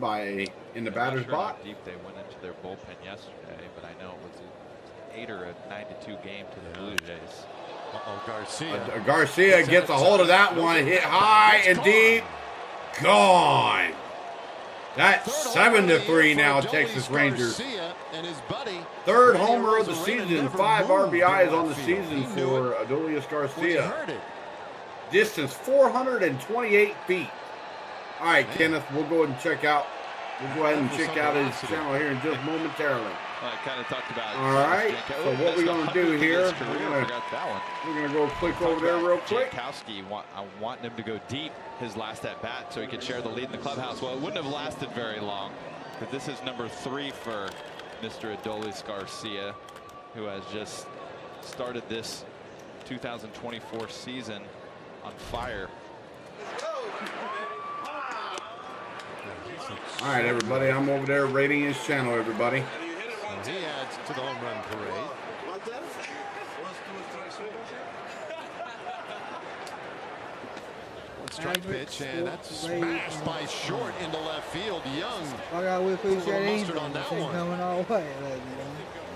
in the batter's box. Deep they went into their bullpen yesterday, but I know it was an 8 or a 9-2 game to the Blue Jays. Garcia. Garcia gets a hold of that one, hit high and deep, gone. That's 7-3 now, Texas Rangers. Third homer of the season, 5 RBIs on the season for Adolis Garcia. Distance 428 feet. All right, Kenneth, we'll go ahead and check out. We'll go ahead and check out his channel here in just momentarily. I kind of talked about. All right. So what we're going to do here? We're going to go click over there real quick. Jankowski, I want him to go deep his last at bat so he could share the lead in the clubhouse. Well, it wouldn't have lasted very long because this is number 3 for Mr. Adolis Garcia, who has just started this 2024 season on fire. All right, everybody, I'm over there rating his channel, everybody. So he adds to the home run parade. One strike pitch, and that's smashed by short into left field. Young. Mustard on that one. Coming our way,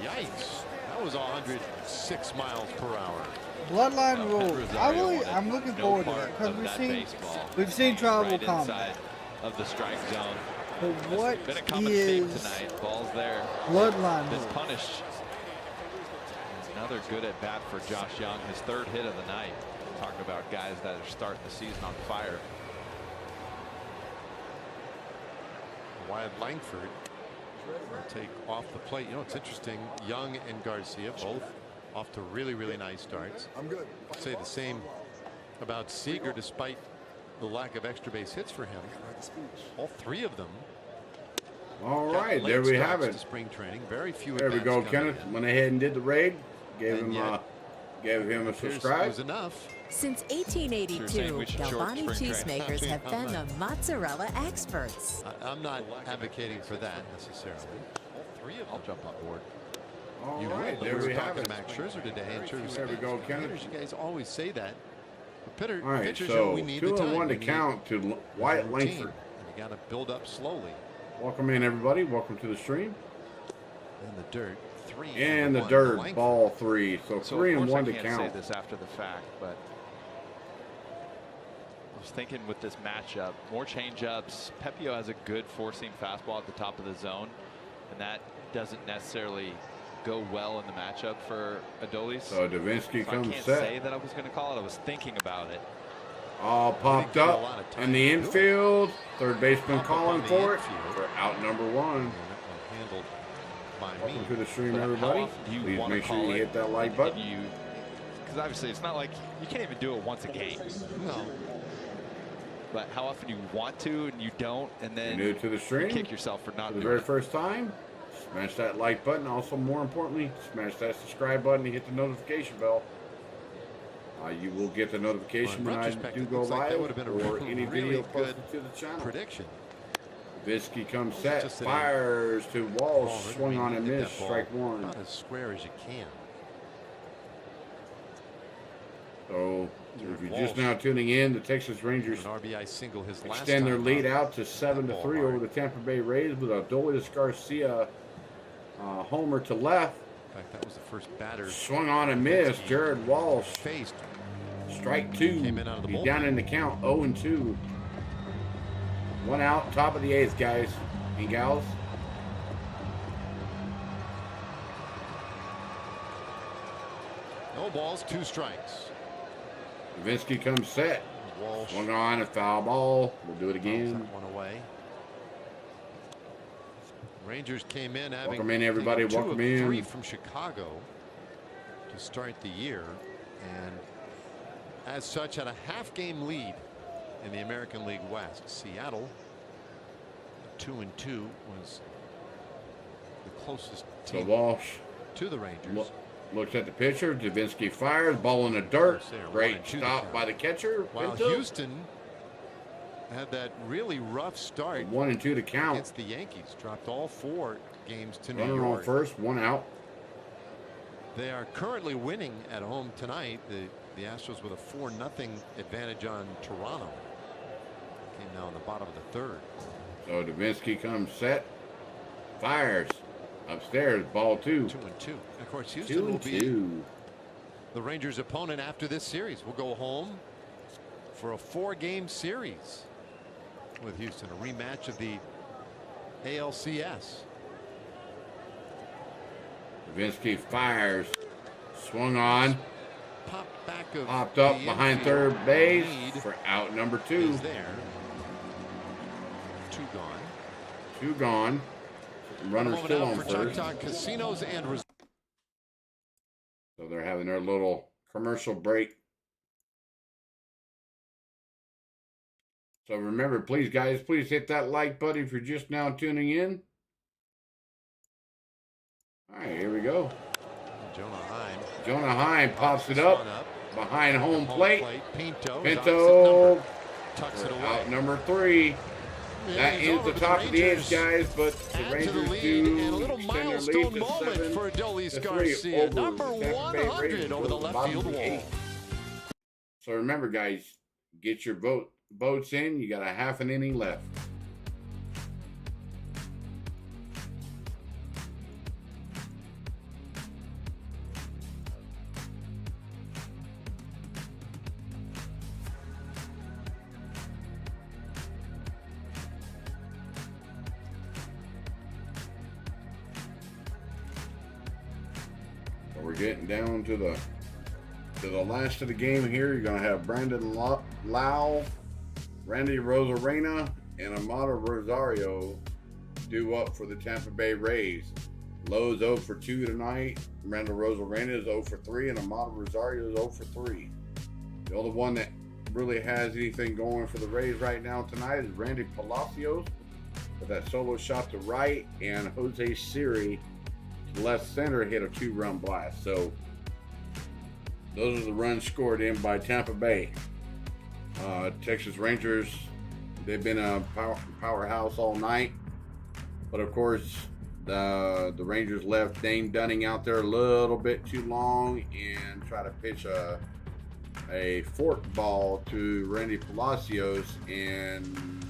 Yikes. That was 106 miles per hour. Bloodline rules. I'm looking forward to that because we've seen tribal combat of the strike zone. But what been a common is theme tonight. Balls there. Bloodline been punished. Another good at bat for Josh Young. His 3rd hit of the night. Talking about guys that are starting the season on fire. Wyatt Langford will take off the plate. You know, it's interesting. Young and Garcia both off to really, really nice starts. I'm good. I'd say the same about Seager, despite the lack of extra base hits for him. All 3 of them. All right, there we have it. Spring training. Very few. There we go. Kenneth went ahead and did the raid. Gave him a subscribe. Was enough. Since 1882, Galvani cheesemakers have been the mozzarella experts. I'm not advocating for that necessarily. All 3 of them. I'll jump on board. All you right, will, there we have talking it. to Max Scherzer today. There we go, Kenneth. You guys always say that. All right, so 2-1 to count to Wyatt Langford. You got to build up slowly. Welcome in, everybody. Welcome to the stream. In the dirt, 3. And the dirt, ball 3. So 3-1 to count. I can't say this after the fact, but I was thinking with this matchup, more change-ups. Pepio has a good 4-seam fastball at the top of the zone, and that doesn't necessarily go well in the matchup for Adolis. So Davinsky comes I can't set. say that I was going to call it. I was thinking about it. All popped up in the infield. Third baseman calling for it. For out number 1. Handled by Welcome to the stream, everybody. Please make sure you hit that like button. Because obviously it's not like you can't even do it once a game. No. But how often you want to and you don't, and then You're new to the stream, you kick yourself for not for the doing very it. first time. Smash that like button. Also, more importantly, smash that subscribe button and hit the notification bell. You will get the notification when I do go live or any video posted to the channel. Prediction. Davinsky comes set, fires to Walsh, swung on and missed, strike 1. Not as square as you can. So, if you're just now tuning in, the Texas Rangers RBI single his last extend their lead out to 7-3 over the Tampa Bay Rays with Adolis Garcia homer to left. In fact, that was the first batter. Swung on and missed. Jared Walsh faced. Strike 2. Came in out of the He's bullpen. down in the count, 0-2. 1 out, top of the 8th, guys and gals. No balls, 2 strikes. Davinsky comes set. Walsh. Swung on, a foul ball. We'll do it again. That one away. Rangers came in having Welcome in, everybody. taken 2 Welcome of in. 3 from Chicago to start the year, and as such had a half-game lead in the American League West. Seattle 2-2 was the closest So team Walsh to the Rangers. looks at the pitcher. Davinsky fires. Ball in the dirt. Great 1-2 stop by the catcher. While Pinto. Houston had that really rough start 1-2 to count. against the Yankees. Dropped all 4 games to New Runner York. on first, 1 out. They are currently winning at home tonight. The Astros with a 4-0 advantage on Toronto. Came now in the bottom of the 3rd. So Davinsky comes set. Fires. Upstairs, ball 2. 2-2. And of course, Houston will be 2-2. the Rangers' opponent after this series. We'll go home for a 4-game series with Houston, a rematch of the ALCS. Davinsky fires. Swung on. Popped up the behind infield. third base Lead for out number 2. is there. 2 gone. 2 gone. Runner still on for first. Choctaw Casinos and So they're having their little commercial break. So remember, please, guys, please hit that like button if you're just now tuning in. All right, here we go. Jonah Heim pops it up behind home plate. Pinto tucks it away. out number 3. That ends the top of the 8th, guys, but the Rangers do and a little extend their lead milestone to moment 7 for Adolis to 3 Garcia, over number the Tampa Bay 100 Rays over the left bottom field of the wall. 8th. So remember, guys, get your votes in. You got a half an inning left. So we're getting down to the last of the game here. You're going to have Brandon Lau, Randy Rosarena, and Amado Rosario due up for the Tampa Bay Rays. Lowe's 0 for 2 tonight. Randall Rosarena is 0 for 3, and Amado Rosario is 0 for 3. The only one that really has anything going for the Rays right now tonight is Randy Palacios with that solo shot to right, and Jose Siri to left center hit a 2-run blast. So those are the runs scored in by Tampa Bay. Texas Rangers, they've been a powerhouse all night. But of course, the Rangers left Dane Dunning out there a little bit too long and try to pitch a fork ball to Randy Palacios, and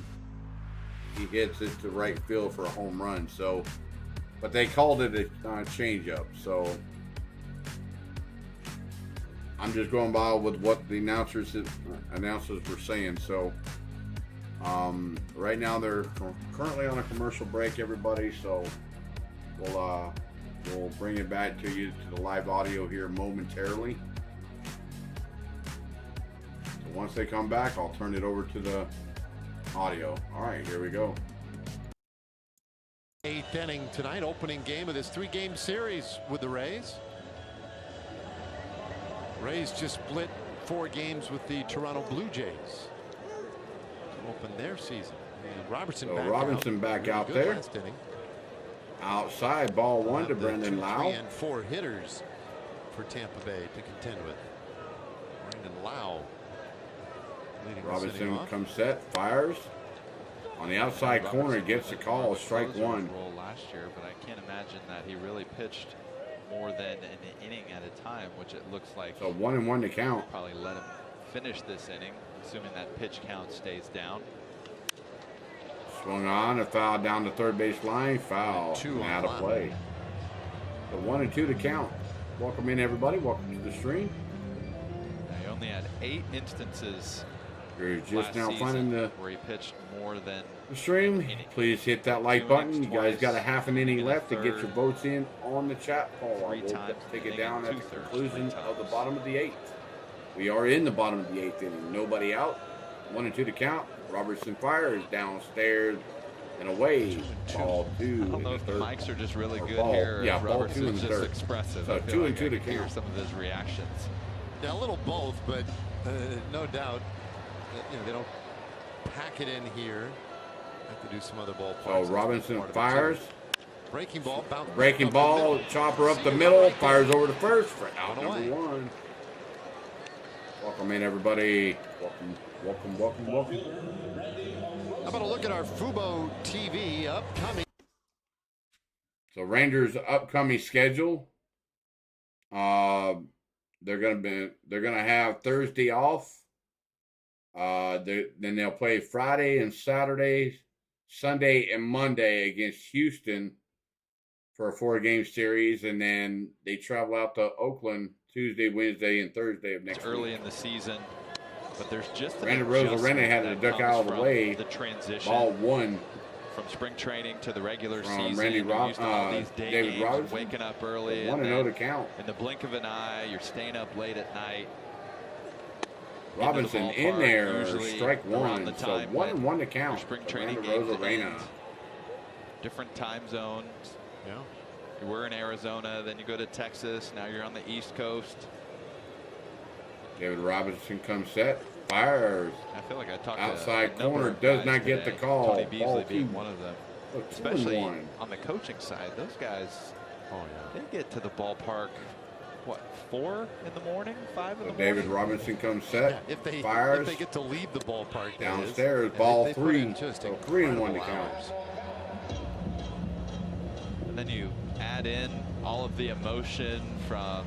he hits it to right field for a home run. So, but they called it a changeup. So I'm just going by with what the announcers were saying. So right now they're currently on a commercial break, everybody. So we'll bring it back to you to the live audio here momentarily. So once they come back, I'll turn it over to the audio. All right, here we go. 8th inning tonight, opening game of this 3-game series with the Rays. Rays just split 4 games with the Toronto Blue Jays to open their season. And Robinson back out there. Last inning. Outside, ball 1 to Brandon 2, Lau. 3, and 4 hitters for Tampa Bay to contend with. Brandon Lau leading this inning Robinson off. comes set, fires. On the outside corner, gets the call, strike 1. Role last year, but I can't imagine that he really pitched more than an inning at a time, which it looks like. So 1-1 to count. Probably let him finish this inning, assuming that pitch count stays down. Swung on, a foul down the third base line, foul, 2 out of play. So 1-2 to count. Welcome in, everybody. Welcome to the stream. He only had 8 instances. You're just now finding where he pitched more than the stream. Please hit that like button. You guys got a half an inning left to get your votes in on the chat poll. I will take it down at the conclusion of the bottom of the 8th. We are in the bottom of the 8th inning. Nobody out. 1-2 to count. Robertson fires downstairs and away. Ball 2. I don't know if the mics are just really good ball, here. Yeah, ball 2 in Robertson's the just third. expressive. So 2-2 to hear count. some of his reactions. Yeah, a little both, but no doubt that, they don't pack it in here. Have to do some other ballparks. So Robinson fires. Breaking ball. Breaking ball. Chopper up the middle. Fires over to first for out number 1. Welcome in, everybody. Welcome. How about a look at our Fubo TV upcoming? So Rangers' upcoming schedule. They're gonna have Thursday off. Then they'll play Friday and Saturday, Sunday and Monday against Houston for a 4-game series, and then they travel out to Oakland Tuesday, Wednesday, and Thursday of next week. Early in the season, but there's just Randy Rosarena had to duck out of the way. The transition. Ball 1. From spring training to the regular From season, Randy you're used to all these day David games, Robinson. waking up early, 1-0 to count. In the blink of an eye, you're staying up late at night. Robinson in there, strike 1. The So 1-1 to count. Spring training Rosarena. Different time zones. Yeah. You were in Arizona, then you go to Texas. Now you're on the East Coast. David Robinson comes set, fires. I feel like I talked outside to a number corner, of does guys not get today, the call. Tony Beasley Ball being 2. one of them. Look, Especially 2-1. on the coaching side, those guys, yeah, they get to the ballpark, what, 4 in the morning, 5 in the morning? David Robinson comes set, fires. If they get to leave the ballpark downstairs, ball 3. So 3-1 to count. And then you add in all of the emotion from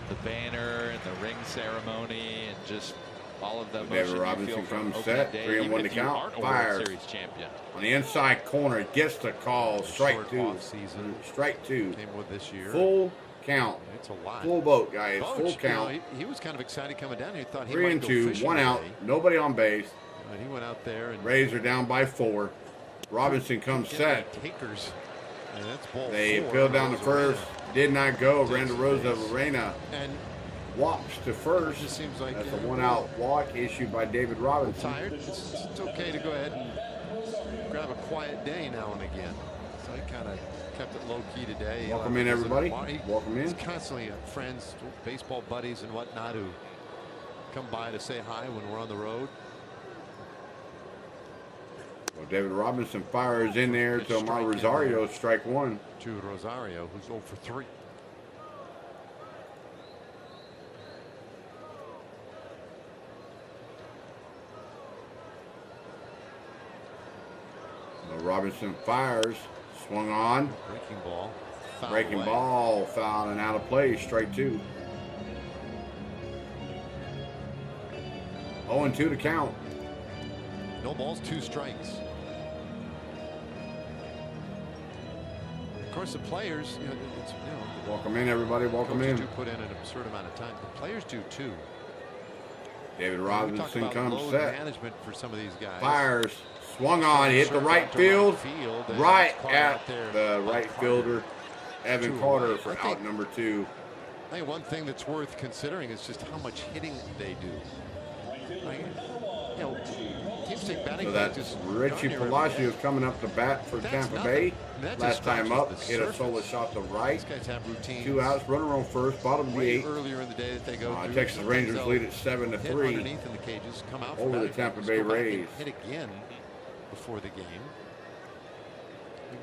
the banner and the ring ceremony and just all of the emotion David you Robinson feel from comes opening set, day, 3-1 even to if you count, aren't a fires. World Series champion. On the inside corner, gets the call, strike 2. Season Strike 2. came with this year. Full count. It's a lot. Full boat, guys. Boch, Full count. he was kind of excited coming down here. He thought he 3 might and go 2, fishing 1 out, today. nobody on base. But he went out there and Rays are down by 4. Robinson comes set. Takers. And that's ball They 4. appealed down to first. Did not go. Randa Rosa base. Arena And walks to first. it just seems like That's a 1-out walk issued by David Robinson. tired. It's okay to go ahead and grab a quiet day now and again. So he kind of kept it low key today. Welcome in, everybody. Welcome in. He's constantly friends, baseball buddies, and whatnot who come by to say hi when we're on the road. Well, David Robinson fires in there to Omar Rosario, strike 1. To Rosario, who's 0 for 3. Well, Robinson fires, swung on, Breaking ball. Foul breaking away. ball, foul and out of play, strike 2. 0-2 to count. No balls, 2 strikes. Of course, the players, Welcome in, everybody. Welcome coaches in. do put in an absurd amount of time. The players do too. David We talk Robinson about comes load set, management for some of these guys. fires, swung on, hit the Served right out to field, and right it's caught at out there the by right Carter. fielder, Evan 2 Carter away. for I think- out number 2. I think one thing that's worth considering is just how much hitting they do. Like, teams take batting So that's practice Richie darn near every Palacios day. coming up to bat for That's Tampa nothing. Bay. That just Last time up, scratches the hit a surface. solo shot to right. These guys have routines. 2 outs, runner on first, bottom of the Way 8th. earlier in the day that they go through. Texas Sometimes Rangers they'll lead at 7-3 hit underneath in the cages, come out for over the batting Tampa practice, Bay go back and Rays. hit again before the game.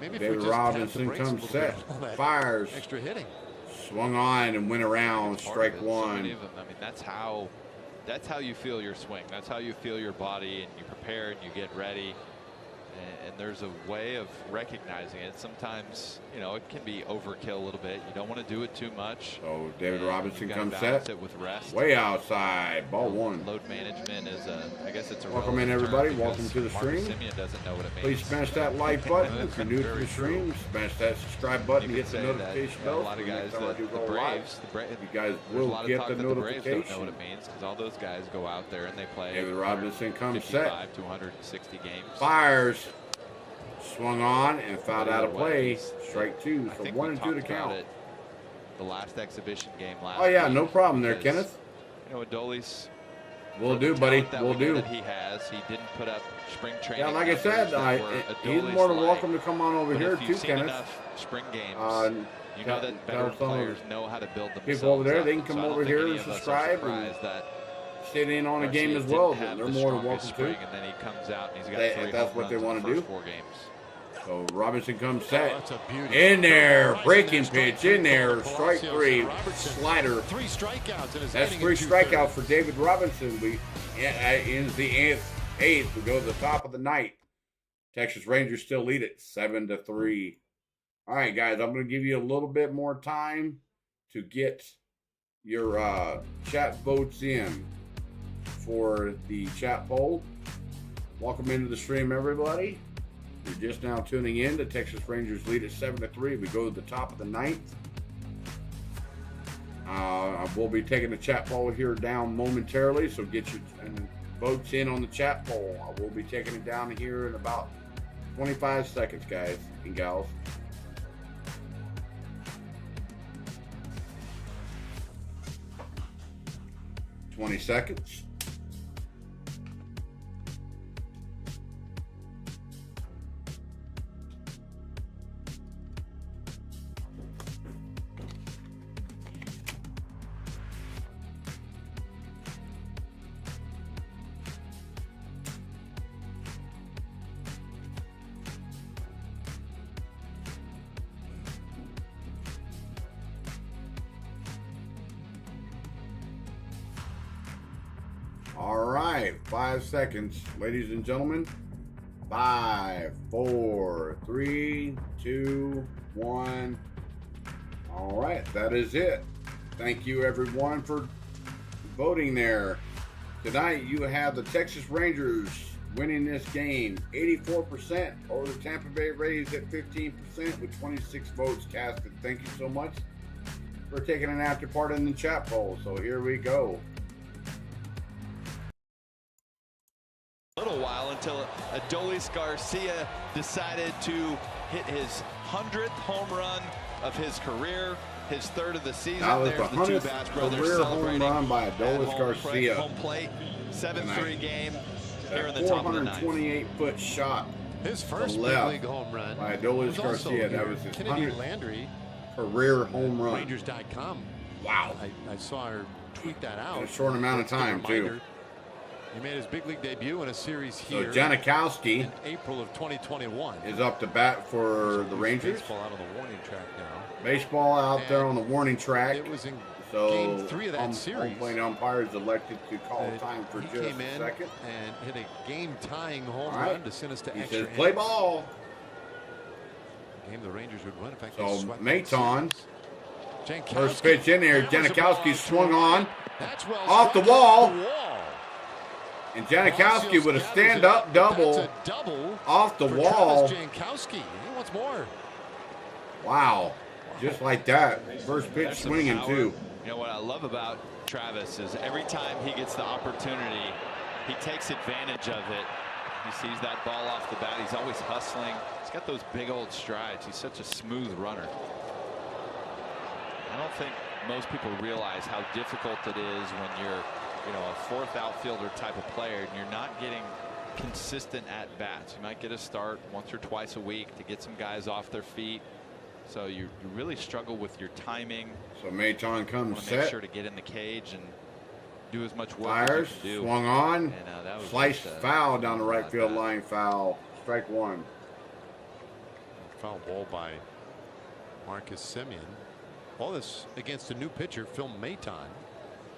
Maybe if we David just tap the Robinson brakes a comes little bit set, on all that fires, extra hitting. swung on and went around, Part strike of it, so many 1. of them. I mean, that's how you feel your swing. That's how you feel your body, and you prepare and you get ready. And there's a way of recognizing it. Sometimes, it can be overkill a little bit. You don't want to do it too much. So David And Robinson you gotta comes balance set, it with rest. way outside, ball 1. Load management is I guess it's a Welcome in, relative everybody. term Welcome because to the Marcus stream. Semien doesn't know what it means. Please smash that like button if you're new to the stream. Smash that subscribe button to You get could the say that, notification a bell lot for of the guys next time I that do the go live. Braves, You guys there's a will lot of get talk the that the Braves don't know notification. what it means because all those guys go out there and they play David Robinson comes set, 55 to 160 games. fires, swung on and fouled out of Either play, way, strike 2. I So think 1 we and 2 to talked about count. it the last exhibition game last Oh yeah, week no problem there, because Kenneth. You know, Adolis. We'll do, buddy. We'll do. That he has. He didn't put up spring training. Yeah, like I said, he's more than welcome to come on over here too, Kenneth. Spring games. You know that veteran players know how to build themselves. People over there, they can come over here and subscribe and sit in on a game as well. They're more than welcome to. And then he comes out and he's got 3 that's what they want to do. 4 games. So Robinson comes set. In there, breaking pitch in there, strike 3, slider. 3 strikeouts. That's 3 strikeouts for David Robinson. We ends the 8th. We go to the top of the ninth. Texas Rangers still lead it 7-3. All right, guys, I'm going to give you a little bit more time to get your chat votes in for the chat poll. Welcome into the stream, everybody. You're just now tuning in. The Texas Rangers lead at 7-3. We go to the top of the ninth. We'll be taking the chat poll here down momentarily, so get your votes in on the chat poll. I will be taking it down here in about 25 seconds, guys and gals. $20 seconds. All right, 5 seconds, ladies and gentlemen. 5, 4, 3, 2, 1. All right, that is it. Thank you, everyone, for voting there. Tonight, you have the Texas Rangers winning this game 84% over the Tampa Bay Rays at 15% with 26 votes casted. Thank you so much for taking an active part in the chat poll. So here we go. Little while until Adolis Garcia decided to hit his 100th home run of his career, his 3rd of the season. That was the 100th career home run by Adolis Garcia. Home plate, 7-3 game here in the top of the ninth. 428-foot shot. His first big league home run by Adolis Garcia. That was his 100th Landry, career home run. Rangers.com. Wow. I saw her tweet that out. In a short amount of time, too. He made his big league debut in a series here. So Janikowski in April of 2021 is up to bat for the Rangers. Baseball out on the warning track now. Baseball out there on the warning track. It was in so game 3 of that series. Home plate umpires elected to call time for just came in a second and hit a game-tying home run to send us to extra innings. Play ball. Game the Rangers would win. In fact, so Maton, first pitch in there. Janikowski swung on off the wall. And Janikowski with a stand-up double off the wall. Janikowski, he wants more. Wow, just like that. First pitch swinging too. You know what I love about Travis is every time he gets the opportunity, he takes advantage of it. He sees that ball off the bat. He's always hustling. He's got those big old strides. He's such a smooth runner. I don't think most people realize how difficult it is when you're a 4th outfielder type of player and you're not getting consistent at bats. You might get a start once or twice a week to get some guys off their feet. So you really struggle with your timing. So Maton comes set. Make sure to get in the cage and do as much work Fires, as you can do. Swung on, and, that was sliced foul down the right field line, foul. Strike 1. Foul ball by Marcus Semien. All this against a new pitcher, Phil Maton.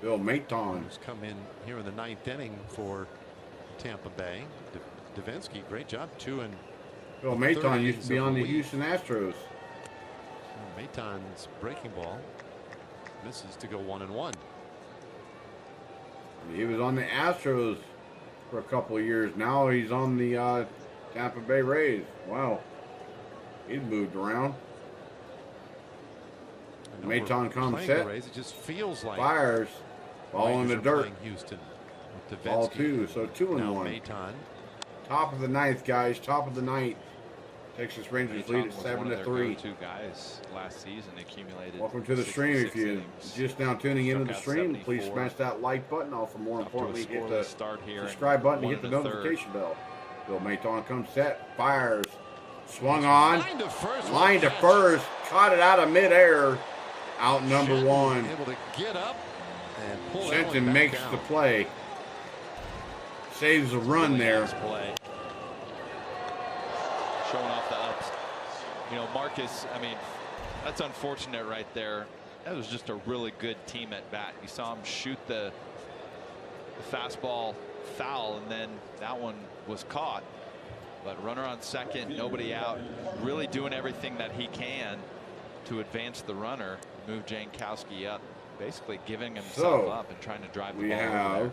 Bill Maton has come in here in the 9th inning for Tampa Bay. Davinsky, great job. 2 and Bill Maton used to be on the Houston Astros. Maton's breaking ball misses to go 1-1. He was on the Astros for a couple of years. Now he's on the Tampa Bay Rays. Wow, he's moved around. Maton comes set. It just feels like fires. Ball in the dirt. Houston. Ball 2. So 2-1. Maton. Top of the ninth, guys. Top of the ninth. Texas Rangers lead at 7-3. Two guys last season accumulated. Welcome to the stream. If you're just now tuning into the stream, please smash that like button. Also, more importantly, hit the subscribe button to hit the notification bell. Bill Maton comes set, fires, swung on, line to first, caught it out of midair, out number one. Able to get up and pull. Shenton makes the play, saves a run there. Showing off the ups. You know, Marcus, I mean, that's unfortunate right there. That was just a really good team at bat. You saw him shoot the fastball foul, and then that one was caught. But runner on second, nobody out, really doing everything that he can to advance the runner, move Jankowski up, basically giving himself up and trying to drive the ball over there.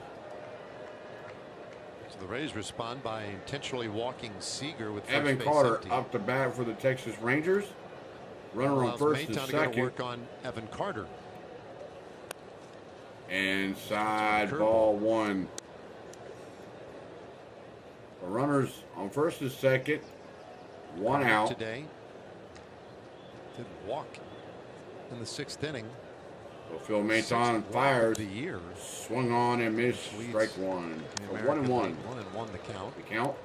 So the Rays respond by intentionally walking Seager with first Evan base Carter empty. up to bat for the Texas Rangers. Runner on first and second. Work on Evan Carter. Inside ball one. The runners on first and second. One out. Today. Didn't walk in the 6th inning. So Phil Maton fires. The year. Swung on and missed. Strike one. So 1-1. 1-1 the count. The count.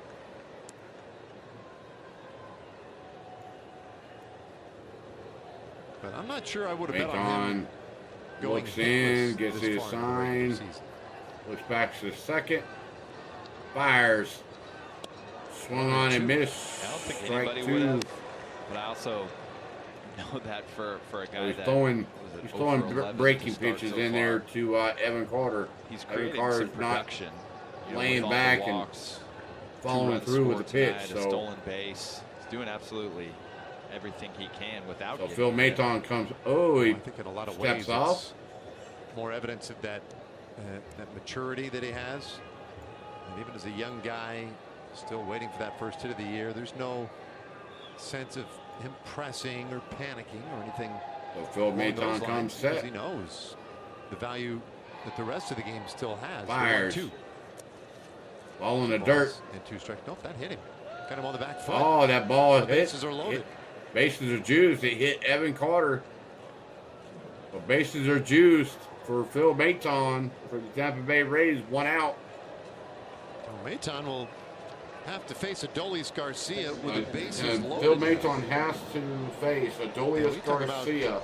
But I'm not sure I would have bet on him. Looks in, gets his sign. Looks back to the second. Fires. Swung on and missed. I don't think Strike anybody two. would have. But I also know that for a guy He's that throwing over breaking 11 to start pitches so in far. there to Evan Carter. He's Evan creating Carter's some not production. You know, laying with all the back and walks, following 2 runs through with the scored pitch. tonight, a So, stolen base. He's doing absolutely everything he can without. so Phil getting Maton comes. Oh, he I think in a lot of steps ways off. it's more evidence of that maturity that he has. And even as a young guy, still waiting for that first hit of the year, there's no sense of him pressing or panicking or anything. So Phil Maton comes set. He knows the value that the rest of the game still has. Fires. 2 Ball in the dirt. and 2 strikes. Nope, that hit him. Got him on the back foot. Oh, that ball The hit. bases are loaded. Bases are juiced. It hit Evan Carter. The bases are juiced for Phil Maton for the Tampa Bay Rays. 1 out. Well, Maton will have to face Adolis Garcia with the bases loaded. Phil Maton has to face Adolis Garcia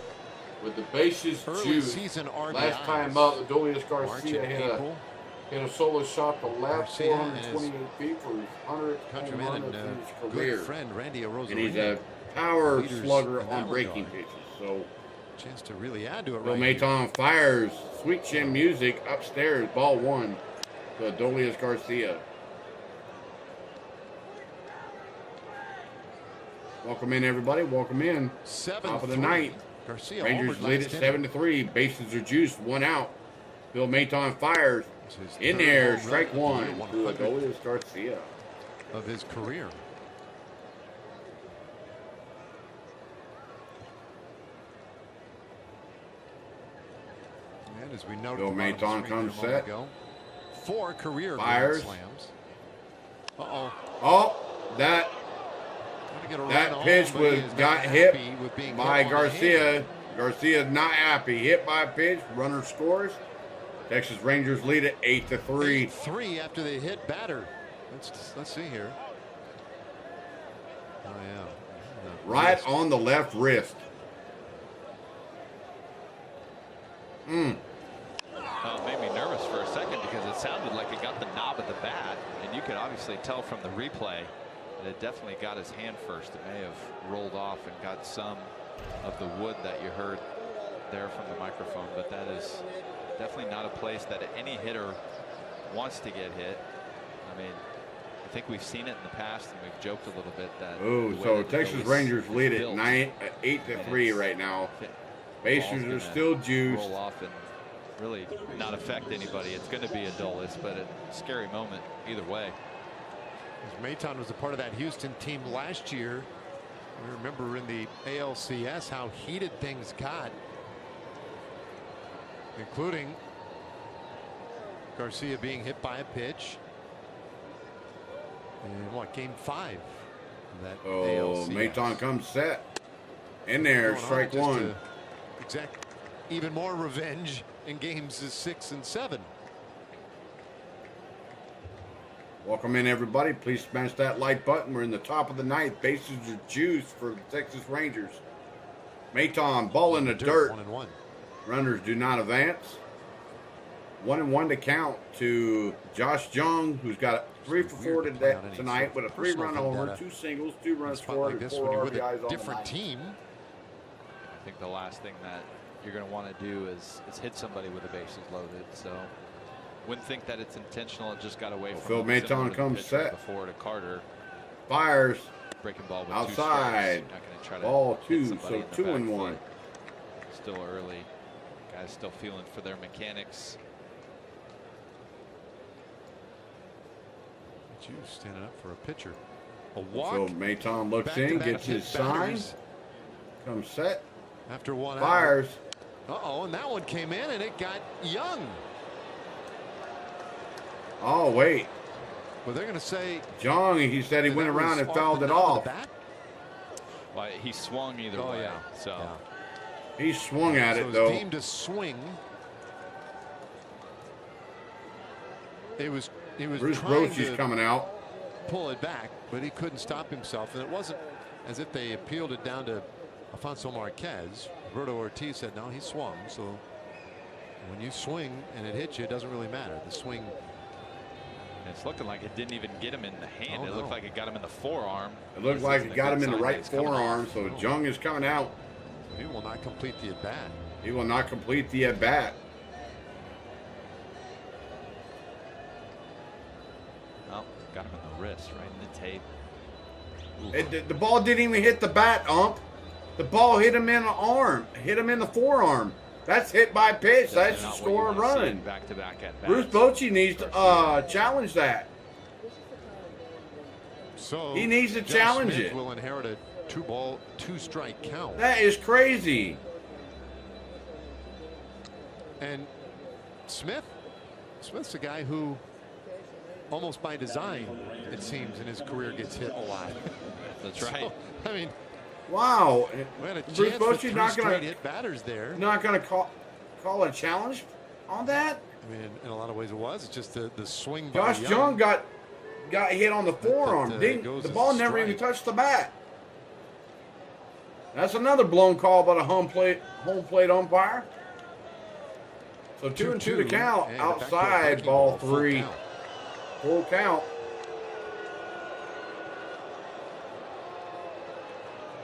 with the bases juiced. Season RBIs. Last time up, Adolis Garcia hit a solo shot to left, Garcia 428 feet for his 100th home run of his career. Good friend Randy Arozarena. And he's a power Leaders slugger in that on breaking regard. pitches. So Chance to really add to it. Phil Right Maton fires sweet chin music upstairs. Ball 1 to Adolis Garcia. Welcome in, everybody. Welcome in. Top of the ninth. Garcia Rangers lead at 7-3. Bases are juiced. 1 out. Phil Maton fires in there. Strike 1 to Adolis Garcia of his career. And as we noted, Phil Maton comes set. 4 career Fires. grand slams. Uh-oh. Oh, that pitch got hit by Garcia. Garcia's not happy. Hit by a pitch. Runner scores. Texas Rangers lead at 8-3. 3 after they hit batter. Let's see here. Oh yeah. Right on the left wrist. Oh, it made me nervous for a second because it sounded like it got the knob of the bat, and you could obviously tell from the replay that it definitely got his hand first. It may have rolled off and got some of the wood that you heard there from the microphone, but that is definitely not a place that any hitter wants to get hit. I mean, I think we've seen it in the past, and we've joked a little bit that. Oh, so Texas Rangers lead at 8-3 right now. Bases are still juiced. Roll off and really not affect anybody. It's going to be Adolis, but a scary moment either way. Maton was a part of that Houston team last year. I remember in the ALCS how heated things got, including Garcia being hit by a pitch in game 5 That Oh, Maton comes set. In there, strike one. Exact. Even more revenge in games 6 and 7. Welcome in, everybody. Please smash that like button. We're in the top of the ninth. Bases are juiced for the Texas Rangers. Maton, ball in the dirt. 1-1. Runners do not advance. 1-1 to count to Josh Jung, who's got 3 for 4 tonight with a 3-run homer, 2 singles, 2 runs scored, and 4 RBIs on different team. I think the last thing that you're going to want to do is hit somebody with the bases loaded. So wouldn't think that it's intentional. It just got away from Phil Maton comes set. Before to Carter. Fires. Breaking ball with outside. 2 strikes. Not going to try to ball 2, so in 2-1. Still early. Guys still feeling for their mechanics. You standing up for a pitcher. A walk. So Maton looks in, gets his sign. Comes set. After one fires. Uh-oh, and that one came in and it got Young. Oh, wait. Well, they're going to say Jung, he said he went around and fouled it off. Well, he swung either way. Yeah. So he swung at it, though. Deemed to swing. It was Bruce Bochy's coming out. Pull it back, but he couldn't stop himself. And it wasn't as if they appealed it down to Alfonso Marquez. Roberto Ortiz said, no, he swung. So when you swing and it hits you, it doesn't really matter. The swing. It's looking like it didn't even get him in the hand. It looked like it got him in the forearm. It looked like it got him in the right forearm. So Jung is coming out. He will not complete the at-bat. He will not complete the at-bat. Got him in the wrist, right in the tape. The ball didn't even hit the bat, ump. The ball hit him in the arm, hit him in the forearm. That's hit by pitch. That's to score a run. Back-to-back at-bats. Bruce Bochy needs to challenge that. So he needs to challenge it. Will inherit a 2-ball, 2-strike count. That is crazy. And Smith's a guy who, almost by design, it seems, in his career gets hit a lot. That's right. I mean, wow. Bruce Bochy not going to hit batters there. Not going to call a challenge on that. I mean, in a lot of ways, it was. It's just the swing. Josh Jung got hit on the forearm. The ball never even touched the bat. That's another blown call by the home plate umpire. So 2-2 to count. Outside, ball 3. Full count.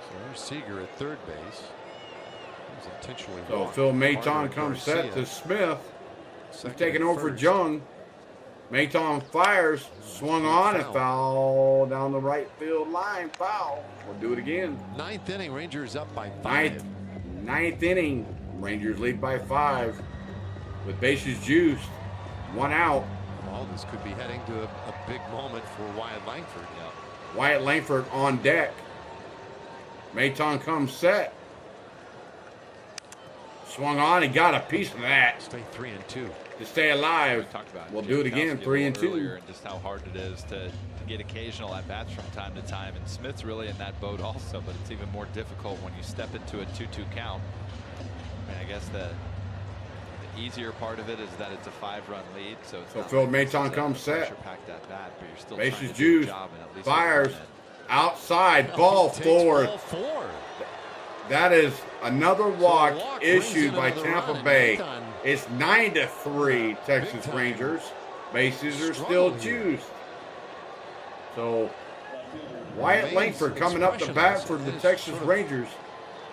So there's Seager at third base. He was intentionally so Phil Maton comes set to Smith. He's taking over Jung. Maton fires, swung on and foul down the right field line. Foul. We'll do it again. 9th inning, Rangers up by 5. Ninth inning, Rangers lead by 5 with bases juiced. 1 out. Well, this could be heading to a big moment for Wyatt Langford. Yeah. Wyatt Langford on deck. Maton comes set. Swung on and got a piece of that. Stay 3-2. To stay alive. We'll do it again, 3-2. And just how hard it is to get occasional at-bats from time to time. And Smith's really in that boat also, but it's even more difficult when you step into a 2-2 count. I mean, I guess the easier part of it is that it's a 5-run lead. So Phil Maton comes set. Bat, but you're still bases juiced. Fires. Outside. Ball 4. That is another walk issued by Tampa Bay. It's 9-3 Texas Rangers. Bases are still juiced. So Wyatt Langford coming up the bat for the Texas Rangers.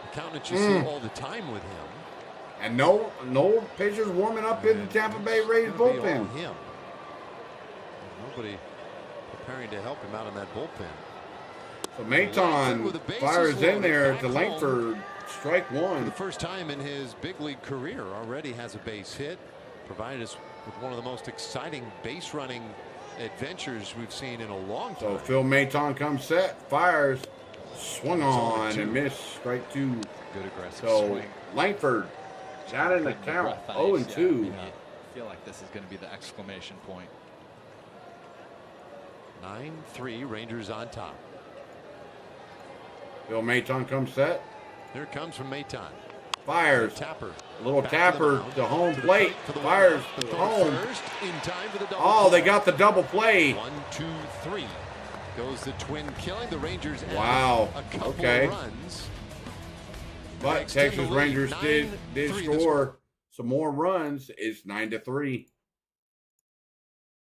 The count that you see all the time with him. And no pitchers warming up in the Tampa Bay Rays bullpen. Nobody preparing to help him out in that bullpen. So Maton fires in there to Langford, strike 1. For the first time in his big league career, already has a base hit. Provided us with one of the most exciting base running adventures we've seen in a long time. So Phil Maton comes set, fires, swung on and missed, strike 2. Good aggressive swing. Langford down in the count, 0-2. I feel like this is going to be the exclamation point. 9-3, Rangers on top. Phil Maton comes set. Here it comes from Maton. Fires. Tapper. A little tapper to home plate. Fires to home. First, in time for the double Oh, play. they got the double play. 1, 2, 3. Goes the twin killing. The Rangers add Wow. a couple Okay. of runs. But Extend Texas the lead. Rangers did 9-3 this score some more runs. It's 9-3.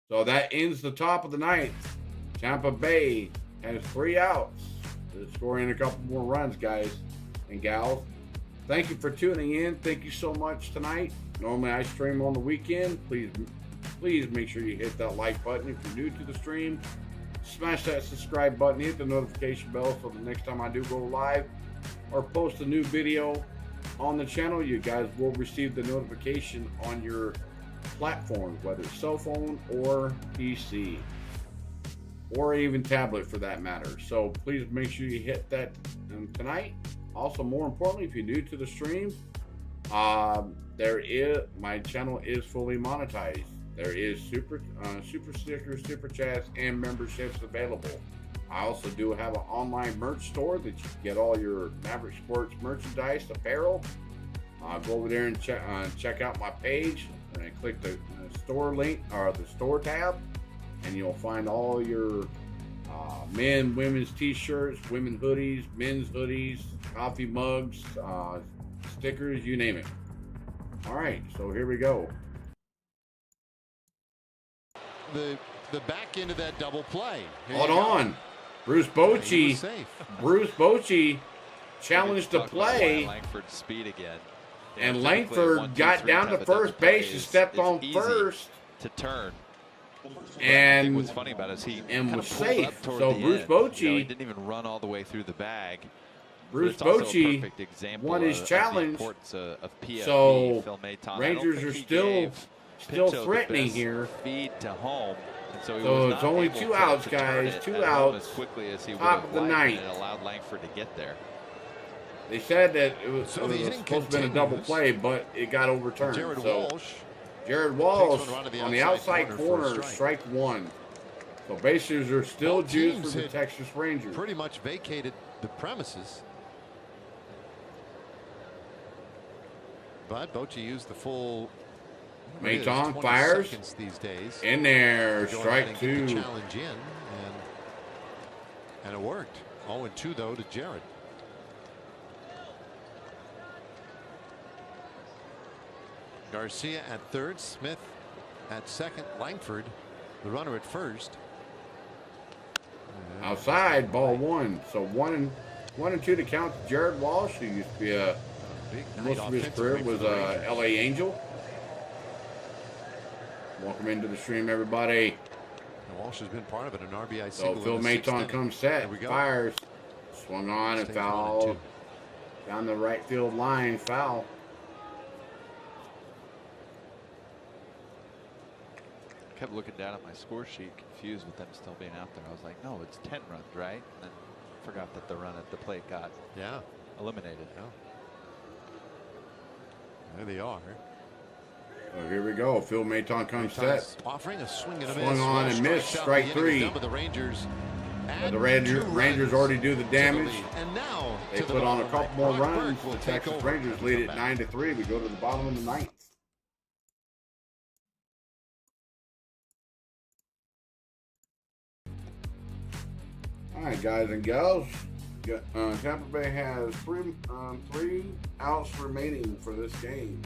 So that ends the top of the ninth. Tampa Bay has 3 outs. They're scoring a couple more runs, guys and gals. Thank you for tuning in. Thank you so much tonight. Normally I stream on the weekend. Please make sure you hit that like button if you're new to the stream. Smash that subscribe button. Hit the notification bell so the next time I do go live or post a new video on the channel, you guys will receive the notification on your platform, whether it's cell phone or PC or even tablet for that matter. So please make sure you hit that tonight. Also, more importantly, if you're new to the stream, my channel is fully monetized. There is super stickers, super chats, and memberships available. I also do have an online merch store that you can get all your Maverick Sports merchandise, apparel. Go over there and check out my page and click the store link or the store tab, and you'll find all your men, women's t-shirts, women hoodies, men's hoodies, coffee mugs, stickers, you name it. All right, so here we go. The back end of that double play. Here Hold you go. on. Bruce Bochy challenged the play. Langford's speed again. And Langford got down to first base and stepped on first to turn. And what's funny about it is he was safe. So Bruce he Bochy didn't even run all the way through the bag. Bruce Bochy won his challenge. So Rangers are still threatening here. Feed to home. So it's only 2 outs, guys. 2 outs. Top of the ninth. It allowed Langford to get there. They said that it was supposed to have been a double play, but it got overturned. Jared Walsh on the outside corner, strike 1. So bases are still juiced for the Texas Rangers. Pretty much vacated the premises. But Bochy used the full. Maton fires these days. In there, strike 2. Challenge in, and it worked. 0-2 though to Jared. Garcia at third, Smith at second, Langford, the runner at first. Outside, ball 1. So 1 and 2 to count to Jared Walsh, who used to be most of his career was a LA Angel. Welcome into the stream, everybody. And Walsh has been part of it, an RBI so single. Phil Maton comes set, fires, swung on and foul down the right field line, foul. Kept looking down at my score sheet, confused with them still being out there. I was like, no, it's 10 runs, right? And then forgot that the run at the plate got eliminated. Yeah. There they are. So here we go. Phil Maton comes set. Offering a swing and a miss. Swung on and missed. Strike 3. The Rangers. The Rangers already do the damage. And now they put on a couple more runs. The Texas Rangers lead it 9-3. We go to the bottom of the ninth. All right, guys and gals. Tampa Bay has three outs remaining for this game.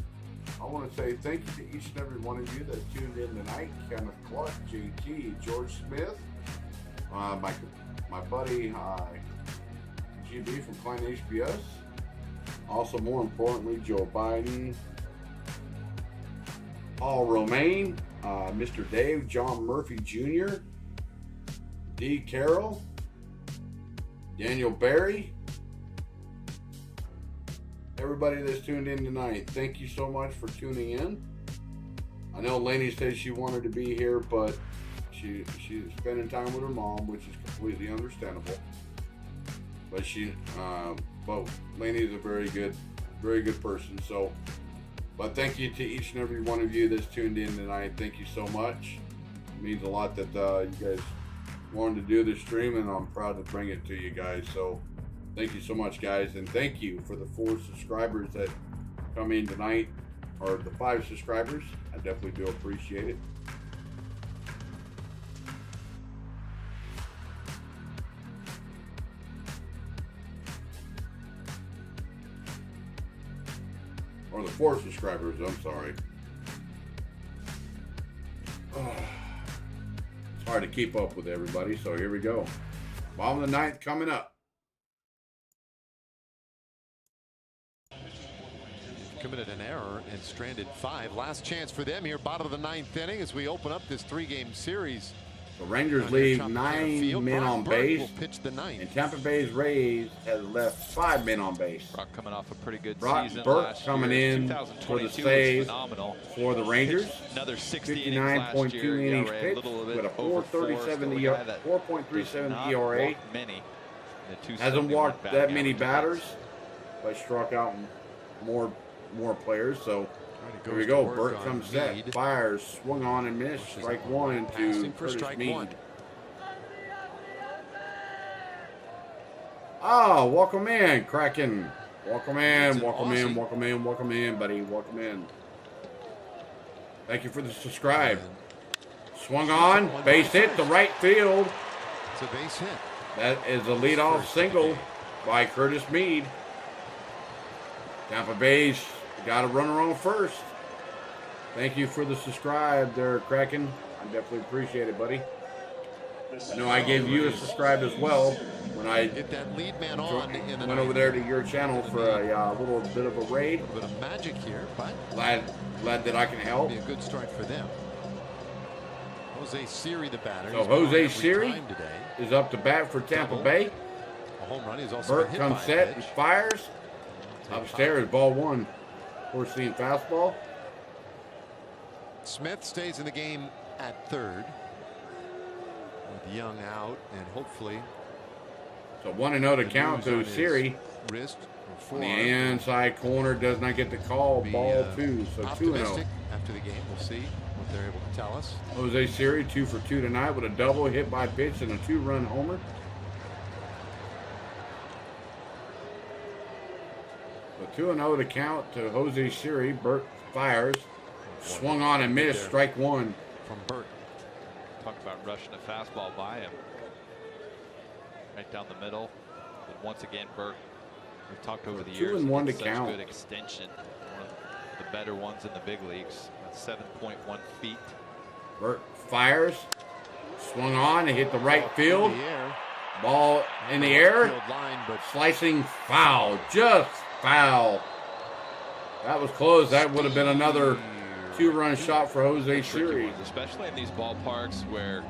I want to say thank you to each and every one of you that tuned in tonight. Kenneth Clark, JT, George Smith, my buddy GB from Klein HBS. Also, more importantly, Joe Biden, Paul Romaine, Mr. Dave, John Murphy Jr., D. Carroll, Daniel Barry, everybody that's tuned in tonight, thank you so much for tuning in. I know Lainey said she wanted to be here, but she's spending time with her mom, which is completely understandable. But but Lainey's a very good person. So, but thank you to each and every one of you that's tuned in tonight. Thank you so much. It means a lot that you guys wanted to do this stream, and I'm proud to bring it to you guys. So Thank you so much, guys, and thank you for the 4 subscribers that come in tonight, or the 5 subscribers. I definitely do appreciate it. Or the 4 subscribers, I'm sorry. Oh, it's hard to keep up with everybody, so here we go. Bottom of the 9th coming up. Committed an error and stranded 5. Last chance for them here, bottom of the 9th inning, as we open up this 3-game series. The Rangers leave 9 men on base, will pitch the 9th. and Tampa Bay's Rays has left 5 men on base. Brock coming off a pretty good season Burke last coming year. in for the save for the Rangers. Another 60 innings last 59.2 year. innings ERA, pitched with a 4.37 ERA. Hasn't walked that many batters, but struck out more players. So here we go. Burt comes set, fires, swung on and missed. Strike 1 to Curtis Mead. Oh, welcome in, Kraken. Welcome in, welcome in, welcome in, welcome in, buddy. Welcome in. Thank you for the subscribe. Swung on, base hit to right field. It's a base hit. That is a leadoff single by Curtis Mead. Tampa Bay's got a runner on first. Thank you for the subscribe there, Kraken. I definitely appreciate it, buddy. I know I gave you a subscribe as well when I get that lead man on in went over there to your channel for a little bit of a raid. A little bit of magic here, but glad that I can help. Be a good start for them. Jose Siri, the batter. So Jose Siri is up to bat for Tampa Bay. A home run. He's also Burt comes set and fires. Upstairs, ball 1. Four-seam fastball. Smith stays in the game at third. With Young out, and hopefully. So 1-0 to count to Siri. Wrist on the inside corner, does not get the call. Ball 2, so 2-0. After the game, we'll see what they're able to tell us. Jose Siri 2 for 2 tonight with a double, hit by pitch, and a 2-run homer. So 2-0 to count to Jose Siri. Burt fires. Swung on and missed. Strike 1. From Burt. Talk about rushing a fastball by him. Right down the middle. But once again, Burt, we've talked over the years. 2-1 to such count. Good extension. One of the better ones in the big leagues. That's 7.1 feet. Burt fires. Swung on and hit the right field. Ball in the air. Line, but slicing foul. Just foul. That was close. That would have been another 2-run shot for Jose Siri. Especially in these ballparks where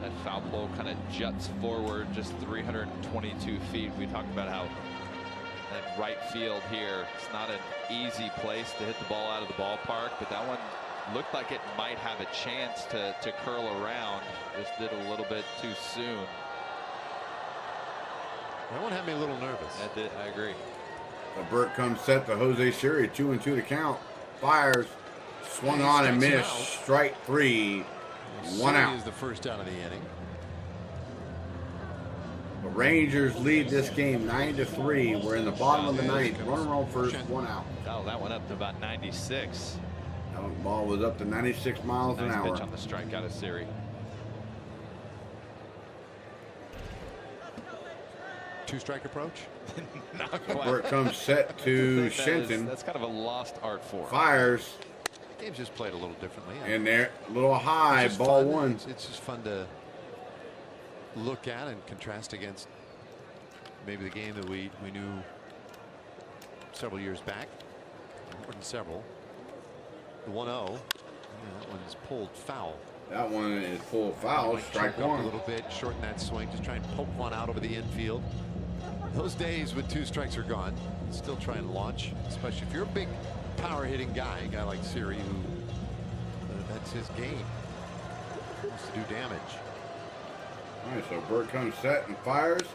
that foul pole kind of juts forward just 322 feet. We talked about how that right field here, it's not an easy place to hit the ball out of the ballpark, but that one looked like it might have a chance to curl around. Just did a little bit too soon. That one had me a little nervous. That did, I agree. The Burt comes set to Jose Siri, 2-2 to count. Fires, swung on and missed. Strike 3, 1 out. Is the first out of the inning. The Rangers lead this game 9-3. We're in the bottom of the 9th. Runner on first, 1 out. Oh, that went up to about 96. That ball was up to 96 miles an hour. Pitch on the strikeout of Siri. Two-strike approach. Not quite. Burt comes set to Shenton. That's kind of a lost art form. Fires. Game's just played a little differently. And there, a little high, ball fun. 1. It's just fun to look at and contrast against maybe the game that we knew several years back. More than several. The 1-0. That one's pulled foul. That one is pulled foul. Strike 1. A little bit, shorten that swing, just try and poke one out over the infield. Those days when 2 strikes are gone, still try and launch, especially if you're a big power hitting guy, a guy like Siri, who that's his game. Wants to do damage. All right, so Burt comes set and fires.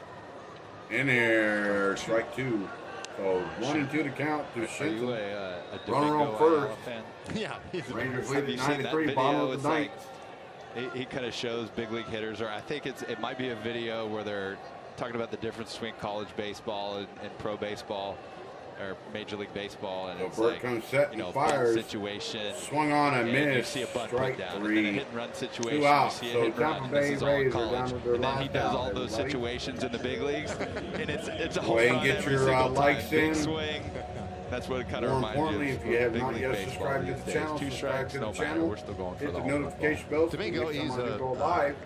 In there, strike 2. So 1-2 to count to Shenton. Runner on first. Yeah. Rangers lead 9-3, bottom of the 9th. He kind of shows big league hitters, or I think it might be a video where they're talking about the difference between college baseball and pro baseball, or Major League Baseball, and So it's Burt like, comes set you know, and fires. situation. Swung on a And miss. you see a bunt put Strike down. And 3. then a hit and run situation. 2 outs. You see a So hit and run. Tampa And this Bay is all Rays are college. down to their And then he last does out, all those everybody. situations in the big leagues, and it's a Go home ahead and run get every your single likes time. Big in. swing. That's what it kind of More reminds importantly, me if of you have Big not League yet Baseball subscribed to these the days. channel, 2 subscribe strikes, to the no matter. channel. We're still going for Hit the the home notification run. bell. So Domingo, when he's we a- go live,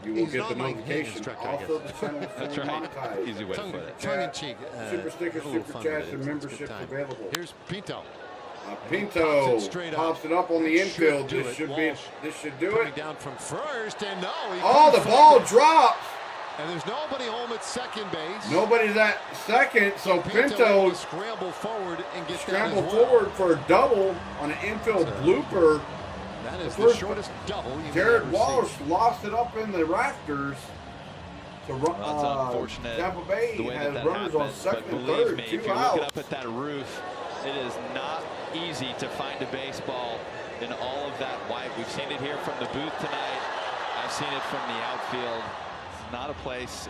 you will he's get not the like notification. Hayden's truck, I Also, guess. the channel is That's fully right. monetized. Easy way to put it. Tongue in cheek. Super stickers, super chats, and memberships available. Here's Pinto. Pinto Pops it straight up. pops it up on the infield. Should do This it. should Walsh be. This should do coming it. down from first, and no. He Oh, the comes ball forward. drops. And there's nobody home at second base. Nobody's at second, so Pinto Pinto scramble forward and get scrambled that as well. forward for a double on an infield blooper. That is The the first- shortest double you've Jared ever Walsh seen. lost it up in the rafters. So Well, it's unfortunate Tampa Bay the way has that runners on happens, second but and believe third, me, if 2 you're outs. looking up at that roof, it is not easy to find a baseball in all of that white. We've seen it here from the booth tonight. I've seen it from the outfield. It's not a place,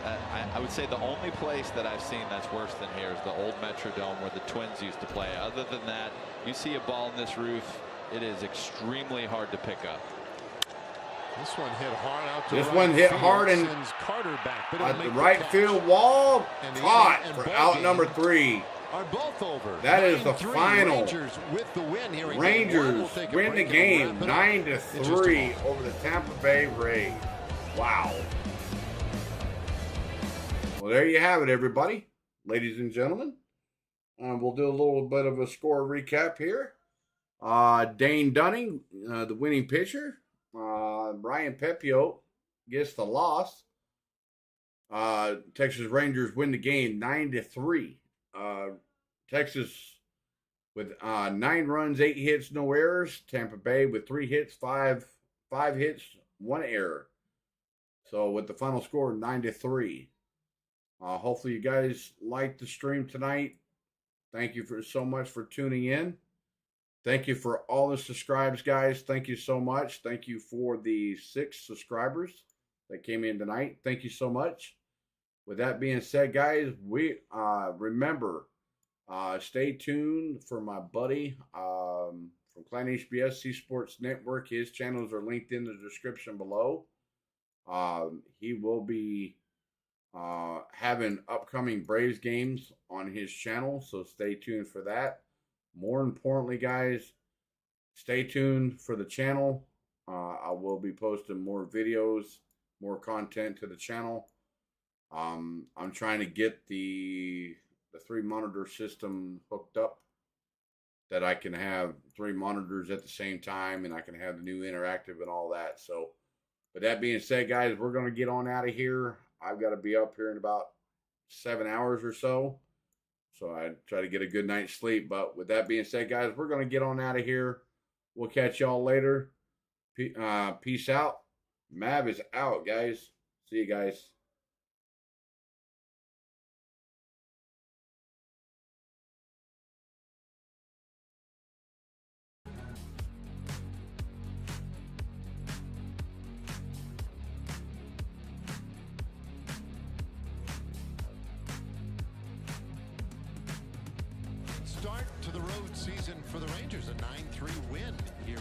I would say the only place that I've seen that's worse than here is the old Metrodome where the Twins used to play. Other than that, you see a ball in this roof, it is extremely hard to pick up. This one hit hard out to This right one hit field, hard and sends Carter back, but it'll at the make right catch. field wall, And the caught inning and for ball out game number 3. Are both over. That is the 9-3. final. Rangers with the win here. in game one. Rangers We'll take a win the break and game wrap it up. 9-3 Interesting. over the Tampa Bay Rays. Wow. Well, there you have it, everybody. Ladies and gentlemen. We'll do a little bit of a score recap here. Dane Dunning, the winning pitcher. Ryan Pepio gets the loss. Texas Rangers win the game 9-3. Texas with 9 runs, 8 hits, no errors. Tampa Bay with 3 hits, 5 hits, 1 error. So with the final score 9-3. Hopefully you guys liked the stream tonight. Thank you so much for tuning in. Thank you for all the subscribes, guys. Thank you so much. Thank you for the 6 subscribers that came in tonight. Thank you so much. With that being said, guys, we remember, stay tuned for my buddy from Clan HBS C Sports Network. His channels are linked in the description below. He will be having upcoming Braves games on his channel, so stay tuned for that. More importantly, guys, stay tuned for the channel. I will be posting more videos, more content to the channel. I'm trying to get the 3-monitor system hooked up, that I can have 3 monitors at the same time, and I can have the new interactive and all that. So, with that being said, guys, we're going to get on out of here. I've got to be up here in about 7 hours or so. So I try to get a good night's sleep. But with that being said, guys, we're going to get on out of here. We'll catch y'all later. Peace out. Mav is out, guys. See you guys. Start to the road season for the Rangers, a 9-3 win here